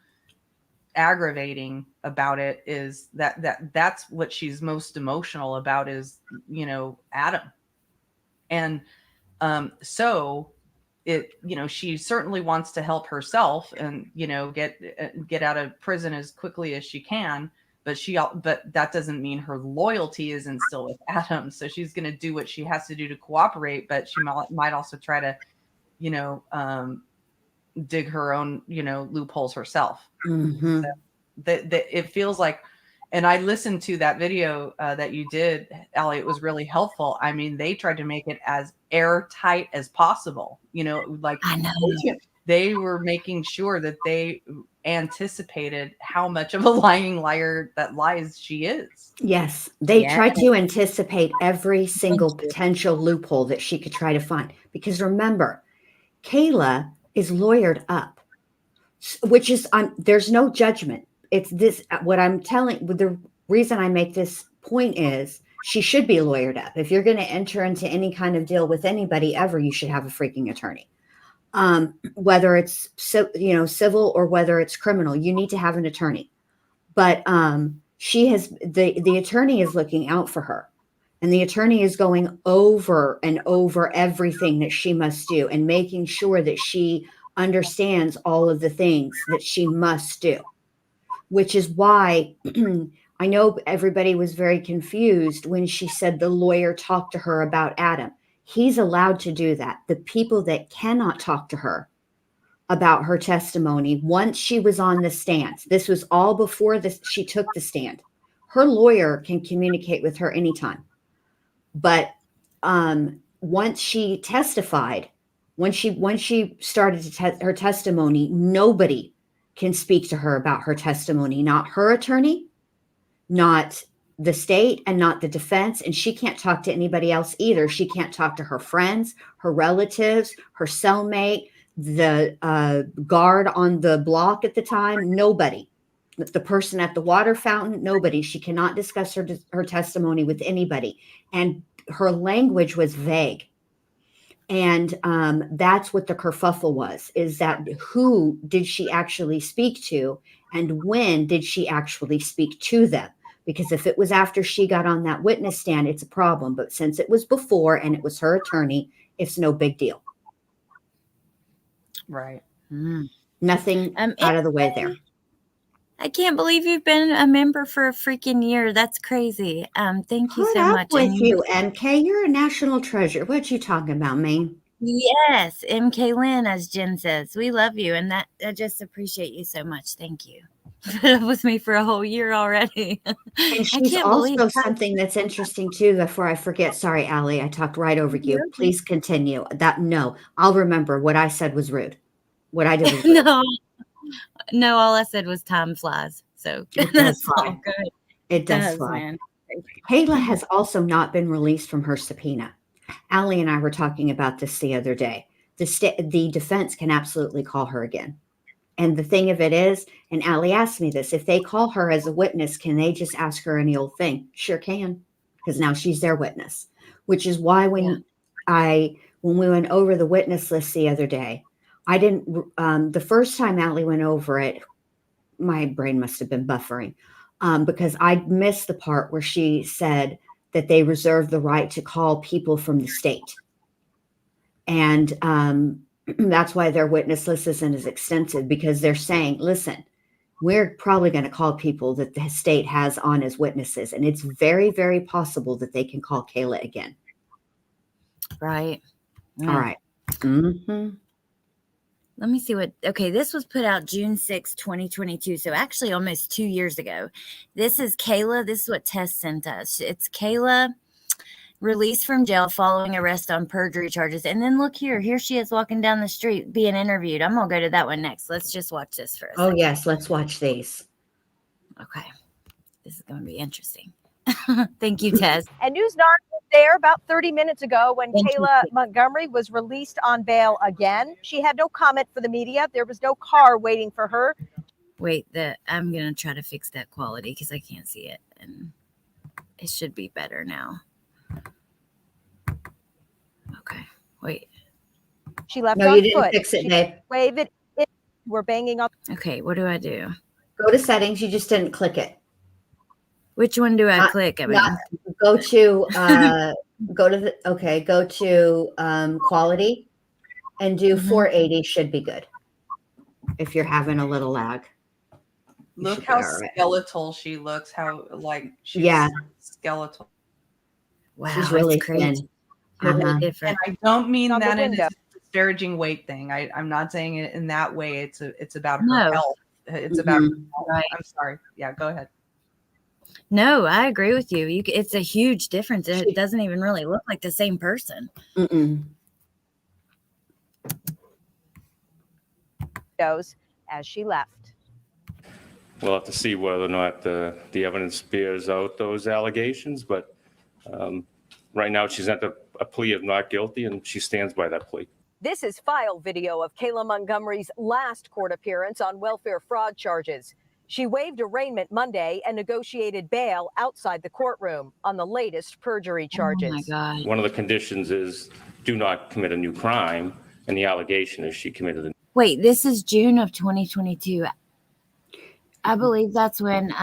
[SPEAKER 3] aggravating about it, is that's what she's most emotional about, is Adam. And so it she certainly wants to help herself and get out of prison as quickly as she can, but that doesn't mean her loyalty isn't still with Adam. So she's going to do what she has to do to cooperate, but she might also try to dig her own loopholes herself.
[SPEAKER 2] Mm-hmm.
[SPEAKER 3] It feels like, and I listened to that video that you did, Allie. It was really helpful. I mean, they tried to make it as airtight as possible. Like
[SPEAKER 1] I know.
[SPEAKER 3] they were making sure that they anticipated how much of a lying liar that lies she is.
[SPEAKER 2] Yes, they
[SPEAKER 1] Yeah.
[SPEAKER 2] tried to anticipate every single
[SPEAKER 1] Thank you.
[SPEAKER 2] potential loophole that she could try to find. Because remember, Kayla is lawyered up, which is there's no judgment. It's this, what I'm telling, the reason I make this point is she should be lawyered up. If you're going to enter into any kind of deal with anybody ever, you should have a freaking attorney. Whether it's civil or whether it's criminal, you need to have an attorney. But she has, the attorney is looking out for her, and the attorney is going over and over everything that she must do and making sure that she understands all of the things that she must do, which is why I know everybody was very confused when she said the lawyer talked to her about Adam. He's allowed to do that. The people that cannot talk to her about her testimony once she was on the stand, this was all before she took the stand. Her lawyer can communicate with her anytime. But once she testified, when she started her testimony, nobody can speak to her about her testimony, not her attorney, not the state, and not the defense. And she can't talk to anybody else either. She can't talk to her friends, her relatives, her cellmate, the guard on the block at the time, nobody. The person at the water fountain, nobody. She cannot discuss her testimony with anybody. And her language was vague. And that's what the kerfuffle was, is that who did she actually speak to, and when did she actually speak to them? Because if it was after she got on that witness stand, it's a problem. But since it was before and it was her attorney, it's no big deal.
[SPEAKER 3] Right.
[SPEAKER 2] Nothing out of the way there.
[SPEAKER 1] I can't believe you've been a member for a freaking year. That's crazy. Thank you so much.
[SPEAKER 2] With you, MK. You're a national treasure. What you talking about, man?
[SPEAKER 1] Yes, MK Lynn, as Jen says. We love you, and that I just appreciate you so much. Thank you. Put up with me for a whole year already.
[SPEAKER 2] And she's also something that's interesting too, before I forget. Sorry, Allie, I talked right over you. Please continue. I'll remember. What I said was rude. What I did was rude.
[SPEAKER 1] No, all I said was time flies. So
[SPEAKER 2] that's all good. It does fly.
[SPEAKER 1] Man.
[SPEAKER 2] Kayla has also not been released from her subpoena. Allie and I were talking about this the other day. The defense can absolutely call her again. And the thing of it is, and Allie asked me this, if they call her as a witness, can they just ask her any old thing? Sure can, because now she's their witness, which is why when we went over the witness list the other day, I didn't, the first time Allie went over it, my brain must have been buffering because I missed the part where she said that they reserve the right to call people from the state. And that's why their witness list isn't as extensive, because they're saying, listen, we're probably going to call people that the state has on as witnesses. And it's very, very possible that they can call Kayla again.
[SPEAKER 1] Right.
[SPEAKER 2] All right. Mm-hmm.
[SPEAKER 1] Let me see this was put out June 6, 2022. So actually almost 2 years ago. This is Kayla. This is what Tess sent us. It's Kayla released from jail following arrest on perjury charges. And then look here she is walking down the street being interviewed. I'm gonna go to that one next. Let's just watch this for a
[SPEAKER 2] Oh
[SPEAKER 1] second.
[SPEAKER 2] yes, let's watch these.
[SPEAKER 1] Okay, this is gonna be interesting. Thank you, Tez.
[SPEAKER 10] And News 9 was there about 30 minutes ago when
[SPEAKER 1] Thank you.
[SPEAKER 10] Kayla Montgomery was released on bail again. She had no comment for the media. There was no car waiting for her.
[SPEAKER 1] Wait, I'm gonna try to fix that quality because I can't see it, and it should be better now. Okay, wait.
[SPEAKER 10] She left
[SPEAKER 2] No,
[SPEAKER 10] on
[SPEAKER 2] you didn't
[SPEAKER 10] foot.
[SPEAKER 2] fix it,
[SPEAKER 10] She
[SPEAKER 2] Dave.
[SPEAKER 10] waved it. We're banging on.
[SPEAKER 1] Okay, what do I do?
[SPEAKER 2] Go to settings. You just didn't click it.
[SPEAKER 1] Which one do I
[SPEAKER 2] Not-
[SPEAKER 1] click? I mean,
[SPEAKER 2] not- go to go to quality and do
[SPEAKER 1] Mhm.
[SPEAKER 2] 480 should be good. If you're having a little lag. You
[SPEAKER 3] Look
[SPEAKER 2] should be
[SPEAKER 3] how
[SPEAKER 2] all right.
[SPEAKER 3] skeletal she looks. How like she's
[SPEAKER 2] Yeah.
[SPEAKER 3] skeletal.
[SPEAKER 1] wow,
[SPEAKER 2] She's really
[SPEAKER 1] it's crazy.
[SPEAKER 2] thin.
[SPEAKER 1] Totally
[SPEAKER 2] Uh-huh.
[SPEAKER 1] different.
[SPEAKER 3] And I don't mean
[SPEAKER 10] On the
[SPEAKER 3] that in
[SPEAKER 10] window.
[SPEAKER 3] a disparaging weight thing. I'm not saying it in that way. It's about her
[SPEAKER 1] No.
[SPEAKER 3] health. It's about her
[SPEAKER 2] Mhm.
[SPEAKER 3] health.
[SPEAKER 1] Right.
[SPEAKER 3] I'm sorry. Yeah, go ahead.
[SPEAKER 1] No, I agree with you. It's a huge difference. It
[SPEAKER 2] She-
[SPEAKER 1] doesn't even really look like the same person.
[SPEAKER 2] Mm-mm.
[SPEAKER 10] Windows as she left.
[SPEAKER 11] We'll have to see whether or not the evidence bears out those allegations, but right now she's at a plea of not guilty, and she stands by that plea.
[SPEAKER 10] This is file video of Kayla Montgomery's last court appearance on welfare fraud charges. She waived arraignment Monday and negotiated bail outside the courtroom on the latest perjury charges.
[SPEAKER 1] Oh my God.
[SPEAKER 11] One of the conditions is do not commit a new crime, and the allegation is she committed a
[SPEAKER 1] Wait, this is June of 2022. I believe that's when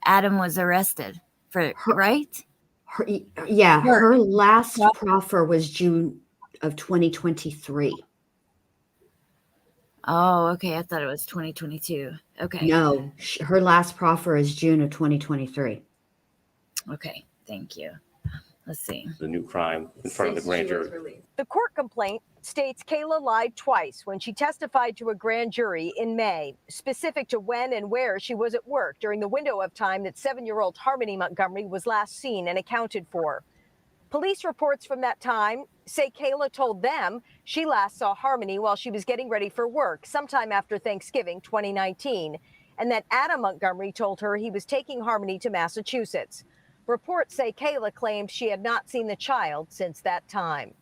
[SPEAKER 1] Adam was arrested right?
[SPEAKER 2] Her last proffer was June of 2023.
[SPEAKER 1] Oh, okay. I thought it was 2022. Okay.
[SPEAKER 2] No, her last proffer is June of 2023.
[SPEAKER 1] Okay. Thank you. Let's see.
[SPEAKER 11] the new crime in front of the grand jury.
[SPEAKER 10] The court complaint states Kayla lied twice when she testified to a grand jury in May, specific to when and where she was at work during the window of time that 7-year-old Harmony Montgomery was last seen and accounted for. Police reports from that time say Kayla told them she last saw Harmony while she was getting ready for work sometime after Thanksgiving 2019, and that Adam Montgomery told her he was taking Harmony to Massachusetts. Reports say Kayla claimed she had not seen the child since that time.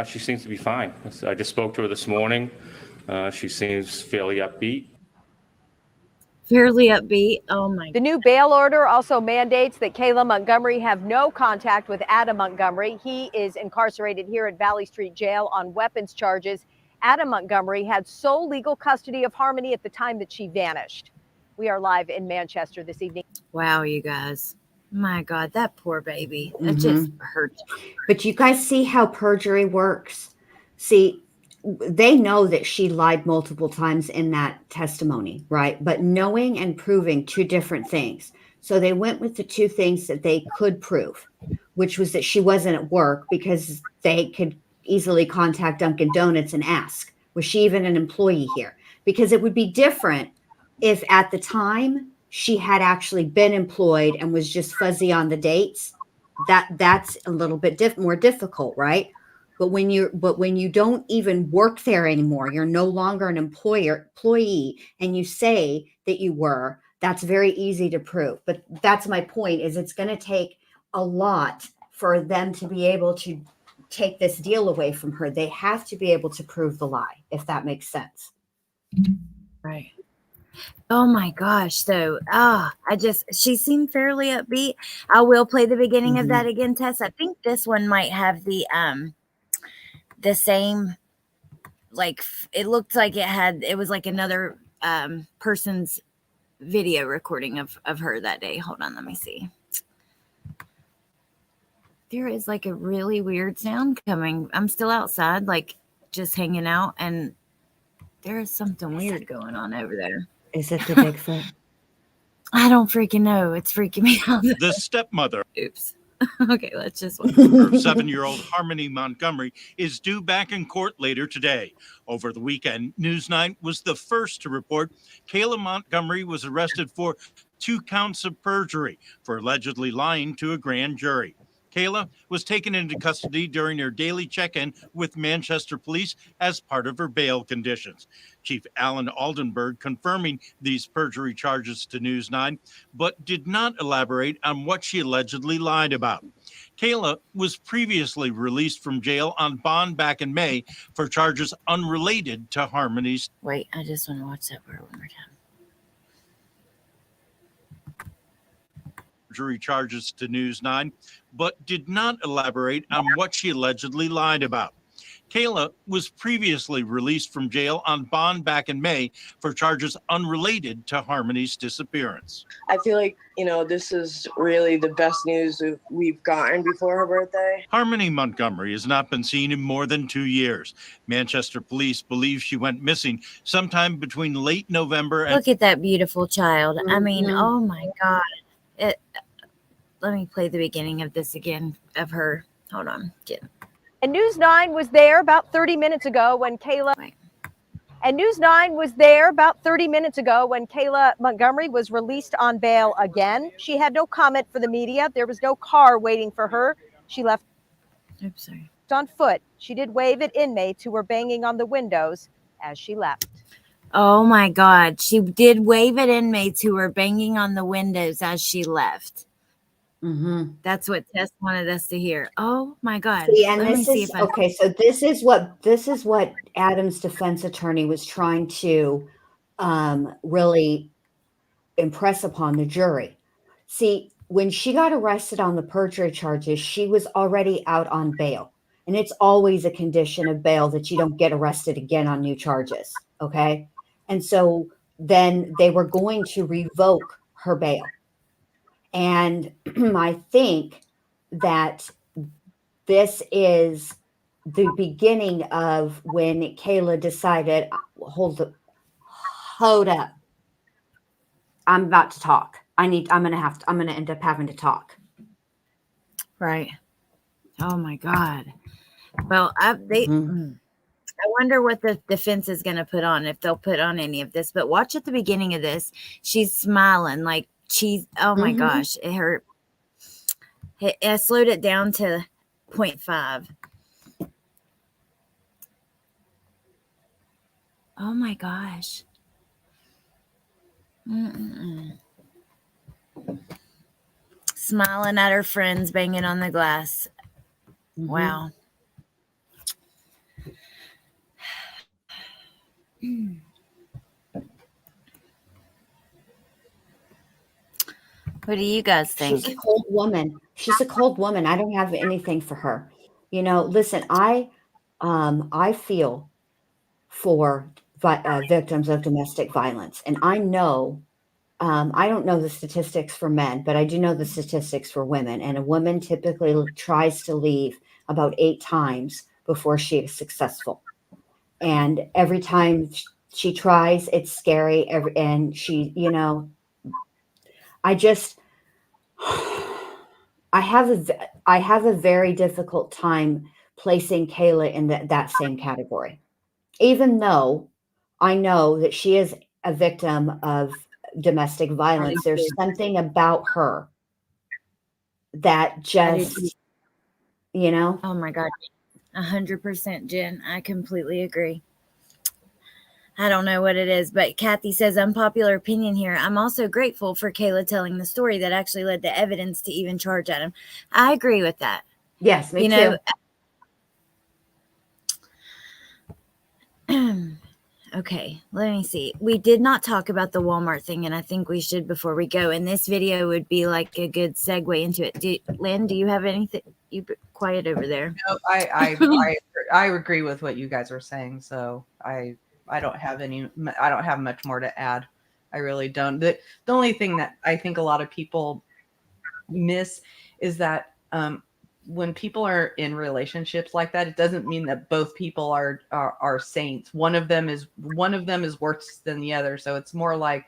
[SPEAKER 11] She seems to be fine. I just spoke to her this morning. She seems fairly upbeat.
[SPEAKER 1] Fairly upbeat. Oh my.
[SPEAKER 10] The new bail order also mandates that Kayla Montgomery have no contact with Adam Montgomery. He is incarcerated here at Valley Street Jail on weapons charges. Adam Montgomery had sole legal custody of Harmony at the time that she vanished. We are live in Manchester this evening.
[SPEAKER 1] Wow, you guys. My God, that poor baby. That just hurts.
[SPEAKER 2] But you guys see how perjury works? See, they know that she lied multiple times in that testimony, right? But knowing and proving two different things. So they went with the two things that they could prove, which was that she wasn't at work because they could easily contact Dunkin' Donuts and ask, was she even an employee here? Because it would be different if at the time she had actually been employed and was just fuzzy on the dates. That's a little bit more difficult, right? But when you don't even work there anymore, you're no longer an employee, and you say that you were, that's very easy to prove. But that's my point, is it's going to take a lot for them to be able to take this deal away from her. They have to be able to prove the lie, if that makes sense.
[SPEAKER 1] Right. Oh my gosh. So, she seemed fairly upbeat. I will play the beginning of that again, Tess. I think this one might have the same, like, it looked like it was like another person's video recording of her that day. Hold on, let me see. There is like a really weird sound coming. I'm still outside, like just hanging out, and there is something weird going on over there.
[SPEAKER 2] Is it the Bigfoot?
[SPEAKER 1] I don't freaking know. It's freaking me out.
[SPEAKER 12] The stepmother.
[SPEAKER 1] Oops. Okay, let's just wait.
[SPEAKER 12] Her 7-year-old Harmony Montgomery is due back in court later today. Over the weekend, News 9 was the first to report Kayla Montgomery was arrested for 2 counts of perjury for allegedly lying to a grand jury. Kayla was taken into custody during their daily check-in with Manchester Police as part of her bail conditions. Chief Alan Aldenberg confirming these perjury charges to News 9, but did not elaborate on what she allegedly lied about. Kayla was previously released from jail on bond back in May for charges unrelated to Harmony's.
[SPEAKER 1] Wait, I just want to watch that part one more time.
[SPEAKER 12] Perjury charges to News 9, but did not elaborate on what she allegedly lied about. Kayla was previously released from jail on bond back in May for charges unrelated to Harmony's disappearance.
[SPEAKER 13] I feel like, this is really the best news we've gotten before her birthday.
[SPEAKER 12] Harmony Montgomery has not been seen in more than 2 years. Manchester police believe she went missing sometime between late November and...
[SPEAKER 1] Look at that beautiful child. I mean,
[SPEAKER 2] Mhm.
[SPEAKER 1] oh my God. Let me play the beginning of this again of her. Hold on.
[SPEAKER 10] And News 9 was there about 30 minutes ago when Kayla.
[SPEAKER 1] Wait.
[SPEAKER 10] And News 9 was there about 30 minutes ago when Kayla Montgomery was released on bail again. She had no comment for the media. There was no car waiting for her. She left
[SPEAKER 1] Oops, sorry.
[SPEAKER 10] on foot. She did wave at inmates who were banging on the windows as she left.
[SPEAKER 1] Oh my God. She did wave at inmates who were banging on the windows as she left.
[SPEAKER 2] Mm-hmm.
[SPEAKER 1] That's what Tess wanted us to hear. Oh my God.
[SPEAKER 2] See, and
[SPEAKER 1] Let me
[SPEAKER 2] this
[SPEAKER 1] see
[SPEAKER 2] is
[SPEAKER 1] if I
[SPEAKER 2] okay. So this is what Adam's defense attorney was trying to really impress upon the jury. See, when she got arrested on the perjury charges, she was already out on bail, and it's always a condition of bail that you don't get arrested again on new charges. Okay, and so then they were going to revoke her bail. And I think that this is the beginning of when Kayla decided, hold up. I'm about to talk. I'm going to end up having to talk.
[SPEAKER 1] Right. Oh my God. Well, I wonder what the defense is going to put on, if they'll put on any of this. But watch at the beginning of this. She's smiling like she's, oh my gosh, it hurt. I slowed it down to 0.5. Oh my gosh. Smiling at her friends, banging on the glass. Wow. What do you guys think?
[SPEAKER 2] She's a cold woman. She's a cold woman. I don't have anything for her. Listen, I feel for victims of domestic violence, and I know, I don't know the statistics for men, but I do know the statistics for women. And a woman typically tries to leave about 8 times before she is successful. And every time she tries, it's scary. And she, I have a very difficult time placing Kayla in that same category, even though I know that she is a victim of domestic violence. There's something about her that just,
[SPEAKER 1] Oh my God. 100%, Jen. I completely agree. I don't know what it is, but Kathy says, unpopular opinion here. I'm also grateful for Kayla telling the story that actually led to evidence to even charge Adam. I agree with that.
[SPEAKER 2] Yes, me too.
[SPEAKER 1] Okay, let me see. We did not talk about the Walmart thing, and I think we should before we go. And this video would be like a good segue into it. Lynn, do you have anything? You quiet over there.
[SPEAKER 3] No, I agree with what you guys are saying. So I don't have much more to add. I really don't. The only thing that I think a lot of people miss is that when people are in relationships like that, it doesn't mean that both people are saints. One of them is worse than the other. So it's more like,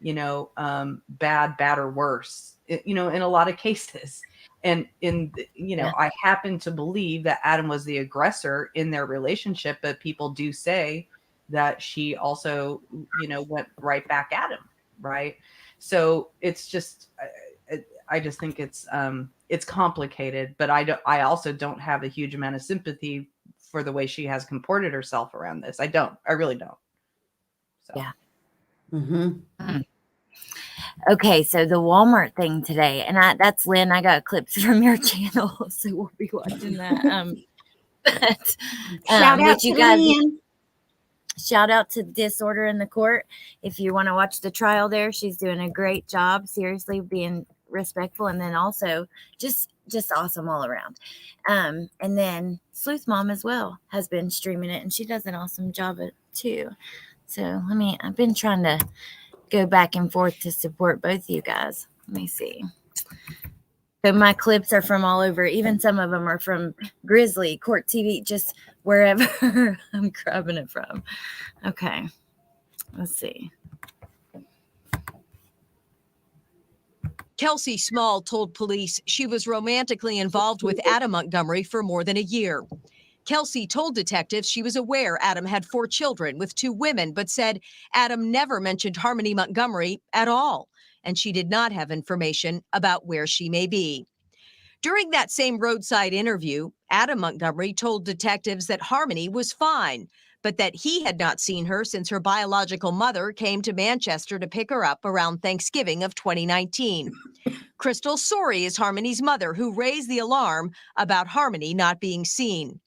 [SPEAKER 3] bad or worse, in a lot of cases. And I happen to believe that Adam was the aggressor in their relationship, but people do say that she also, went right back at him. Right. So it's just, I just think it's complicated, but I also don't have a huge amount of sympathy for the way she has comported herself around this. I really don't. So.
[SPEAKER 1] Yeah.
[SPEAKER 2] Mm-hmm.
[SPEAKER 1] Okay, so the Walmart thing today, and that's Lynn. I got clips from your channel, so we'll be watching that. But
[SPEAKER 2] Shout out
[SPEAKER 1] which you
[SPEAKER 2] to
[SPEAKER 1] guys,
[SPEAKER 2] Lynn.
[SPEAKER 1] shout out to Disorder in the Court. If you want to watch the trial there, she's doing a great job, seriously being respectful, and then also just awesome all around. And then Sleuth Mom as well has been streaming it, and she does an awesome job too. So I've been trying to go back and forth to support both you guys. Let me see. So my clips are from all over. Even some of them are from Grizzly, Court TV, just wherever I'm grabbing it from. Okay, let's see.
[SPEAKER 10] Kelsey Small told police she was romantically involved with Adam Montgomery for more than a year. Kelsey told detectives she was aware Adam had 4 children with 2 women, but said Adam never mentioned Harmony Montgomery at all, and she did not have information about where she may be. During that same roadside interview, Adam Montgomery told detectives that Harmony was fine, but that he had not seen her since her biological mother came to Manchester to pick her up around Thanksgiving of 2019. Crystal Sorey is Harmony's mother, who raised the alarm about Harmony not being seen.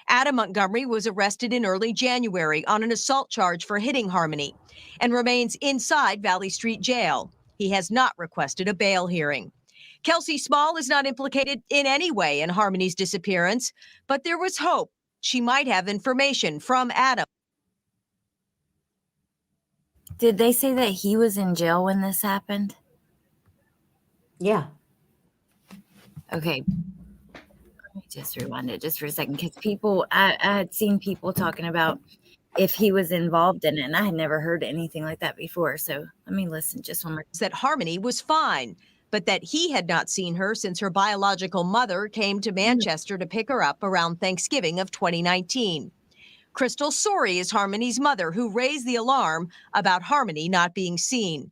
[SPEAKER 10] Adam Montgomery was arrested in early January on an assault charge for hitting Harmony and remains inside Valley Street Jail. He has not requested a bail hearing. Kelsey Small is not implicated in any way in Harmony's disappearance, but there was hope she might have information from Adam.
[SPEAKER 1] Did they say that he was in jail when this happened?
[SPEAKER 2] Yeah.
[SPEAKER 1] Okay. Let me just rewind it just for a second, because I had seen people talking about if he was involved in it, and I had never heard anything like that before. So let me listen just one more.
[SPEAKER 10] That Harmony was fine, but that he had not seen her since her biological mother came to Manchester to pick her up around Thanksgiving of 2019. Crystal Sorey is Harmony's mother, who raised the alarm about Harmony not being seen.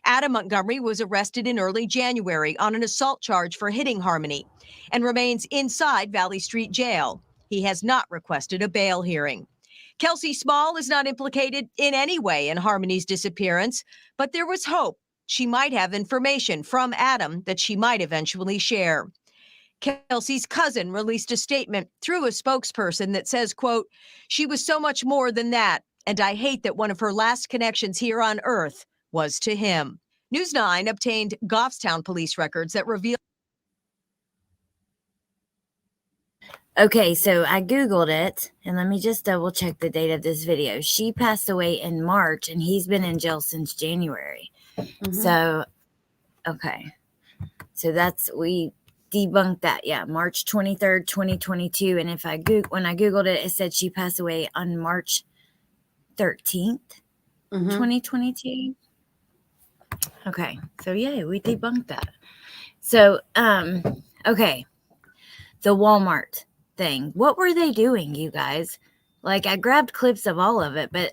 [SPEAKER 10] Adam Montgomery was arrested in early January on an assault charge for hitting Harmony and remains inside Valley Street Jail. He has not requested a bail hearing. Kelsey Small is not implicated in any way in Harmony's disappearance, but there was hope she might have information from Adam that she might eventually share. Kelsey's cousin released a statement through a spokesperson that says, quote, "She was so much more than that, and I hate that one of her last connections here on Earth was to him." News 9 obtained Goffstown police records that reveal.
[SPEAKER 1] Okay, so I Googled it, and let me just double check the date of this video. She passed away in March, and he's been in jail since January.
[SPEAKER 2] Mm-hmm.
[SPEAKER 1] So, okay. So we debunked that. Yeah, March 23rd, 2022. And if when I Googled it, it said she passed away on March 13th, 2022. Okay, so yeah, we debunked that. So, okay, the Walmart thing. What were they doing, you guys? Like, I grabbed clips of all of it, but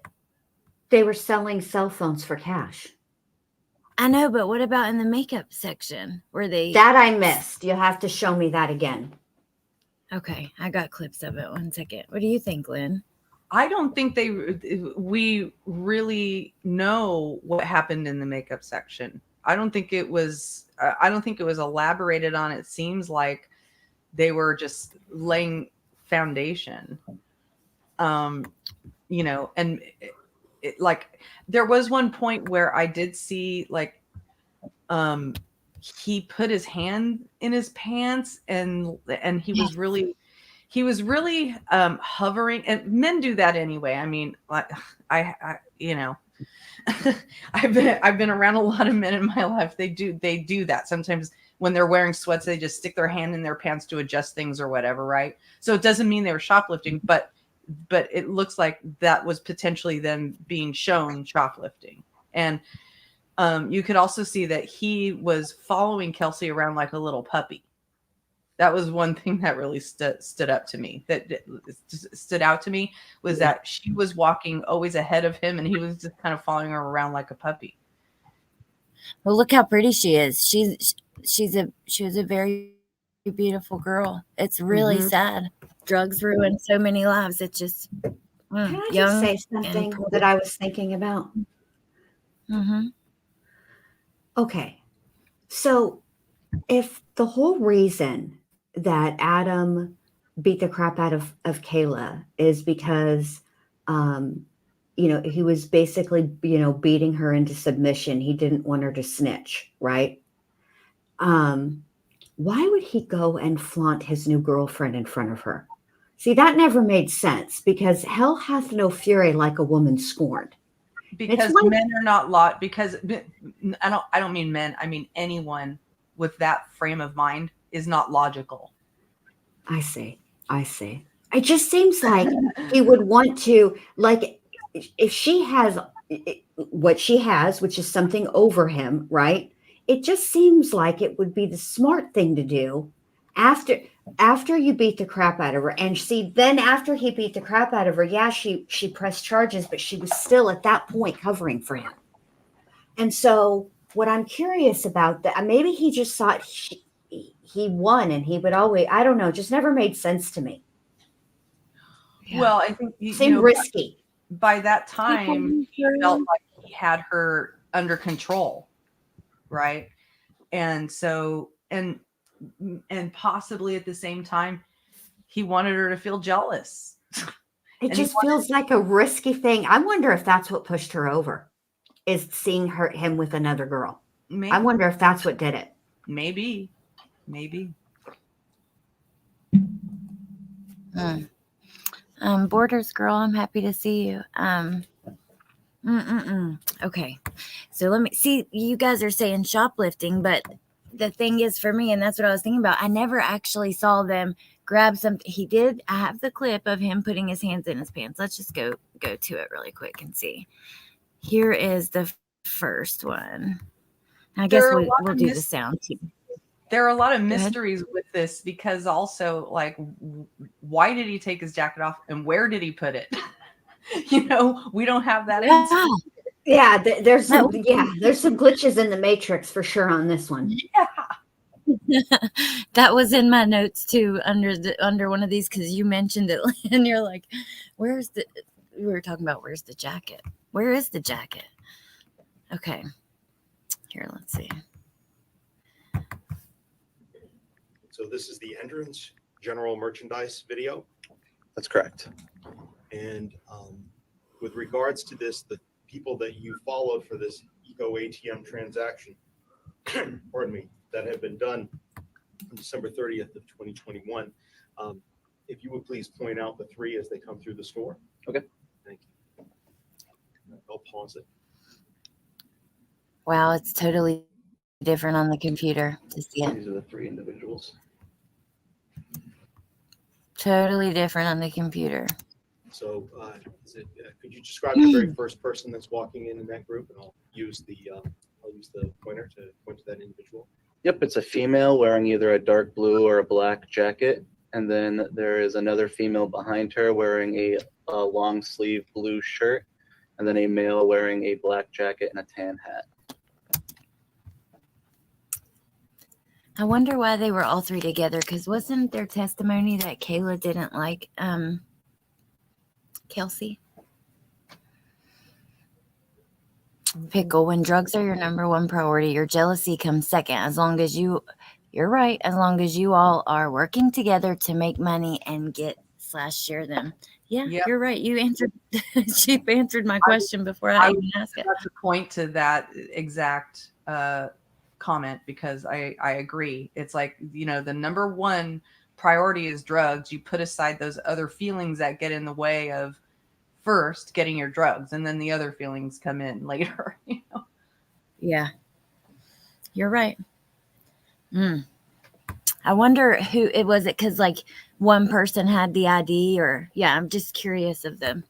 [SPEAKER 2] they were selling cell phones for cash.
[SPEAKER 1] I know, but what about in the makeup section? Were they?
[SPEAKER 2] That I missed. You'll have to show me that again.
[SPEAKER 1] Okay, I got clips of it. One second. What do you think, Lynn?
[SPEAKER 3] I don't think we really know what happened in the makeup section. I don't think it was elaborated on. It seems like they were just laying foundation. And like there was one point where I did see like he put his hand in his pants and he was really hovering, and men do that anyway. I mean, I I've been around a lot of men in my life. They do that sometimes when they're wearing sweats. They just stick their hand in their pants to adjust things or whatever, right? So it doesn't mean they were shoplifting, but it looks like that was potentially them being shown shoplifting. And you could also see that he was following Kelsey around like a little puppy. That was one thing that really stood up to me. That stood out to me was that she was walking always ahead of him, and he was just kind of following her around like a puppy.
[SPEAKER 1] Well, look how pretty she is. she was a very beautiful girl. It's really sad. Drugs ruin so many lives. It's just
[SPEAKER 2] Can I just
[SPEAKER 1] young
[SPEAKER 2] say
[SPEAKER 1] and
[SPEAKER 2] something
[SPEAKER 1] poor.
[SPEAKER 2] that I was thinking about?
[SPEAKER 1] Mm-hmm.
[SPEAKER 2] Okay. So if the whole reason that Adam beat the crap out of Kayla is because, um, he was basically, beating her into submission. He didn't want her to snitch, right? Why would he go and flaunt his new girlfriend in front of her? See, that never made sense because hell hath no fury like a woman scorned.
[SPEAKER 3] Because men are not because I don't mean men, I mean anyone with that frame of mind is not logical.
[SPEAKER 2] I see. It just seems like he would want to, like, if she has what she has, which is something over him, right? It just seems like it would be the smart thing to do after you beat the crap out of her. And see, then after he beat the crap out of her, yeah, she pressed charges, but she was still at that point covering for him. And so what I'm curious about that, maybe he just thought he won and he would always, I don't know, just never made sense to me.
[SPEAKER 3] Well, I think
[SPEAKER 2] Seemed risky.
[SPEAKER 3] By that time, he felt like he had her under control, right? And so, and possibly at the same time, he wanted her to feel jealous.
[SPEAKER 2] It just feels like a risky thing. I wonder if that's what pushed her over, is seeing him with another girl.
[SPEAKER 3] Maybe.
[SPEAKER 2] I wonder if that's what did it.
[SPEAKER 3] Maybe.
[SPEAKER 1] Borders girl, I'm happy to see you. Okay, so let me see. You guys are saying shoplifting, but the thing is, for me, and that's what I was thinking about, I never actually saw them grab something. He did. I have the clip of him putting his hands in his pants. Let's just go to it really quick and see. Here is the first one. I guess we'll do the sound too.
[SPEAKER 3] There are a lot of mysteries with this because also, like, why did he take his jacket off and where did he put it? We don't have that answer.
[SPEAKER 2] Yeah, there's some glitches in the matrix for sure on this one.
[SPEAKER 3] Yeah.
[SPEAKER 1] That was in my notes too under one of these because you mentioned it and you're like, we were talking about where's the jacket? Where is the jacket? Okay. Here, let's see.
[SPEAKER 6] So this is the entrance general merchandise video.
[SPEAKER 14] That's correct.
[SPEAKER 6] And with regards to this, the people that you followed for this Eco ATM transaction, pardon me, that have been done on December 30th of 2021, if you would please point out the three as they come through the store.
[SPEAKER 14] Okay.
[SPEAKER 6] Thank you. I'll pause it.
[SPEAKER 1] Wow, it's totally different on the computer to see it.
[SPEAKER 14] These are the three individuals.
[SPEAKER 1] Totally different on the computer.
[SPEAKER 6] So could you describe the very first person that's walking in that group, and I'll use the pointer to point to that individual.
[SPEAKER 14] Yep, it's a female wearing either a dark blue or a black jacket, and then there is another female behind her wearing a long sleeve blue shirt, and then a male wearing a black jacket and a tan hat.
[SPEAKER 1] I wonder why they were all three together, because wasn't there testimony that Kayla didn't like Kelsey? Pickle, when drugs are your number one priority, your jealousy comes second. As long as you're right, as long as you all are working together to make money and share them. Yeah, yep. You're right. You answered, she answered my question before I even asked it.
[SPEAKER 3] I to point to that exact comment because I agree. It's like, the number one priority is drugs. You put aside those other feelings that get in the way of first getting your drugs, and then the other feelings come in later.
[SPEAKER 1] Yeah, you're right. I wonder who it was. It because like one person had the ID, or I'm just curious of them.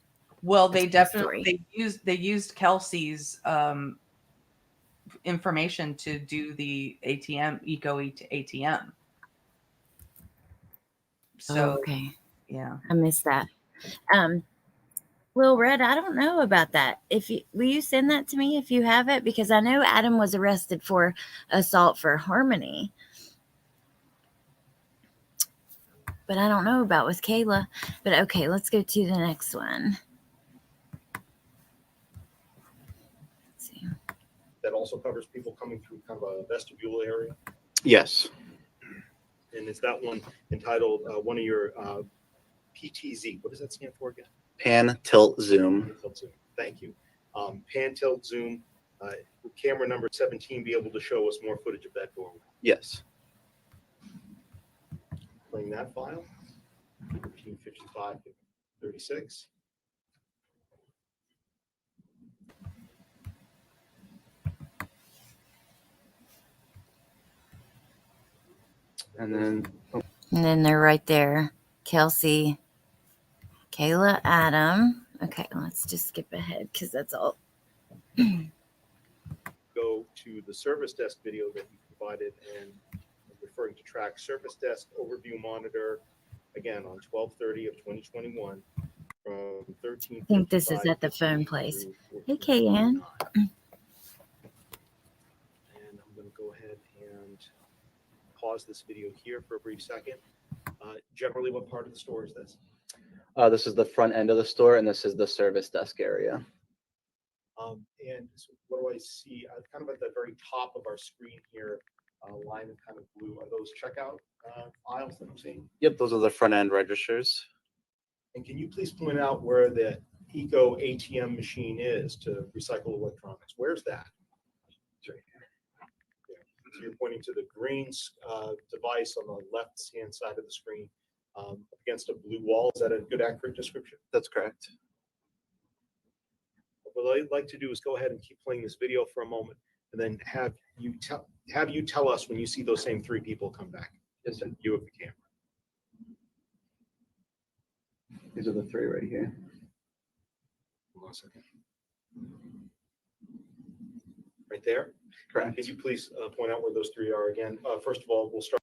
[SPEAKER 3] Well, they definitely used Kelsey's information to do the Eco ATM. So
[SPEAKER 1] okay,
[SPEAKER 3] yeah,
[SPEAKER 1] I missed that. Well, Red, I don't know about that. Will you send that to me if you have it? Because I know Adam was arrested for assault for Harmony. But I don't know about with Kayla. But okay, let's go to the next one. Let's see.
[SPEAKER 6] That also covers people coming through kind of a vestibule area.
[SPEAKER 14] Yes.
[SPEAKER 6] And is that one entitled one of your PTZ? What does that stand for again?
[SPEAKER 14] Pan, tilt, zoom.
[SPEAKER 6] Pan, tilt, zoom. Thank you. Pan, tilt, zoom. Camera number 17 be able to show us more footage of that doorway.
[SPEAKER 14] Yes.
[SPEAKER 6] Playing that file. 1355 to 36.
[SPEAKER 14] And then
[SPEAKER 1] And then they're right there. Kelsey, Kayla, Adam. Okay, let's just skip ahead because that's all.
[SPEAKER 6] Go to the service desk video that you provided, and referring to track service desk overview monitor again on 12/30 of 2021 from 13.
[SPEAKER 1] I think this is at the phone place. Hey, Kayan.
[SPEAKER 6] And I'm going to go ahead and pause this video here for a brief second. Generally, what part of the store is this?
[SPEAKER 14] This is the front end of the store, and this is the service desk area.
[SPEAKER 6] And so what do I see? Kind of at the very top of our screen here, line of kind of blue. Are those checkout aisles that I'm seeing?
[SPEAKER 14] Yep, those are the front end registers.
[SPEAKER 6] And can you please point out where the Eco ATM machine is to recycle electronics? Where's that? It's right here. Yeah. So you're pointing to the green device on the left-hand side of the screen against a blue wall. Is that a good, accurate description?
[SPEAKER 14] That's correct.
[SPEAKER 6] What I'd like to do is go ahead and keep playing this video for a moment, and then have you tell us when you see those same three people come back. Yes, sir. You of the camera.
[SPEAKER 14] These are the three right here.
[SPEAKER 6] Hold on a second. Right there?
[SPEAKER 14] Correct.
[SPEAKER 6] Could you please point out where those three are again? First of all, we'll start.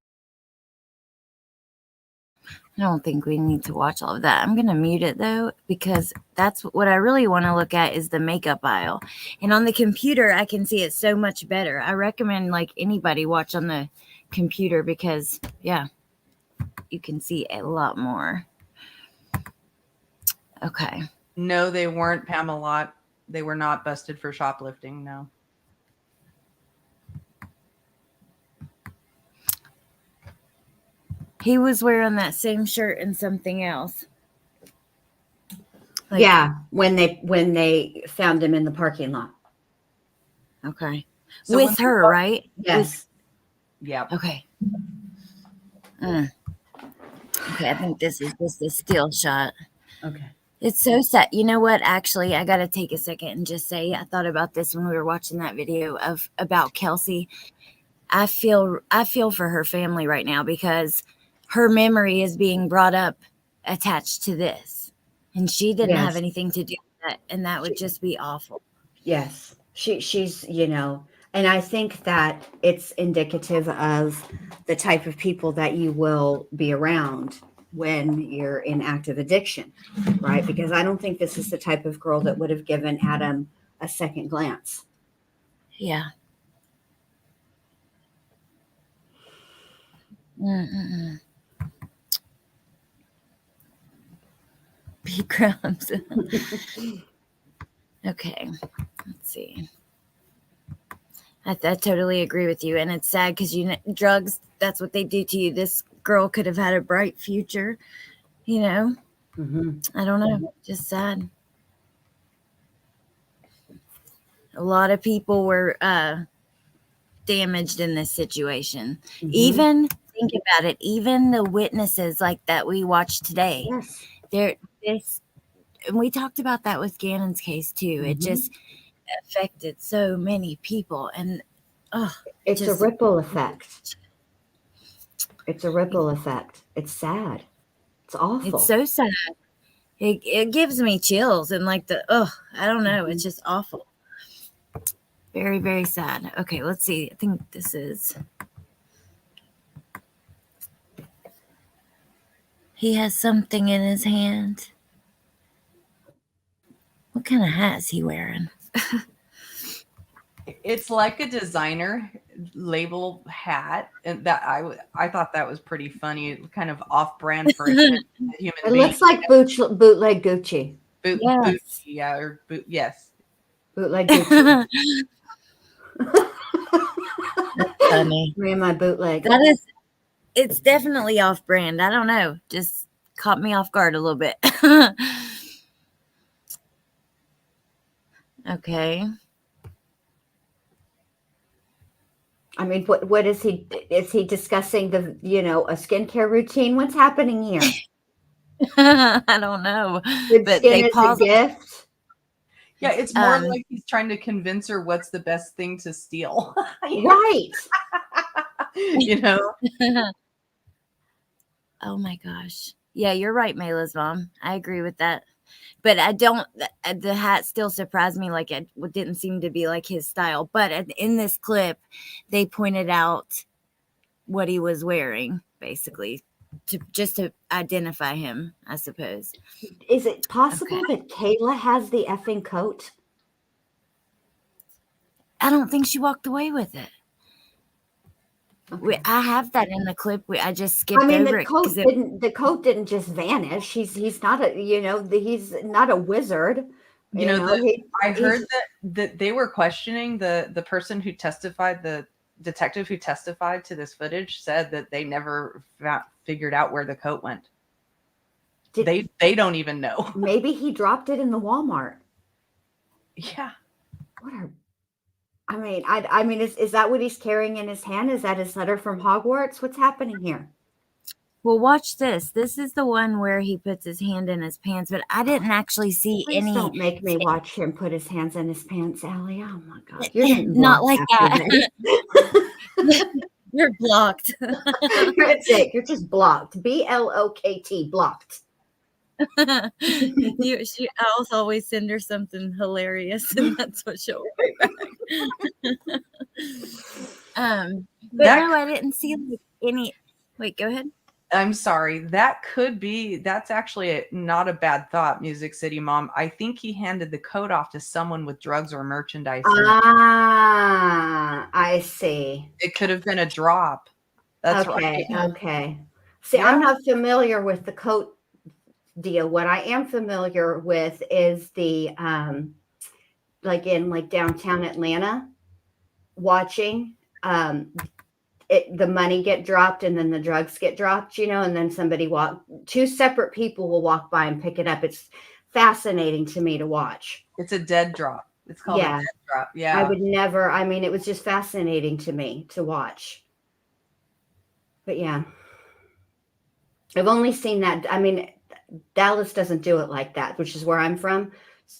[SPEAKER 1] I don't think we need to watch all of that. I'm going to mute it though, because that's what I really want to look at is the makeup aisle. And on the computer, I can see it so much better. I recommend like anybody watch on the computer because yeah, you can see a lot more. Okay.
[SPEAKER 3] No, they weren't, Pamela. They were not busted for shoplifting. No.
[SPEAKER 1] He was wearing that same shirt and something else. Like,
[SPEAKER 2] yeah, when they found him in the parking lot.
[SPEAKER 1] Okay.
[SPEAKER 3] So
[SPEAKER 1] with her, right?
[SPEAKER 2] Yes.
[SPEAKER 3] Yeah.
[SPEAKER 1] Okay. Okay, I think this is just a still shot.
[SPEAKER 2] Okay.
[SPEAKER 1] It's so sad. You know what? Actually, I got to take a second and just say I thought about this when we were watching that video about Kelsey. I feel for her family right now because her memory is being brought up attached to this, and she didn't have anything to do with that, and that would just be awful.
[SPEAKER 2] Yes, she's and I think that it's indicative of the type of people that you will be around when you're in active addiction, right? Because I don't think this is the type of girl that would have given Adam a second glance.
[SPEAKER 1] Yeah. Mm-mm. Pea crumbs. Okay, let's see. I totally agree with you, and it's sad because drugs, that's what they do to you. This girl could have had a bright future,
[SPEAKER 2] Mm-hmm.
[SPEAKER 1] I don't know, just sad. A lot of people were damaged in this situation.
[SPEAKER 2] Mm-hmm.
[SPEAKER 1] Even, think about it, even the witnesses like that we watched today.
[SPEAKER 2] Yes.
[SPEAKER 1] And we talked about that with Gannon's case too.
[SPEAKER 2] Mm-hmm.
[SPEAKER 1] It just affected so many people, and
[SPEAKER 2] it's a ripple effect. It's a ripple effect. It's sad. It's awful.
[SPEAKER 1] It's so sad. It gives me chills and like I don't know. It's just awful. Very, very sad. Okay, let's see. I think this is. He has something in his hand. What kind of hat is he wearing?
[SPEAKER 3] It's like a designer label hat, and that I thought that was pretty funny, kind of off-brand for a human
[SPEAKER 2] It
[SPEAKER 3] being.
[SPEAKER 2] looks like bootleg Gucci.
[SPEAKER 1] Yes.
[SPEAKER 3] Yeah, or yes.
[SPEAKER 2] Bootleg Gucci.
[SPEAKER 1] Funny.
[SPEAKER 2] Me and my bootleg.
[SPEAKER 1] That is, it's definitely off brand. I don't know. Just caught me off guard a little bit. Okay.
[SPEAKER 2] I mean, what is he discussing a skincare routine? What's happening here?
[SPEAKER 1] I don't know.
[SPEAKER 2] Good
[SPEAKER 1] But
[SPEAKER 2] skin
[SPEAKER 1] they
[SPEAKER 2] is a
[SPEAKER 1] paused.
[SPEAKER 2] gift.
[SPEAKER 3] Yeah, it's more like he's trying to convince her what's the best thing to steal.
[SPEAKER 2] Right.
[SPEAKER 3] You know?
[SPEAKER 1] Oh my gosh. Yeah, you're right, Mayla's mom. I agree with that. But I don't, the hat still surprised me. Like it didn't seem to be like his style. But in this clip, they pointed out what he was wearing, basically, just to identify him, I suppose.
[SPEAKER 2] Is it possible that Kayla has the effing coat?
[SPEAKER 1] I don't think she walked away with it.
[SPEAKER 2] Okay.
[SPEAKER 1] I have that in the clip. I just skipped
[SPEAKER 2] I mean,
[SPEAKER 1] over
[SPEAKER 2] the
[SPEAKER 1] it
[SPEAKER 2] coat
[SPEAKER 1] because
[SPEAKER 2] the coat didn't just vanish. He's not a he's not a wizard.
[SPEAKER 3] I heard that they were questioning the person who testified, the detective who testified to this footage said that they never figured out where the coat went. They don't even know.
[SPEAKER 2] Maybe he dropped it in the Walmart.
[SPEAKER 3] Yeah.
[SPEAKER 2] I mean, is that what he's carrying in his hand? Is that his letter from Hogwarts? What's happening here?
[SPEAKER 1] Well, watch this. This is the one where he puts his hand in his pants, but I didn't actually see
[SPEAKER 2] Please
[SPEAKER 1] any.
[SPEAKER 2] don't make me watch him put his hands in his pants, Allie. Oh my God, you're getting
[SPEAKER 1] Not
[SPEAKER 2] blocked
[SPEAKER 1] like
[SPEAKER 2] after
[SPEAKER 1] that. You're blocked.
[SPEAKER 2] That's it. You're just blocked. BLOKT, blocked.
[SPEAKER 1] I'll always send her something hilarious, and that's what she'll write back. But no, I didn't see any. Wait, go ahead.
[SPEAKER 3] I'm sorry. That's actually not a bad thought, Music City Mom. I think he handed the coat off to someone with drugs or merchandise.
[SPEAKER 2] Ah, I see.
[SPEAKER 3] It could have been a drop. That's
[SPEAKER 2] okay,
[SPEAKER 3] right.
[SPEAKER 2] Okay. See,
[SPEAKER 3] Yeah.
[SPEAKER 2] I'm not familiar with the coat deal. What I am familiar with is the like in downtown Atlanta, watching the money get dropped and then the drugs get dropped, and then two separate people will walk by and pick it up. It's fascinating to me to watch.
[SPEAKER 3] It's a dead drop. It's called a dead drop. Yeah.
[SPEAKER 2] I would never, it was just fascinating to me to watch. But yeah. I've only seen that. I mean, Dallas doesn't do it like that, which is where I'm from.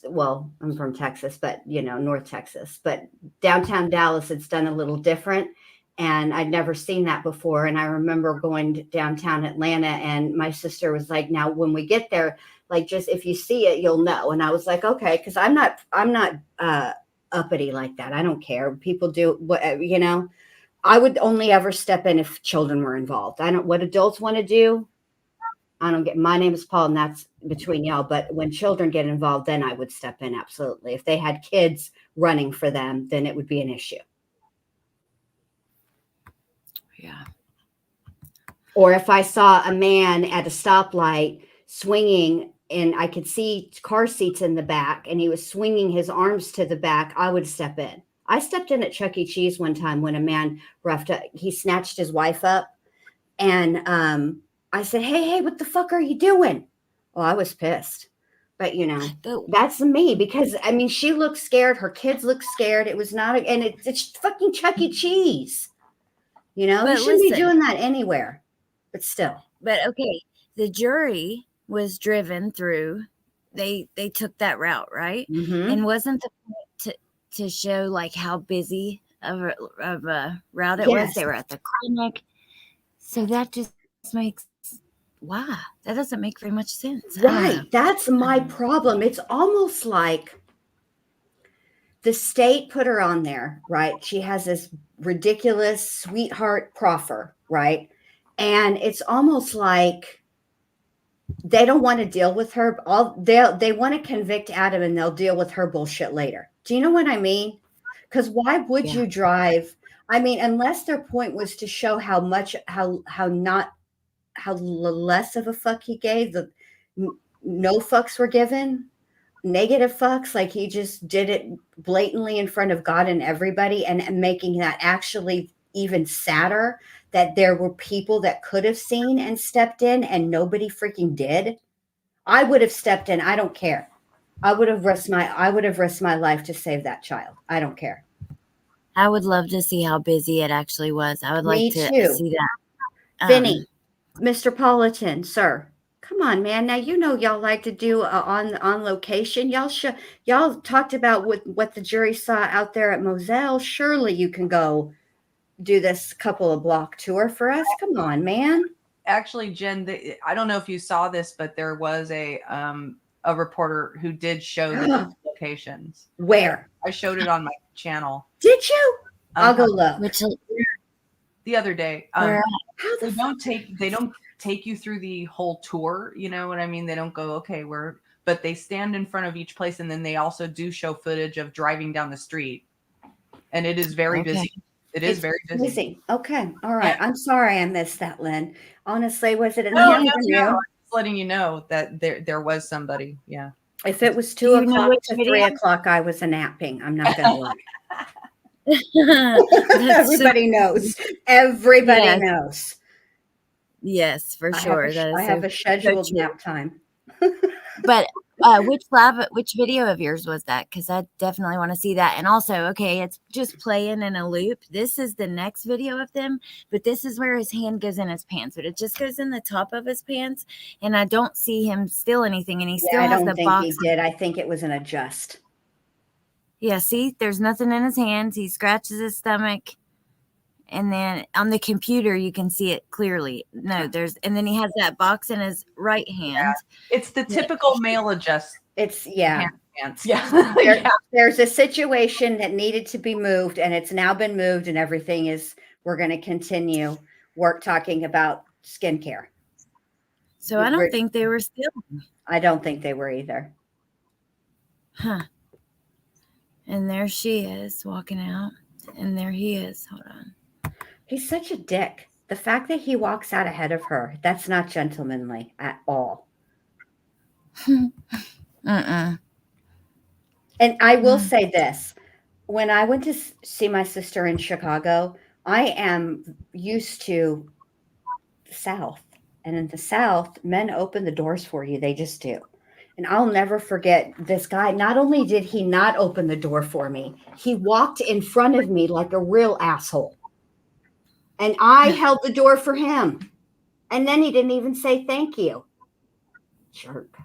[SPEAKER 2] Well, I'm from Texas, but North Texas, but downtown Dallas, it's done a little different. And I'd never seen that before. And I remember going to downtown Atlanta and my sister was like, now when we get there, like, just if you see it, you'll know. And I was like, okay, because I'm not uppity like that. I don't care. People do what, I would only ever step in if children were involved. I don't, what adults want to do, I don't get. My name is Paul, and that's between y'all. But when children get involved, then I would step in. Absolutely. If they had kids running for them, then it would be an issue.
[SPEAKER 1] Yeah.
[SPEAKER 2] Or if I saw a man at a stoplight swinging and I could see car seats in the back and he was swinging his arms to the back, I would step in. I stepped in at Chuck E. Cheese one time when a man he snatched his wife up and I said, hey, what the fuck are you doing? Well, I was pissed. But, that's me because, I mean, she looked scared. Her kids looked scared. It was not, and it's fucking Chuck E. Cheese. You shouldn't be doing that anywhere. But still.
[SPEAKER 1] But okay, the jury was driven through. They took that route, right?
[SPEAKER 2] Mm-hmm.
[SPEAKER 1] And wasn't the point to show like how busy of a route it was? They were at the clinic. So that just makes that doesn't make very much sense.
[SPEAKER 2] Right. That's my problem. It's almost like the state put her on there, right? She has this ridiculous sweetheart proffer, right? And it's almost like they don't want to deal with her. They want to convict Adam and they'll deal with her bullshit later. Do you know what I mean? Because why would
[SPEAKER 1] Yeah.
[SPEAKER 2] you drive? I mean, unless their point was to show how less of a fuck he gave, no fucks were given, negative fucks, like he just did it blatantly in front of God and everybody, and making that actually even sadder that there were people that could have seen and stepped in and nobody freaking did. I would have stepped in. I don't care. I would have risked my life to save that child. I don't care.
[SPEAKER 1] I would love to see how busy it actually was. I would
[SPEAKER 2] Me
[SPEAKER 1] like to
[SPEAKER 2] too.
[SPEAKER 1] see that.
[SPEAKER 2] Vinny, Mr. Politan, sir, come on, man. Now you know y'all like to do on location. Y'all talked about what the jury saw out there at Moselle. Surely you can go do this couple of block tour for us. Come on, man.
[SPEAKER 3] Actually, Jen, I don't know if you saw this, but there was a reporter who did show the locations.
[SPEAKER 2] Where?
[SPEAKER 3] I showed it on my channel.
[SPEAKER 2] Did you? I'll go look.
[SPEAKER 3] The other day. They don't take you through the whole tour. You know what I mean? They don't go, okay, but they stand in front of each place, and then they also do show footage of driving down the street, and it is very busy. It's very busy.
[SPEAKER 2] Okay. All right.
[SPEAKER 3] Yeah.
[SPEAKER 2] I'm sorry I missed that, Lynn. Honestly, was it in
[SPEAKER 3] No,
[SPEAKER 2] the
[SPEAKER 3] I'm
[SPEAKER 2] afternoon?
[SPEAKER 3] just letting you know that there was somebody. Yeah.
[SPEAKER 2] If it was 2 o'clock to 3 o'clock, I was napping. I'm not going to lie. Everybody knows. Everybody knows.
[SPEAKER 1] Yes, for sure.
[SPEAKER 2] I have a scheduled nap time.
[SPEAKER 1] But which video of yours was that? Because I definitely want to see that. And also, okay, it's just playing in a loop. This is the next video of them, but this is where his hand goes in his pants, but it just goes in the top of his pants, and I don't see him steal anything, and he still has the box.
[SPEAKER 2] I don't think he did. I think it was an adjust.
[SPEAKER 1] Yeah, see, there's nothing in his hands. He scratches his stomach. And then on the computer, you can see it clearly. No, and then he has that box in his right hand.
[SPEAKER 3] Yeah. It's the typical male adjust.
[SPEAKER 2] It's
[SPEAKER 3] pants. Yeah.
[SPEAKER 2] There's a situation that needed to be moved, and it's now been moved, and we're going to continue talking about skincare.
[SPEAKER 1] So I don't think they were stealing.
[SPEAKER 2] I don't think they were either.
[SPEAKER 1] Huh. And there she is walking out, and there he is. Hold on.
[SPEAKER 2] He's such a dick. The fact that he walks out ahead of her, that's not gentlemanly at all. And I will say this. When I went to see my sister in Chicago, I am used to the South. And in the South, men open the doors for you. They just do. And I'll never forget this guy. Not only did he not open the door for me, he walked in front of me like a real asshole. And I held the door for him. And then he didn't even say thank you. Jerk.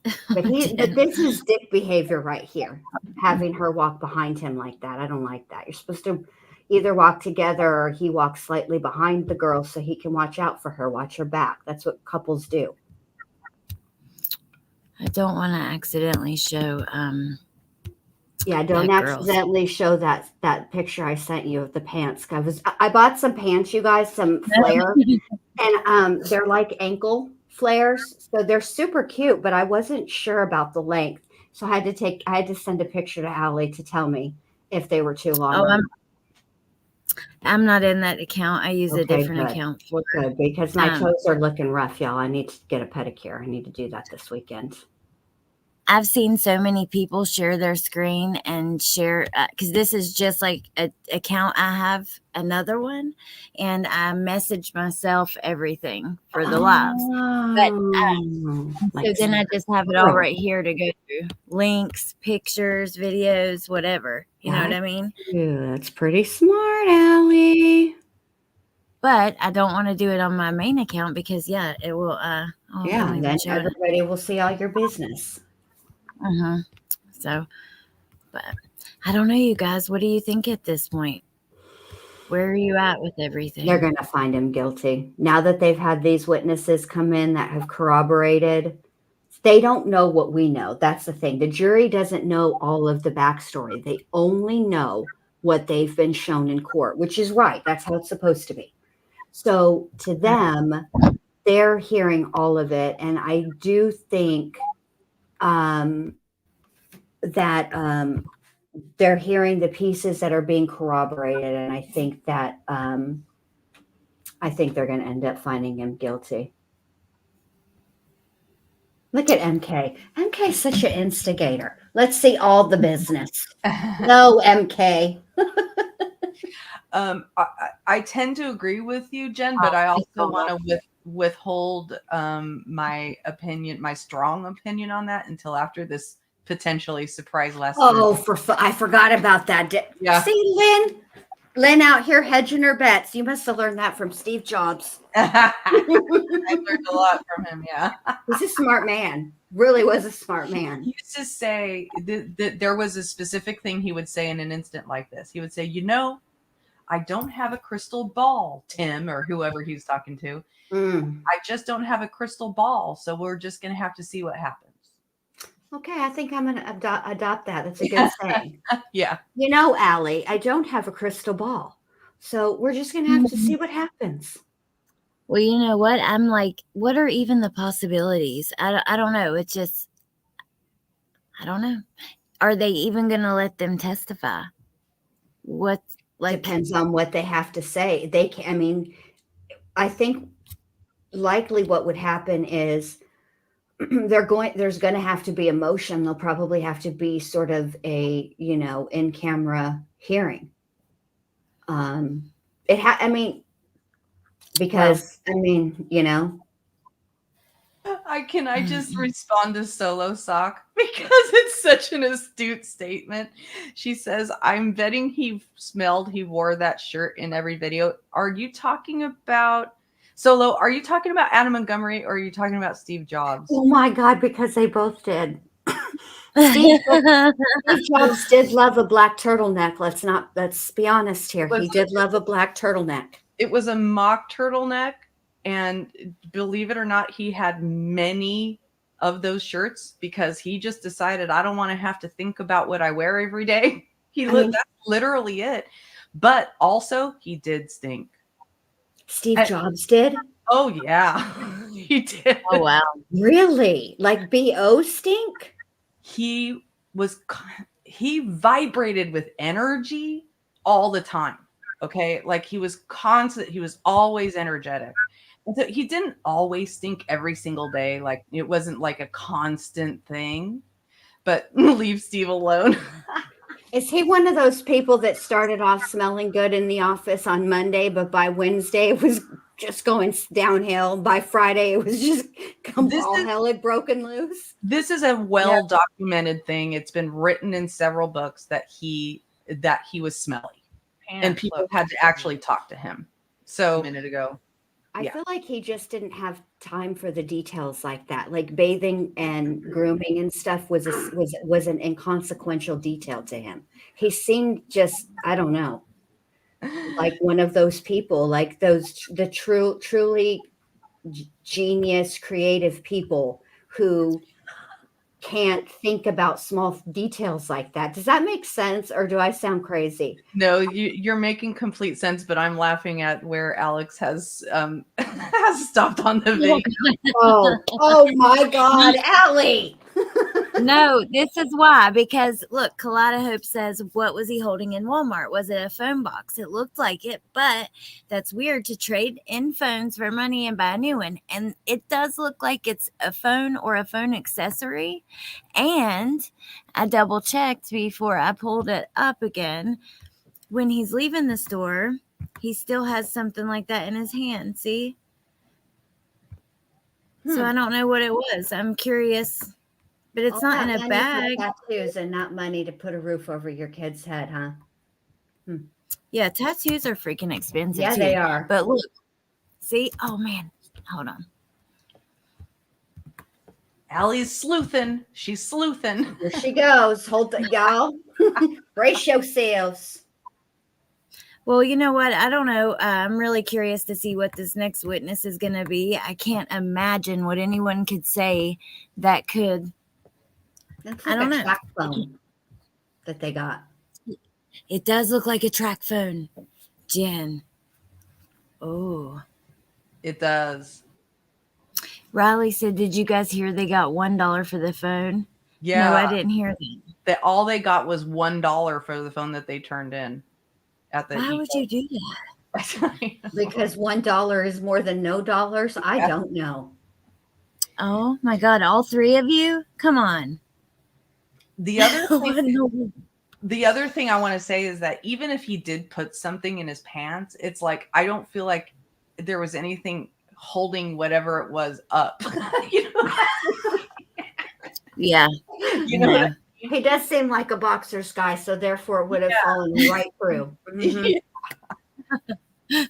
[SPEAKER 2] But this is dick behavior right here. Having her walk behind him like that. I don't like that. You're supposed to either walk together or he walks slightly behind the girl so he can watch out for her, watch her back. That's what couples do.
[SPEAKER 1] I don't want to accidentally show
[SPEAKER 2] don't accidentally show that picture I sent you of the pants. I bought some pants, you guys, some flare, and they're like ankle flares, so they're super cute. But I wasn't sure about the length, so I had to send a picture to Allie to tell me if they were too long.
[SPEAKER 1] Oh, I'm not in that account. I use a different account for
[SPEAKER 2] good because my toes are looking rough, y'all. I need to get a pedicure. I need to do that this weekend.
[SPEAKER 1] I've seen so many people share their screen and share because this is just like an account. I have another one, and I message myself everything for the lives. But so then I just have it all right here to go through links, pictures, videos, whatever. You know what I mean?
[SPEAKER 2] Yeah, that's pretty smart, Allie.
[SPEAKER 1] But I don't want to do it on my main account because it will.
[SPEAKER 2] Then everybody will see all your business.
[SPEAKER 1] So, but I don't know, you guys. What do you think at this point? Where are you at with everything?
[SPEAKER 2] They're going to find him guilty. Now that they've had these witnesses come in that have corroborated, they don't know what we know. That's the thing. The jury doesn't know all of the backstory. They only know what they've been shown in court, which is right. That's how it's supposed to be. So to them, they're hearing all of it, and I do think that they're hearing the pieces that are being corroborated, and I think that they're going to end up finding him guilty. Look at MK. MK is such an instigator. Let's see all the business. No, MK.
[SPEAKER 3] I tend to agree with you, Jen, but I also want to withhold my opinion, my strong opinion on that until after this potentially surprise last.
[SPEAKER 2] Oh, I forgot about that.
[SPEAKER 3] Yeah.
[SPEAKER 2] See, Lynn out here hedging her bets. You must have learned that from Steve Jobs.
[SPEAKER 3] I learned a lot from him. Yeah.
[SPEAKER 2] He's a smart man. Really was a smart man.
[SPEAKER 3] He used to say that there was a specific thing he would say in an instant like this. He would say, I don't have a crystal ball, Tim, or whoever he was talking to. I just don't have a crystal ball. So we're just going to have to see what happens.
[SPEAKER 2] Okay, I think I'm going to adopt that. That's a good saying.
[SPEAKER 3] Yeah.
[SPEAKER 2] Allie, I don't have a crystal ball. So we're just going to have to see what happens.
[SPEAKER 1] Well, you know what? I'm like, what are even the possibilities? I don't know. It's just, I don't know. Are they even going to let them testify?
[SPEAKER 2] Depends on what they have to say. They can, I mean, I think likely what would happen is there's going to have to be emotion. There'll probably have to be sort of a, in camera hearing. Because
[SPEAKER 3] Can I just respond to Solo Sock because it's such an astute statement. She says, I'm betting he wore that shirt in every video. Are you talking about Solo? Are you talking about Adam Montgomery or are you talking about Steve Jobs?
[SPEAKER 2] Oh my God, because they both did. Steve Jobs did love a black turtleneck. Let's be honest here. He did love a black turtleneck.
[SPEAKER 3] It was a mock turtleneck. And believe it or not, he had many of those shirts because he just decided, I don't want to have to think about what I wear every day. That's literally it. But also, he did stink.
[SPEAKER 2] Steve Jobs did?
[SPEAKER 3] Oh, yeah. He did.
[SPEAKER 1] Oh, wow.
[SPEAKER 2] Really? Like B.O. stink?
[SPEAKER 3] He vibrated with energy all the time. Okay. Like he was constant. He was always energetic. And so he didn't always stink every single day. Like it wasn't like a constant thing, but leave Steve alone.
[SPEAKER 2] Is he one of those people that started off smelling good in the office on Monday, but by Wednesday it was just going downhill? By Friday it was just hell had broken loose?
[SPEAKER 3] This is a well-documented thing. It's been written in several books that he was smelly. And people had to actually talk to him. So a minute ago.
[SPEAKER 2] I feel like he just didn't have time for the details like that. Like bathing and grooming and stuff was an inconsequential detail to him. He seemed just, I don't know, like one of those people, like the truly genius, creative people who can't think about small details like that. Does that make sense, or do I sound crazy?
[SPEAKER 3] No, you're making complete sense, but I'm laughing at where Alex has stopped on the video.
[SPEAKER 2] Oh my God, Allie!
[SPEAKER 1] No, this is why, because look, Colada Hope says, what was he holding in Walmart? Was it a phone box? It looked like it, but that's weird to trade in phones for money and buy a new one. And it does look like it's a phone or a phone accessory. And I double checked before I pulled it up again. When he's leaving the store, he still has something like that in his hand. See? So I don't know what it was. I'm curious. But it's not in a bag.
[SPEAKER 2] Tattoos and not money to put a roof over your kid's head, huh?
[SPEAKER 1] Yeah, tattoos are freaking expensive.
[SPEAKER 2] Yeah,
[SPEAKER 1] too.
[SPEAKER 2] they are.
[SPEAKER 1] But look, see? Oh man, hold on.
[SPEAKER 3] Allie's sleuthing. She's sleuthing.
[SPEAKER 2] Here she goes. Hold that, y'all. Brace yourselves.
[SPEAKER 1] Well, you know what? I don't know. I'm really curious to see what this next witness is going to be. I can't imagine what anyone could say that could.
[SPEAKER 2] That's like I don't know. Track phone that they got.
[SPEAKER 1] It does look like a track phone, Jen. Oh,
[SPEAKER 3] it does.
[SPEAKER 1] Riley said, "Did you guys hear they got $1 for the phone?"
[SPEAKER 3] Yeah.
[SPEAKER 1] No, I didn't hear that.
[SPEAKER 3] That all they got was $1 for the phone that they turned in at the.
[SPEAKER 1] Why would you do that?
[SPEAKER 2] Because $1 is more than no dollars. I don't know.
[SPEAKER 1] Oh my God! All three of you? Come on.
[SPEAKER 3] The other thing I want to say is that even if he did put something in his pants, it's like I don't feel like there was anything holding whatever it was up. You know?
[SPEAKER 1] Yeah.
[SPEAKER 3] You know what I mean?
[SPEAKER 2] He does seem like a boxer's guy, so therefore it would have fallen right through. Mhm.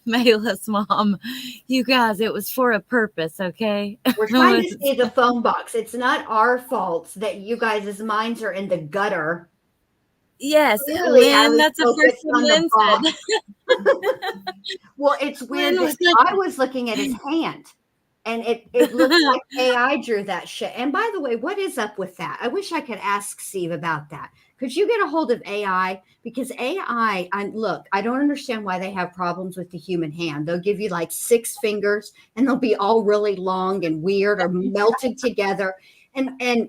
[SPEAKER 1] Mayla's mom, you guys, it was for a purpose, okay?
[SPEAKER 2] We're trying to see the phone box. It's not our fault that you guys' minds are in the gutter.
[SPEAKER 1] Yes,
[SPEAKER 2] Clearly,
[SPEAKER 1] Lynn,
[SPEAKER 2] Allie's
[SPEAKER 1] that's the first
[SPEAKER 2] focused
[SPEAKER 1] thing
[SPEAKER 2] on the
[SPEAKER 1] Lynn
[SPEAKER 2] box.
[SPEAKER 1] said.
[SPEAKER 2] Well, it's weird
[SPEAKER 1] Lynn
[SPEAKER 2] that
[SPEAKER 1] was like,
[SPEAKER 2] I was looking at his hand, and it looks like AI drew that shit. And by the way, what is up with that? I wish I could ask Steve about that. Could you get a hold of AI? Because AI, look, I don't understand why they have problems with the human hand. They'll give you like 6 fingers, and they'll be all really long and weird or melted together. And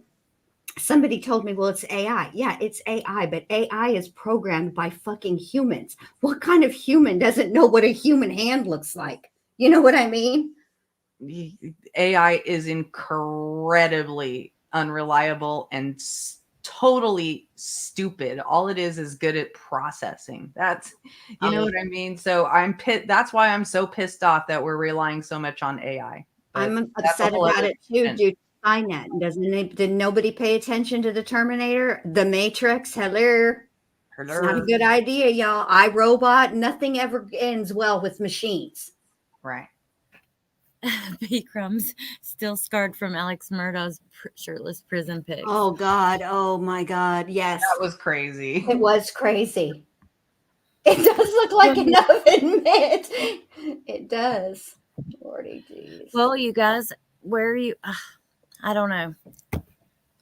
[SPEAKER 2] somebody told me, well, it's AI. Yeah, it's AI, but AI is programmed by fucking humans. What kind of human doesn't know what a human hand looks like? You know what I mean?
[SPEAKER 3] AI is incredibly unreliable and totally stupid. All it is good at processing. That's, you know what I mean? So I'm pissed. That's why I'm so pissed off that we're relying so much on AI. But
[SPEAKER 2] I'm
[SPEAKER 3] that's a
[SPEAKER 2] upset
[SPEAKER 3] whole
[SPEAKER 2] about
[SPEAKER 3] other
[SPEAKER 2] it too,
[SPEAKER 3] discussion.
[SPEAKER 2] dude. Did nobody pay attention to the Terminator? The Matrix? Hello. It's not a good idea, y'all. iRobot, nothing ever ends well with machines.
[SPEAKER 3] Right.
[SPEAKER 1] B Crumbs still scarred from Alex Murdaugh's shirtless prison pics.
[SPEAKER 2] Oh God. Oh my God. Yes.
[SPEAKER 3] That was crazy.
[SPEAKER 2] It was crazy. It does look like an oven mitt. It does. Lordy jeez.
[SPEAKER 1] Well, you guys, where are you? I don't know.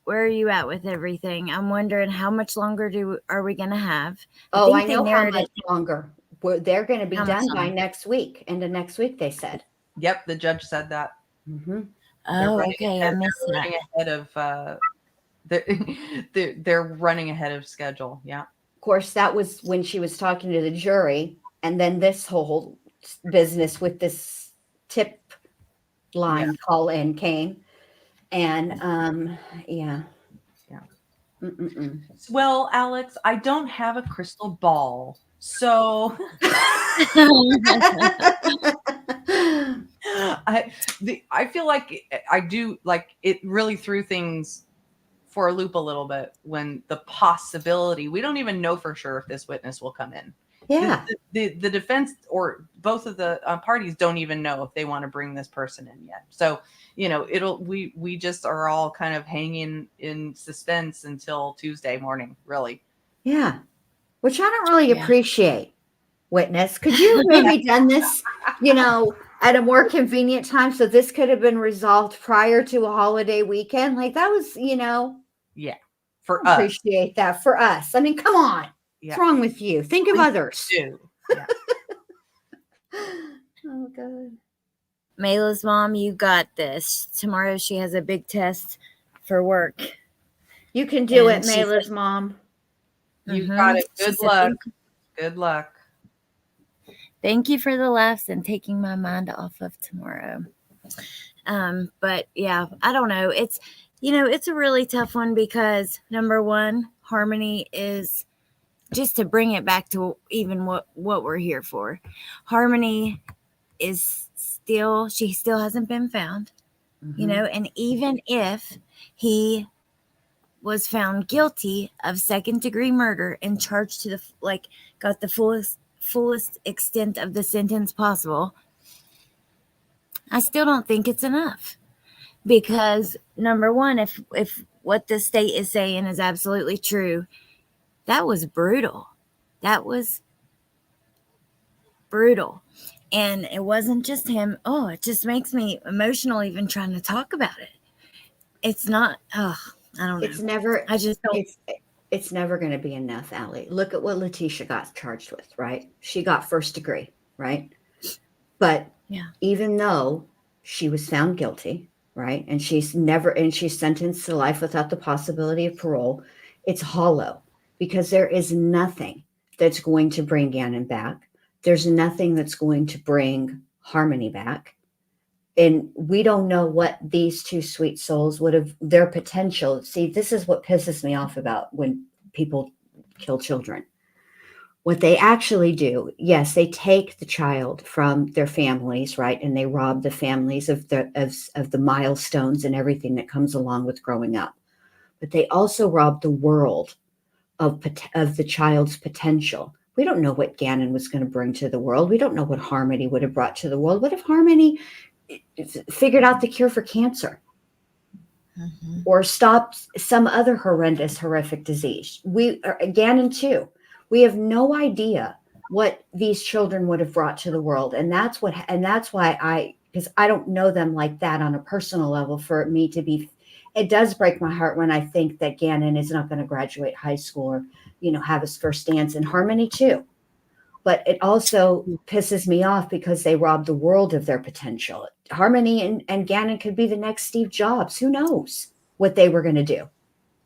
[SPEAKER 1] Where are you at with everything? I'm wondering how much longer are we going to have?
[SPEAKER 2] I know how much longer. They're going to be
[SPEAKER 1] How much
[SPEAKER 2] done by
[SPEAKER 1] longer?
[SPEAKER 2] next week. Into next week, they said.
[SPEAKER 3] Yep, the judge said that.
[SPEAKER 2] Mm-hmm.
[SPEAKER 1] Oh, okay. I missed that.
[SPEAKER 3] Running ahead of they're running ahead of schedule. Yeah.
[SPEAKER 2] Of course, that was when she was talking to the jury, and then this whole business with this tip line call in came, and yeah. Mm-mm-mm.
[SPEAKER 3] Well, Alex, I don't have a crystal ball, so I feel like I do, like, it really threw things for a loop a little bit when the possibility, we don't even know for sure if this witness will come in.
[SPEAKER 2] Yeah.
[SPEAKER 3] The defense or both of the parties don't even know if they want to bring this person in yet. So, you know, we just are all kind of hanging in suspense until Tuesday morning, really.
[SPEAKER 2] Yeah. Which I don't really appreciate, witness. Could you have maybe done this, at a more convenient time so this could have been resolved prior to a holiday weekend? Like that was,
[SPEAKER 3] Yeah. For
[SPEAKER 2] I
[SPEAKER 3] us.
[SPEAKER 2] appreciate that for us. I mean, come on.
[SPEAKER 3] Yeah.
[SPEAKER 2] What's wrong with you? Think of others.
[SPEAKER 3] Yeah.
[SPEAKER 2] Oh, God.
[SPEAKER 1] Mayla's mom, you got this. Tomorrow she has a big test for work.
[SPEAKER 2] You can do it, Mayla's mom.
[SPEAKER 3] You got it. Good luck. Good luck.
[SPEAKER 1] Thank you for the laughs and taking my mind off of tomorrow. But yeah, I don't know. It's a really tough one because number one, Harmony is, just to bring it back to even what we're here for. Harmony is she still hasn't been found, and even if he was found guilty of second-degree murder and charged to got the fullest extent of the sentence possible, I still don't think it's enough. Because number one, if what the state is saying is absolutely true, that was brutal. That was brutal. And it wasn't just him. Oh, it just makes me emotional even trying to talk about it. It's not, I don't know.
[SPEAKER 2] It's never,
[SPEAKER 1] I just don't.
[SPEAKER 2] It's never going to be enough, Allie. Look at what Letitia got charged with, right? She got first degree, right? But even though she was found guilty, right? And she's sentenced to life without the possibility of parole. It's hollow because there is nothing that's going to bring Gannon back. There's nothing that's going to bring Harmony back. And we don't know what these two sweet souls would have, their potential. See, this is what pisses me off about when people kill children. What they actually do, yes, they take the child from their families, right? And they rob the families of the milestones and everything that comes along with growing up. But they also rob the world of the child's potential. We don't know what Gannon was going to bring to the world. We don't know what Harmony would have brought to the world. What if Harmony figured out the cure for cancer? Mm-hmm. Or stopped some other horrific disease? Gannon too. We have no idea what these children would have brought to the world. And that's why because I don't know them like that on a personal level, for me to be, it does break my heart when I think that Gannon is not going to graduate high school or, have his first dance, and Harmony too. But it also pisses me off because they robbed the world of their potential. Harmony and Gannon could be the next Steve Jobs. Who knows what they were going to do?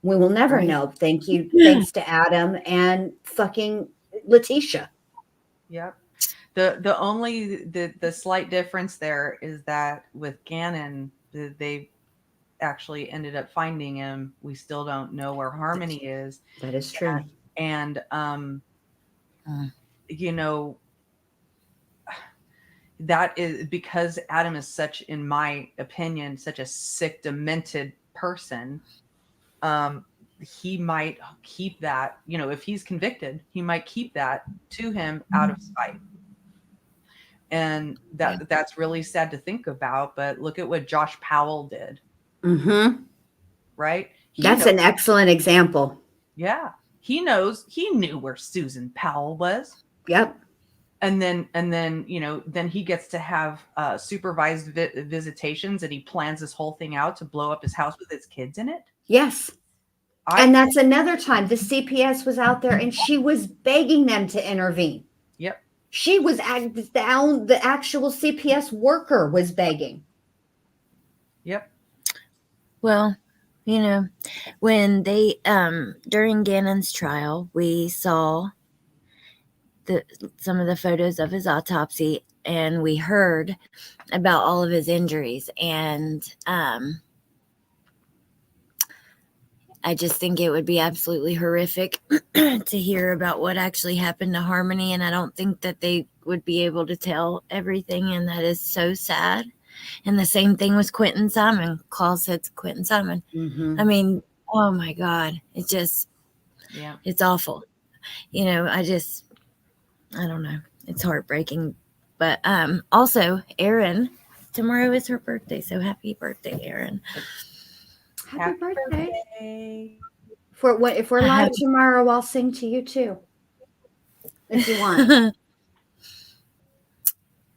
[SPEAKER 2] We will never know. Thanks to Adam and fucking Letitia.
[SPEAKER 3] Yep. The slight difference there is that with Gannon, they actually ended up finding him. We still don't know where Harmony is.
[SPEAKER 2] That is true.
[SPEAKER 3] And that is because Adam is such, in my opinion, such a sick, demented person. He might keep that, if he's convicted, he might keep that to him out of spite. And that's really sad to think about. But look at what Josh Powell did.
[SPEAKER 2] Mm-hmm.
[SPEAKER 3] Right?
[SPEAKER 2] That's an excellent example.
[SPEAKER 3] Yeah. He knew where Susan Powell was.
[SPEAKER 2] Yep.
[SPEAKER 3] And then then he gets to have supervised visitations, and he plans this whole thing out to blow up his house with his kids in it.
[SPEAKER 2] Yes. And that's another time the CPS was out there and she was begging them to intervene.
[SPEAKER 3] Yep.
[SPEAKER 2] She was the actual CPS worker was begging.
[SPEAKER 3] Yep.
[SPEAKER 1] Well, when they during Gannon's trial, we saw some of the photos of his autopsy, and we heard about all of his injuries, and I just think it would be absolutely horrific to hear about what actually happened to Harmony, and I don't think that they would be able to tell everything, and that is so sad. And the same thing with Quentin Simon. Claus said Quentin Simon. Mm-hmm. I mean, oh my God, it's awful. I don't know. It's heartbreaking. But also, Erin, tomorrow is her birthday, so happy birthday, Erin.
[SPEAKER 2] Happy birthday. If we're live tomorrow, I'll sing to you too, if you want.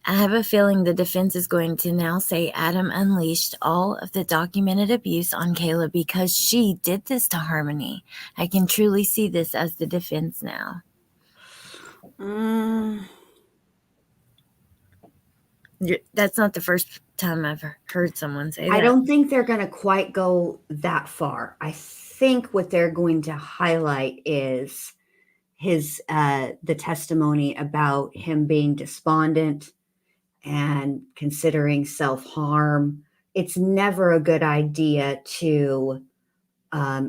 [SPEAKER 1] I have a feeling the defense is going to now say Adam unleashed all of the documented abuse on Kayla because she did this to Harmony. I can truly see this as the defense now. That's not the first time I've heard someone say that.
[SPEAKER 2] I don't think they're going to quite go that far. I think what they're going to highlight is his the testimony about him being despondent and considering self-harm. It's never a good idea to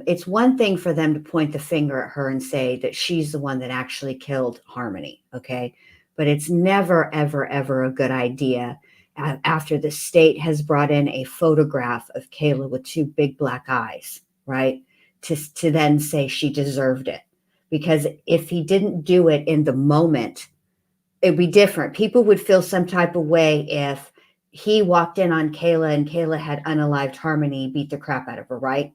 [SPEAKER 2] it's one thing for them to point the finger at her and say that she's the one that actually killed Harmony, okay? But it's never, ever, ever a good idea after the state has brought in a photograph of Kayla with two big black eyes, right? To then say she deserved it. Because if he didn't do it in the moment, it'd be different. People would feel some type of way if he walked in on Kayla and Kayla had unalived Harmony, beat the crap out of her, right?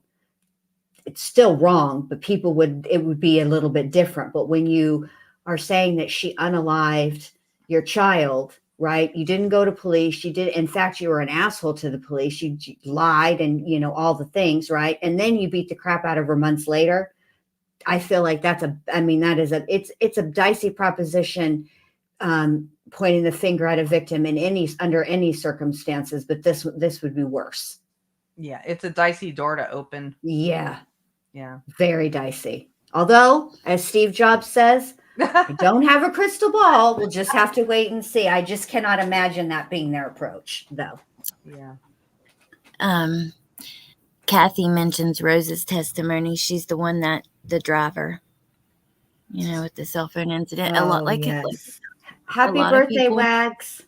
[SPEAKER 2] It's still wrong, but it would be a little bit different. But when you are saying that she unalived your child, right? You didn't go to police. You did. In fact, you were an asshole to the police. You lied and, all the things, right? And then you beat the crap out of her months later. I feel like it's a dicey proposition, pointing the finger at a victim under any circumstances, but this would be worse.
[SPEAKER 3] Yeah, it's a dicey door to open.
[SPEAKER 2] Yeah,
[SPEAKER 3] Yeah.
[SPEAKER 2] very dicey. Although, as Steve Jobs says, I don't have a crystal ball. We'll just have to wait and see. I just cannot imagine that being their approach, though.
[SPEAKER 3] Yeah.
[SPEAKER 1] Kathy mentions Rose's testimony. She's the one that the driver, with the cell phone incident. A lot
[SPEAKER 2] Oh,
[SPEAKER 1] like
[SPEAKER 2] yes. Happy
[SPEAKER 1] lot of
[SPEAKER 2] birthday,
[SPEAKER 1] people-
[SPEAKER 2] Wags.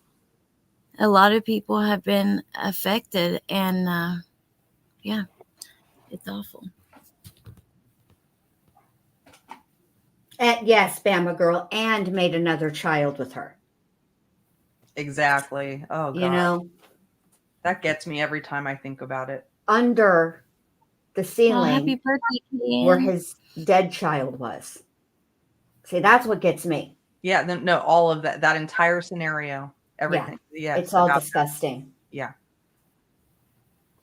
[SPEAKER 1] a lot of people have been affected, and yeah, it's awful.
[SPEAKER 2] And yes, Bama girl, and made another child with her.
[SPEAKER 3] Exactly. Oh god.
[SPEAKER 2] You know,
[SPEAKER 3] That gets me every time I think about it.
[SPEAKER 2] under the
[SPEAKER 1] Oh,
[SPEAKER 2] ceiling
[SPEAKER 1] happy birthday,
[SPEAKER 2] where
[SPEAKER 1] Ken.
[SPEAKER 2] his dead child was. See, that's what gets me.
[SPEAKER 3] Yeah, no, all of that entire scenario, everything. Yes,
[SPEAKER 2] It's all
[SPEAKER 3] about that.
[SPEAKER 2] disgusting.
[SPEAKER 3] Yeah.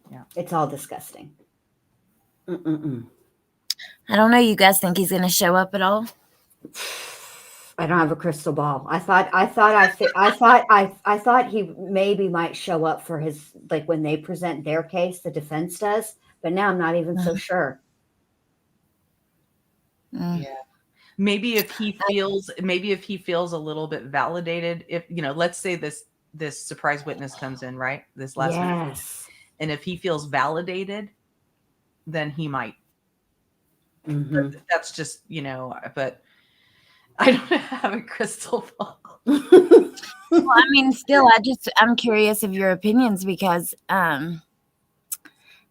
[SPEAKER 3] Yeah.
[SPEAKER 2] It's all disgusting. Mm-mm-mm.
[SPEAKER 1] I don't know. You guys think he's going to show up at all?
[SPEAKER 2] I don't have a crystal ball. I thought he maybe might show up for his, like, when they present their case, the defense does, but now I'm not even so sure.
[SPEAKER 1] Mm.
[SPEAKER 3] Yeah. Maybe if he feels a little bit validated, if let's say this surprise witness comes in, right? This last minute.
[SPEAKER 2] Yes.
[SPEAKER 3] And if he feels validated, then he might.
[SPEAKER 2] Mhm.
[SPEAKER 3] That's just, but I don't have a crystal ball.
[SPEAKER 1] Well, I mean, still, I'm curious of your opinions because I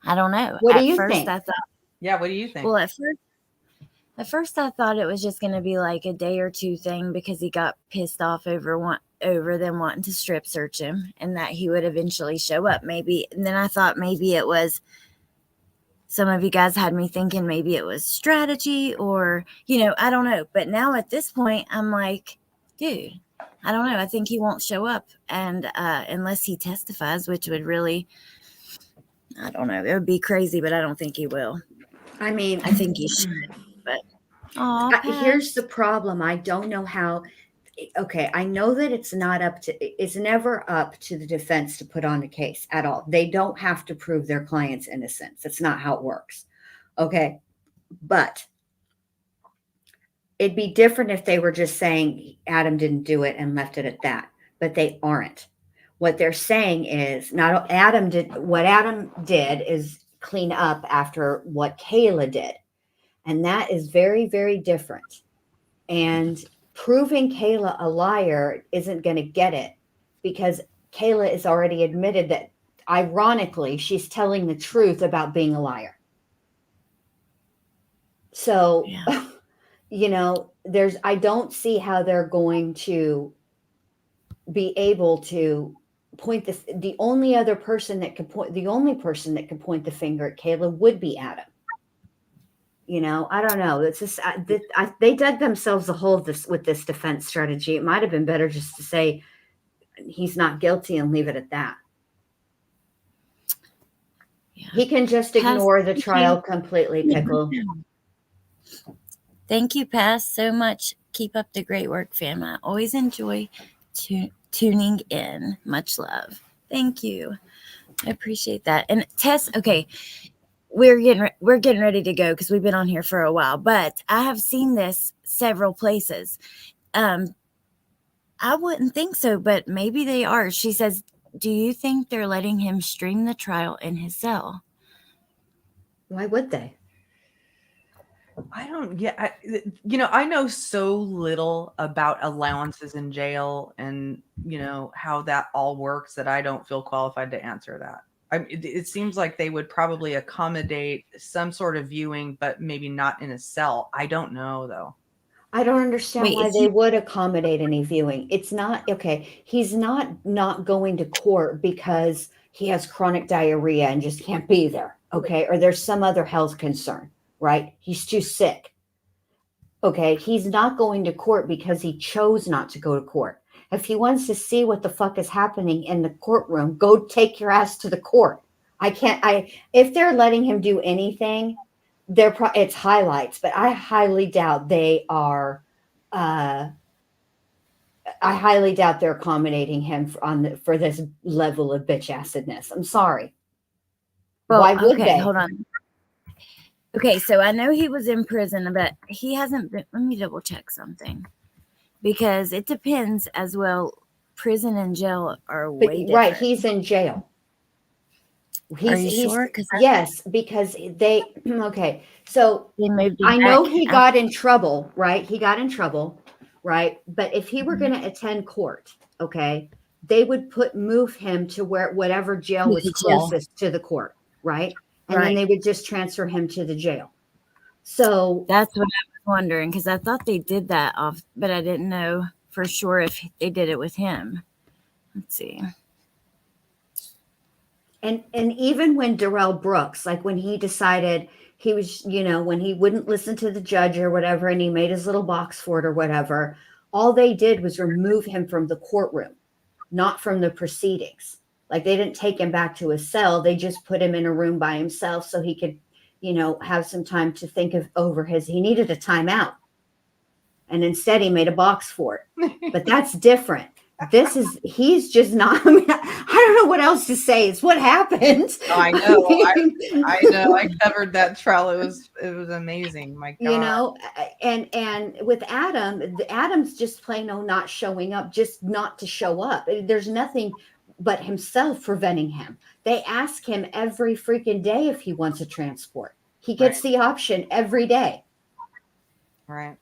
[SPEAKER 1] don't know.
[SPEAKER 2] What do
[SPEAKER 1] At
[SPEAKER 2] you
[SPEAKER 1] first,
[SPEAKER 2] think?
[SPEAKER 1] I thought.
[SPEAKER 3] Yeah, what do you think?
[SPEAKER 1] Well, at first, I thought it was just going to be like a day or two thing because he got pissed off over them wanting to strip search him, and that he would eventually show up. Maybe, and then I thought maybe it was. Some of you guys had me thinking maybe it was strategy, or I don't know. But now at this point, I'm like, dude, I don't know. I think he won't show up, and unless he testifies, which would really, I don't know, it would be crazy, but I don't think he will.
[SPEAKER 2] I mean,
[SPEAKER 1] I think he should, but
[SPEAKER 2] here's the problem. I don't know how. Okay, I know that it's never up to the defense to put on a case at all. They don't have to prove their client's innocence. That's not how it works. Okay, but it'd be different if they were just saying Adam didn't do it and left it at that, but they aren't. What they're saying is what Adam did is clean up after what Kayla did. And that is very, very different. And proving Kayla a liar isn't going to get it because Kayla is already admitted that, ironically, she's telling the truth about being a liar. So, I don't see how they're going to be able to point the only person that could point the finger at Kayla would be Adam. I don't know. It's just they dug themselves a hole with this defense strategy. It might have been better just to say he's not guilty and leave it at that. Yeah. He can just ignore the trial completely, Pickle.
[SPEAKER 1] Thank you, Pass, so much. Keep up the great work, fam. I always enjoy tuning in. Much love. Thank you. I appreciate that. And Tess, okay, we're getting ready to go because we've been on here for a while, but I have seen this several places. I wouldn't think so, but maybe they are. She says, do you think they're letting him stream the trial in his cell?
[SPEAKER 2] Why would they?
[SPEAKER 3] I don't get, I know so little about allowances in jail and, how that all works that I don't feel qualified to answer that. It seems like they would probably accommodate some sort of viewing, but maybe not in a cell. I don't know, though.
[SPEAKER 2] I don't understand why they would accommodate any viewing. It's not, okay, he's not going to court because he has chronic diarrhea and just can't be there, okay? Or there's some other health concern, right? He's too sick. Okay, he's not going to court because he chose not to go to court. If he wants to see what the fuck is happening in the courtroom, go take your ass to the court. If they're letting him do anything, it's highlights, but I highly doubt they are. I highly doubt they're accommodating him for this level of bitch assedness. I'm sorry.
[SPEAKER 1] Well,
[SPEAKER 2] Why would
[SPEAKER 1] okay,
[SPEAKER 2] they?
[SPEAKER 1] hold on. Okay, so I know he was in prison, but he hasn't been. Let me double check something, because it depends as well. Prison and jail are
[SPEAKER 2] But
[SPEAKER 1] way
[SPEAKER 2] right,
[SPEAKER 1] different.
[SPEAKER 2] he's in jail.
[SPEAKER 1] Are you sure? Because
[SPEAKER 2] Yes, because they okay. So
[SPEAKER 1] they moved him
[SPEAKER 2] I know
[SPEAKER 1] back
[SPEAKER 2] he got in trouble, right? He got in trouble, right? But if he were
[SPEAKER 1] Mm-hmm.
[SPEAKER 2] going to attend court, okay, they would move him to whatever jail
[SPEAKER 1] To
[SPEAKER 2] was
[SPEAKER 1] the jail.
[SPEAKER 2] closest to the court, right? And then
[SPEAKER 1] Right.
[SPEAKER 2] they would just transfer him to the jail. So
[SPEAKER 1] That's what I was wondering, because I thought they did that off, but I didn't know for sure if they did it with him. Let's see.
[SPEAKER 2] and even when Darrell Brooks, like when he decided he was, when he wouldn't listen to the judge or whatever, and he made his little box for it or whatever, all they did was remove him from the courtroom, not from the proceedings. Like they didn't take him back to his cell. They just put him in a room by himself so he could, have some time to think over he needed a timeout. And instead he made a box for it. But that's different. He's just not, I mean, I don't know what else to say. It's what happened.
[SPEAKER 3] I know. I know. I covered that trial. It was amazing. My God.
[SPEAKER 2] And with Adam's just plain old not showing up, just not to show up. There's nothing but himself preventing him. They ask him every freaking day if he wants a transport. He gets the option every day.
[SPEAKER 3] Right.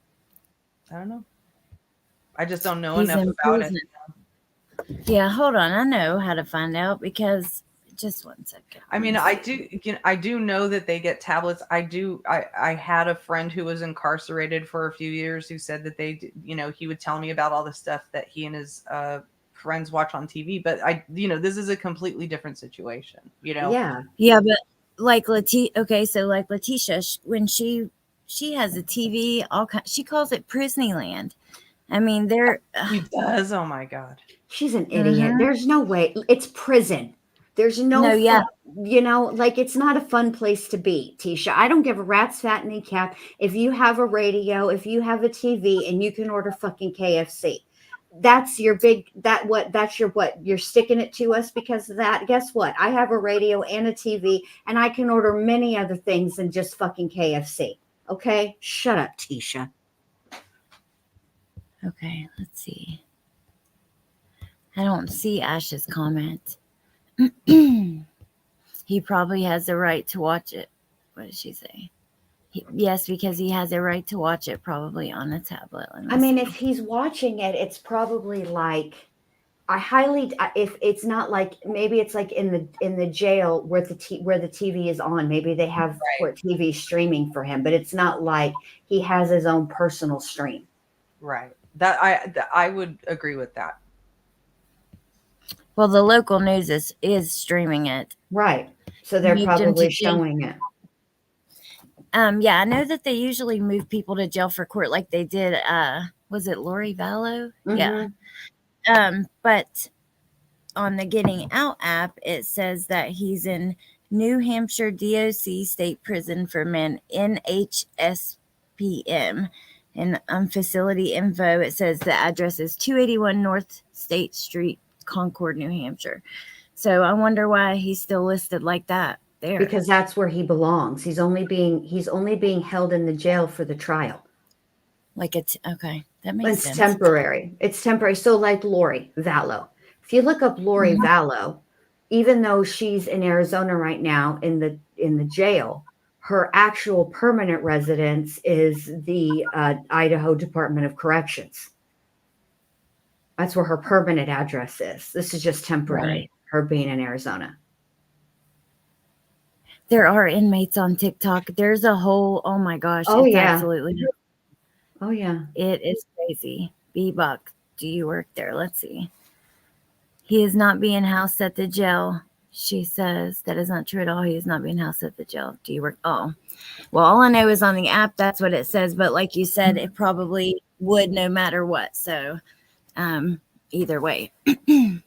[SPEAKER 3] I don't know. I just don't know
[SPEAKER 1] He's
[SPEAKER 3] enough
[SPEAKER 1] in
[SPEAKER 3] about
[SPEAKER 1] prison.
[SPEAKER 3] it.
[SPEAKER 1] Yeah, hold on. I know how to find out, because just one second.
[SPEAKER 3] I mean, I do know that they get tablets. I had a friend who was incarcerated for a few years who said that he would tell me about all the stuff that he and his friends watch on TV. But this is a completely different situation.
[SPEAKER 2] Yeah.
[SPEAKER 1] Yeah, but like Letitia, when she has a TV, she calls it Prisneyland. I mean,
[SPEAKER 3] She does. Oh my God.
[SPEAKER 2] She's an idiot. There's no way. It's prison. There's no,
[SPEAKER 1] yeah.
[SPEAKER 2] it's not a fun place to be, Tisha. I don't give a rat's fattening cap if you have a radio, if you have a TV, and you can order fucking KFC. That's your you're sticking it to us because of that. Guess what? I have a radio and a TV, and I can order many other things than just fucking KFC. Okay? Shut up, Tisha.
[SPEAKER 1] Okay, let's see. I don't see Ash's comment. He probably has the right to watch it. What did she say? Yes, because he has a right to watch it probably on a tablet.
[SPEAKER 2] I mean, if he's watching it, it's probably like if it's not like, maybe it's like in the jail where the TV is on. Maybe they have court TV streaming for him, but it's not like he has his own personal stream.
[SPEAKER 3] Right. That I would agree with that.
[SPEAKER 1] Well, the local news is streaming it.
[SPEAKER 2] Right. So they're probably showing it.
[SPEAKER 1] Yeah, I know that they usually move people to jail for court, like they did. Was it Lori Vallow?
[SPEAKER 2] Mm-hmm.
[SPEAKER 1] Yeah. But on the Getting Out app, it says that he's in New Hampshire DOC State Prison for Men, NHSPM. And facility info, it says the address is 281 North State Street, Concord, New Hampshire. So I wonder why he's still listed like that there.
[SPEAKER 2] Because that's where he belongs. He's only being held in the jail for the trial.
[SPEAKER 1] Okay, that makes sense.
[SPEAKER 2] It's temporary. It's temporary. So like Lori Vallow. If you look up Lori Vallow, even though she's in Arizona right now in the jail, her actual permanent residence is the Idaho Department of Corrections. That's where her permanent address is. This is just temporary, her being in Arizona.
[SPEAKER 1] There are inmates on TikTok. There's a whole, oh my gosh.
[SPEAKER 2] Oh,
[SPEAKER 1] it's
[SPEAKER 2] yeah.
[SPEAKER 1] Absolutely.
[SPEAKER 2] Oh, yeah.
[SPEAKER 1] It is crazy. B-Buck, do you work there? Let's see. He is not being housed at the jail. She says that is not true at all. He is not being housed at the jail. Do you work? Oh, well, all I know is on the app, that's what it says. But like you said, it probably would no matter what. So either way.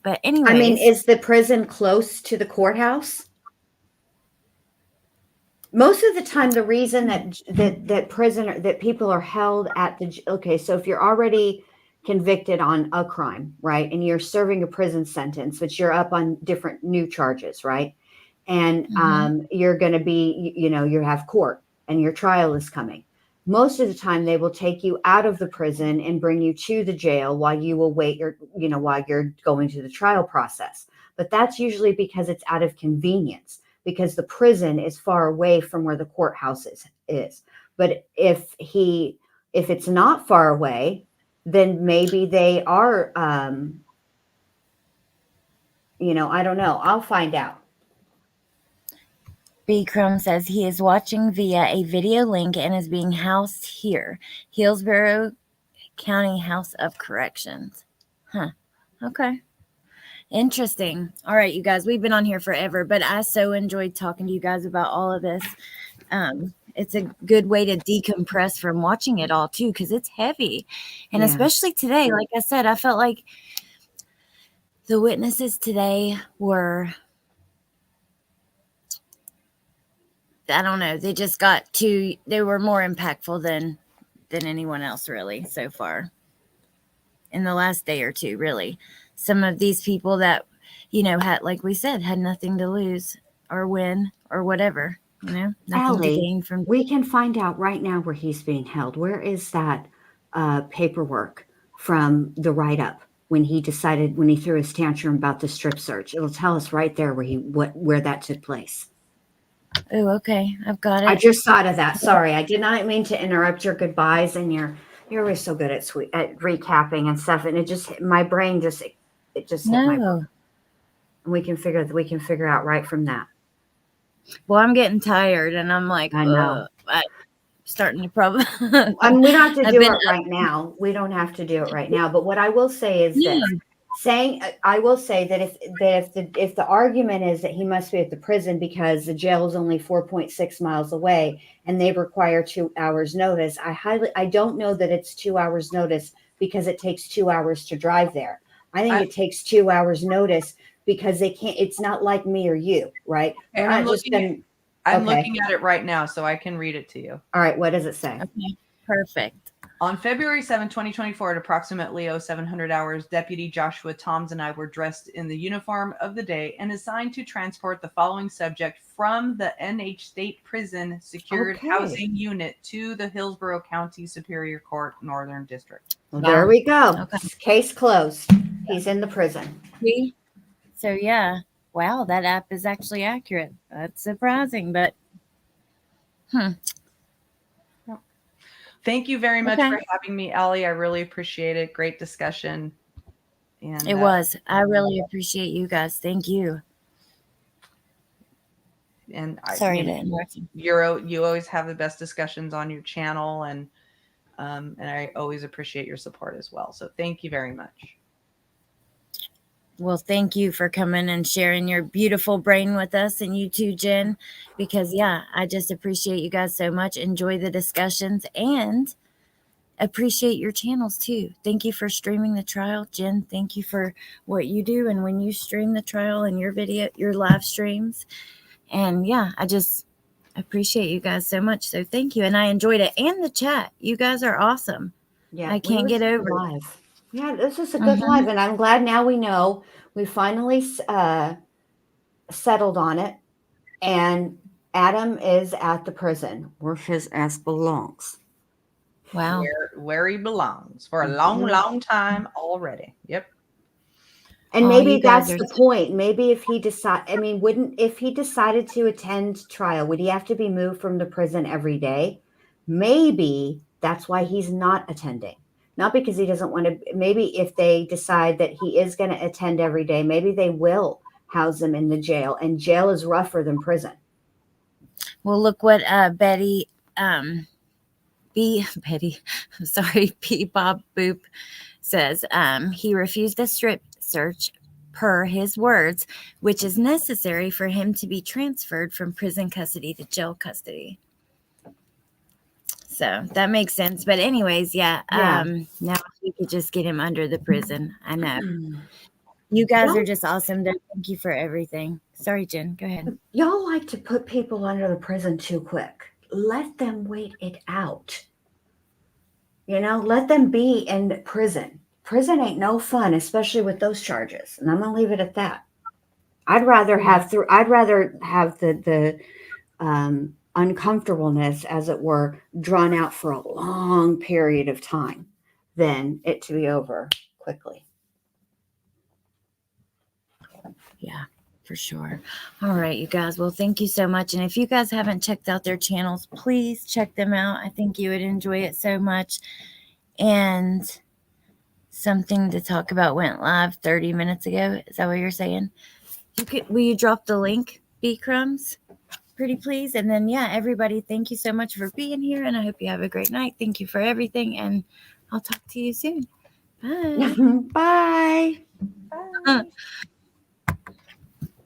[SPEAKER 1] But anyway.
[SPEAKER 2] I mean, is the prison close to the courthouse? Most of the time, the reason that people are held at so if you're already convicted on a crime, right, and you're serving a prison sentence, but you're up on different new charges, right, and you're going to be, you have court and your trial is coming. Most of the time they will take you out of the prison and bring you to the jail while you await your, while you're going to the trial process. But that's usually because it's out of convenience, because the prison is far away from where the courthouse is. But if it's not far away, then maybe they are, I don't know. I'll find out.
[SPEAKER 1] B. Crumb says he is watching via a video link and is being housed here, Hillsborough County House of Corrections. Huh. Okay. Interesting. All right, you guys, we've been on here forever, but I so enjoyed talking to you guys about all of this. It's a good way to decompress from watching it all too, because it's heavy. And especially today, like I said, I felt like the witnesses today were, I don't know, they just got they were more impactful than anyone else really so far in the last day or two, really. Some of these people that, had, like we said, had nothing to lose or win or whatever, nothing
[SPEAKER 2] Allie,
[SPEAKER 1] to gain from.
[SPEAKER 2] We can find out right now where he's being held. Where is that paperwork from the write-up when he threw his tantrum about the strip search? It'll tell us right there where that took place.
[SPEAKER 1] Oh, okay. I've got it.
[SPEAKER 2] I just thought of that. Sorry, I did not mean to interrupt your goodbyes, and you're always so good at recapping and stuff, and my brain just hit my brain. And we can figure out right from that.
[SPEAKER 1] Well, I'm getting tired, and I'm like,
[SPEAKER 2] I know.
[SPEAKER 1] I'm starting to probably.
[SPEAKER 2] I mean, we don't have to do it right now. We don't have to do it right now. But what I will say is this: I will say that if the argument is that he must be at the prison because the jail is only 4.6 miles away and they require 2 hours notice, I don't know that it's 2 hours notice because it takes 2 hours to drive there. I think it takes 2 hours notice because they can't. It's not like me or you, right?
[SPEAKER 3] Okay, I'm looking at it right now, so I can read it to you.
[SPEAKER 2] All right, what does it say?
[SPEAKER 1] Okay, perfect.
[SPEAKER 3] On February 7, 2024, at approximately 0700 hours, Deputy Joshua Toms and I were dressed in the uniform of the day and assigned to transport the following subject from the NH State Prison Secured Housing Unit to the Hillsborough County Superior Court, Northern District.
[SPEAKER 2] Well, there we go. Okay. Case closed. He's in the prison.
[SPEAKER 1] So, yeah. Wow, that app is actually accurate. That's surprising, but
[SPEAKER 3] Thank you very much for having me, Allie. I really appreciate it. Great discussion. And
[SPEAKER 1] it was. I really appreciate you guys. Thank you.
[SPEAKER 3] And
[SPEAKER 1] sorry to interrupt you.
[SPEAKER 3] You always have the best discussions on your channel, and I always appreciate your support as well. So thank you very much.
[SPEAKER 1] Well, thank you for coming and sharing your beautiful brain with us, and you too, Jen, because I just appreciate you guys so much. Enjoy the discussions and appreciate your channels too. Thank you for streaming the trial. Jen, thank you for what you do and when you stream the trial and your live streams. And I just appreciate you guys so much. So thank you. And I enjoyed it. And the chat. You guys are awesome. I can't get over it.
[SPEAKER 2] Yeah, this is a good live, and I'm glad now we know. We finally settled on it, and Adam is at the prison where his ass belongs.
[SPEAKER 1] Wow.
[SPEAKER 3] Where he belongs for a long, long time already. Yep.
[SPEAKER 2] And maybe that's the point. Maybe if he if he decided to attend trial, would he have to be moved from the prison every day? Maybe that's why he's not attending. Not because he doesn't want to. Maybe if they decide that he is going to attend every day, maybe they will house him in the jail. And jail is rougher than prison.
[SPEAKER 1] Well, look what P. Bob Boop says. He refused the strip search per his words, which is necessary for him to be transferred from prison custody to jail custody. So that makes sense. But anyways, now we could just get him under the prison. I know. You guys are just awesome. Thank you for everything. Sorry, Jen. Go ahead.
[SPEAKER 2] Y'all like to put people under the prison too quick. Let them wait it out. Let them be in prison. Prison ain't no fun, especially with those charges. And I'm going to leave it at that. I'd rather have the uncomfortableness, as it were, drawn out for a long period of time than it to be over quickly.
[SPEAKER 1] Yeah, for sure. All right, you guys. Well, thank you so much. And if you guys haven't checked out their channels, please check them out. I think you would enjoy it so much. And something to talk about went live 30 minutes ago. Is that what you're saying? Will you drop the link, B Crumbs? Pretty please. And then, yeah, everybody, thank you so much for being here. And I hope you have a great night. Thank you for everything. And I'll talk to you soon. Bye.
[SPEAKER 2] Bye.
[SPEAKER 1] Bye.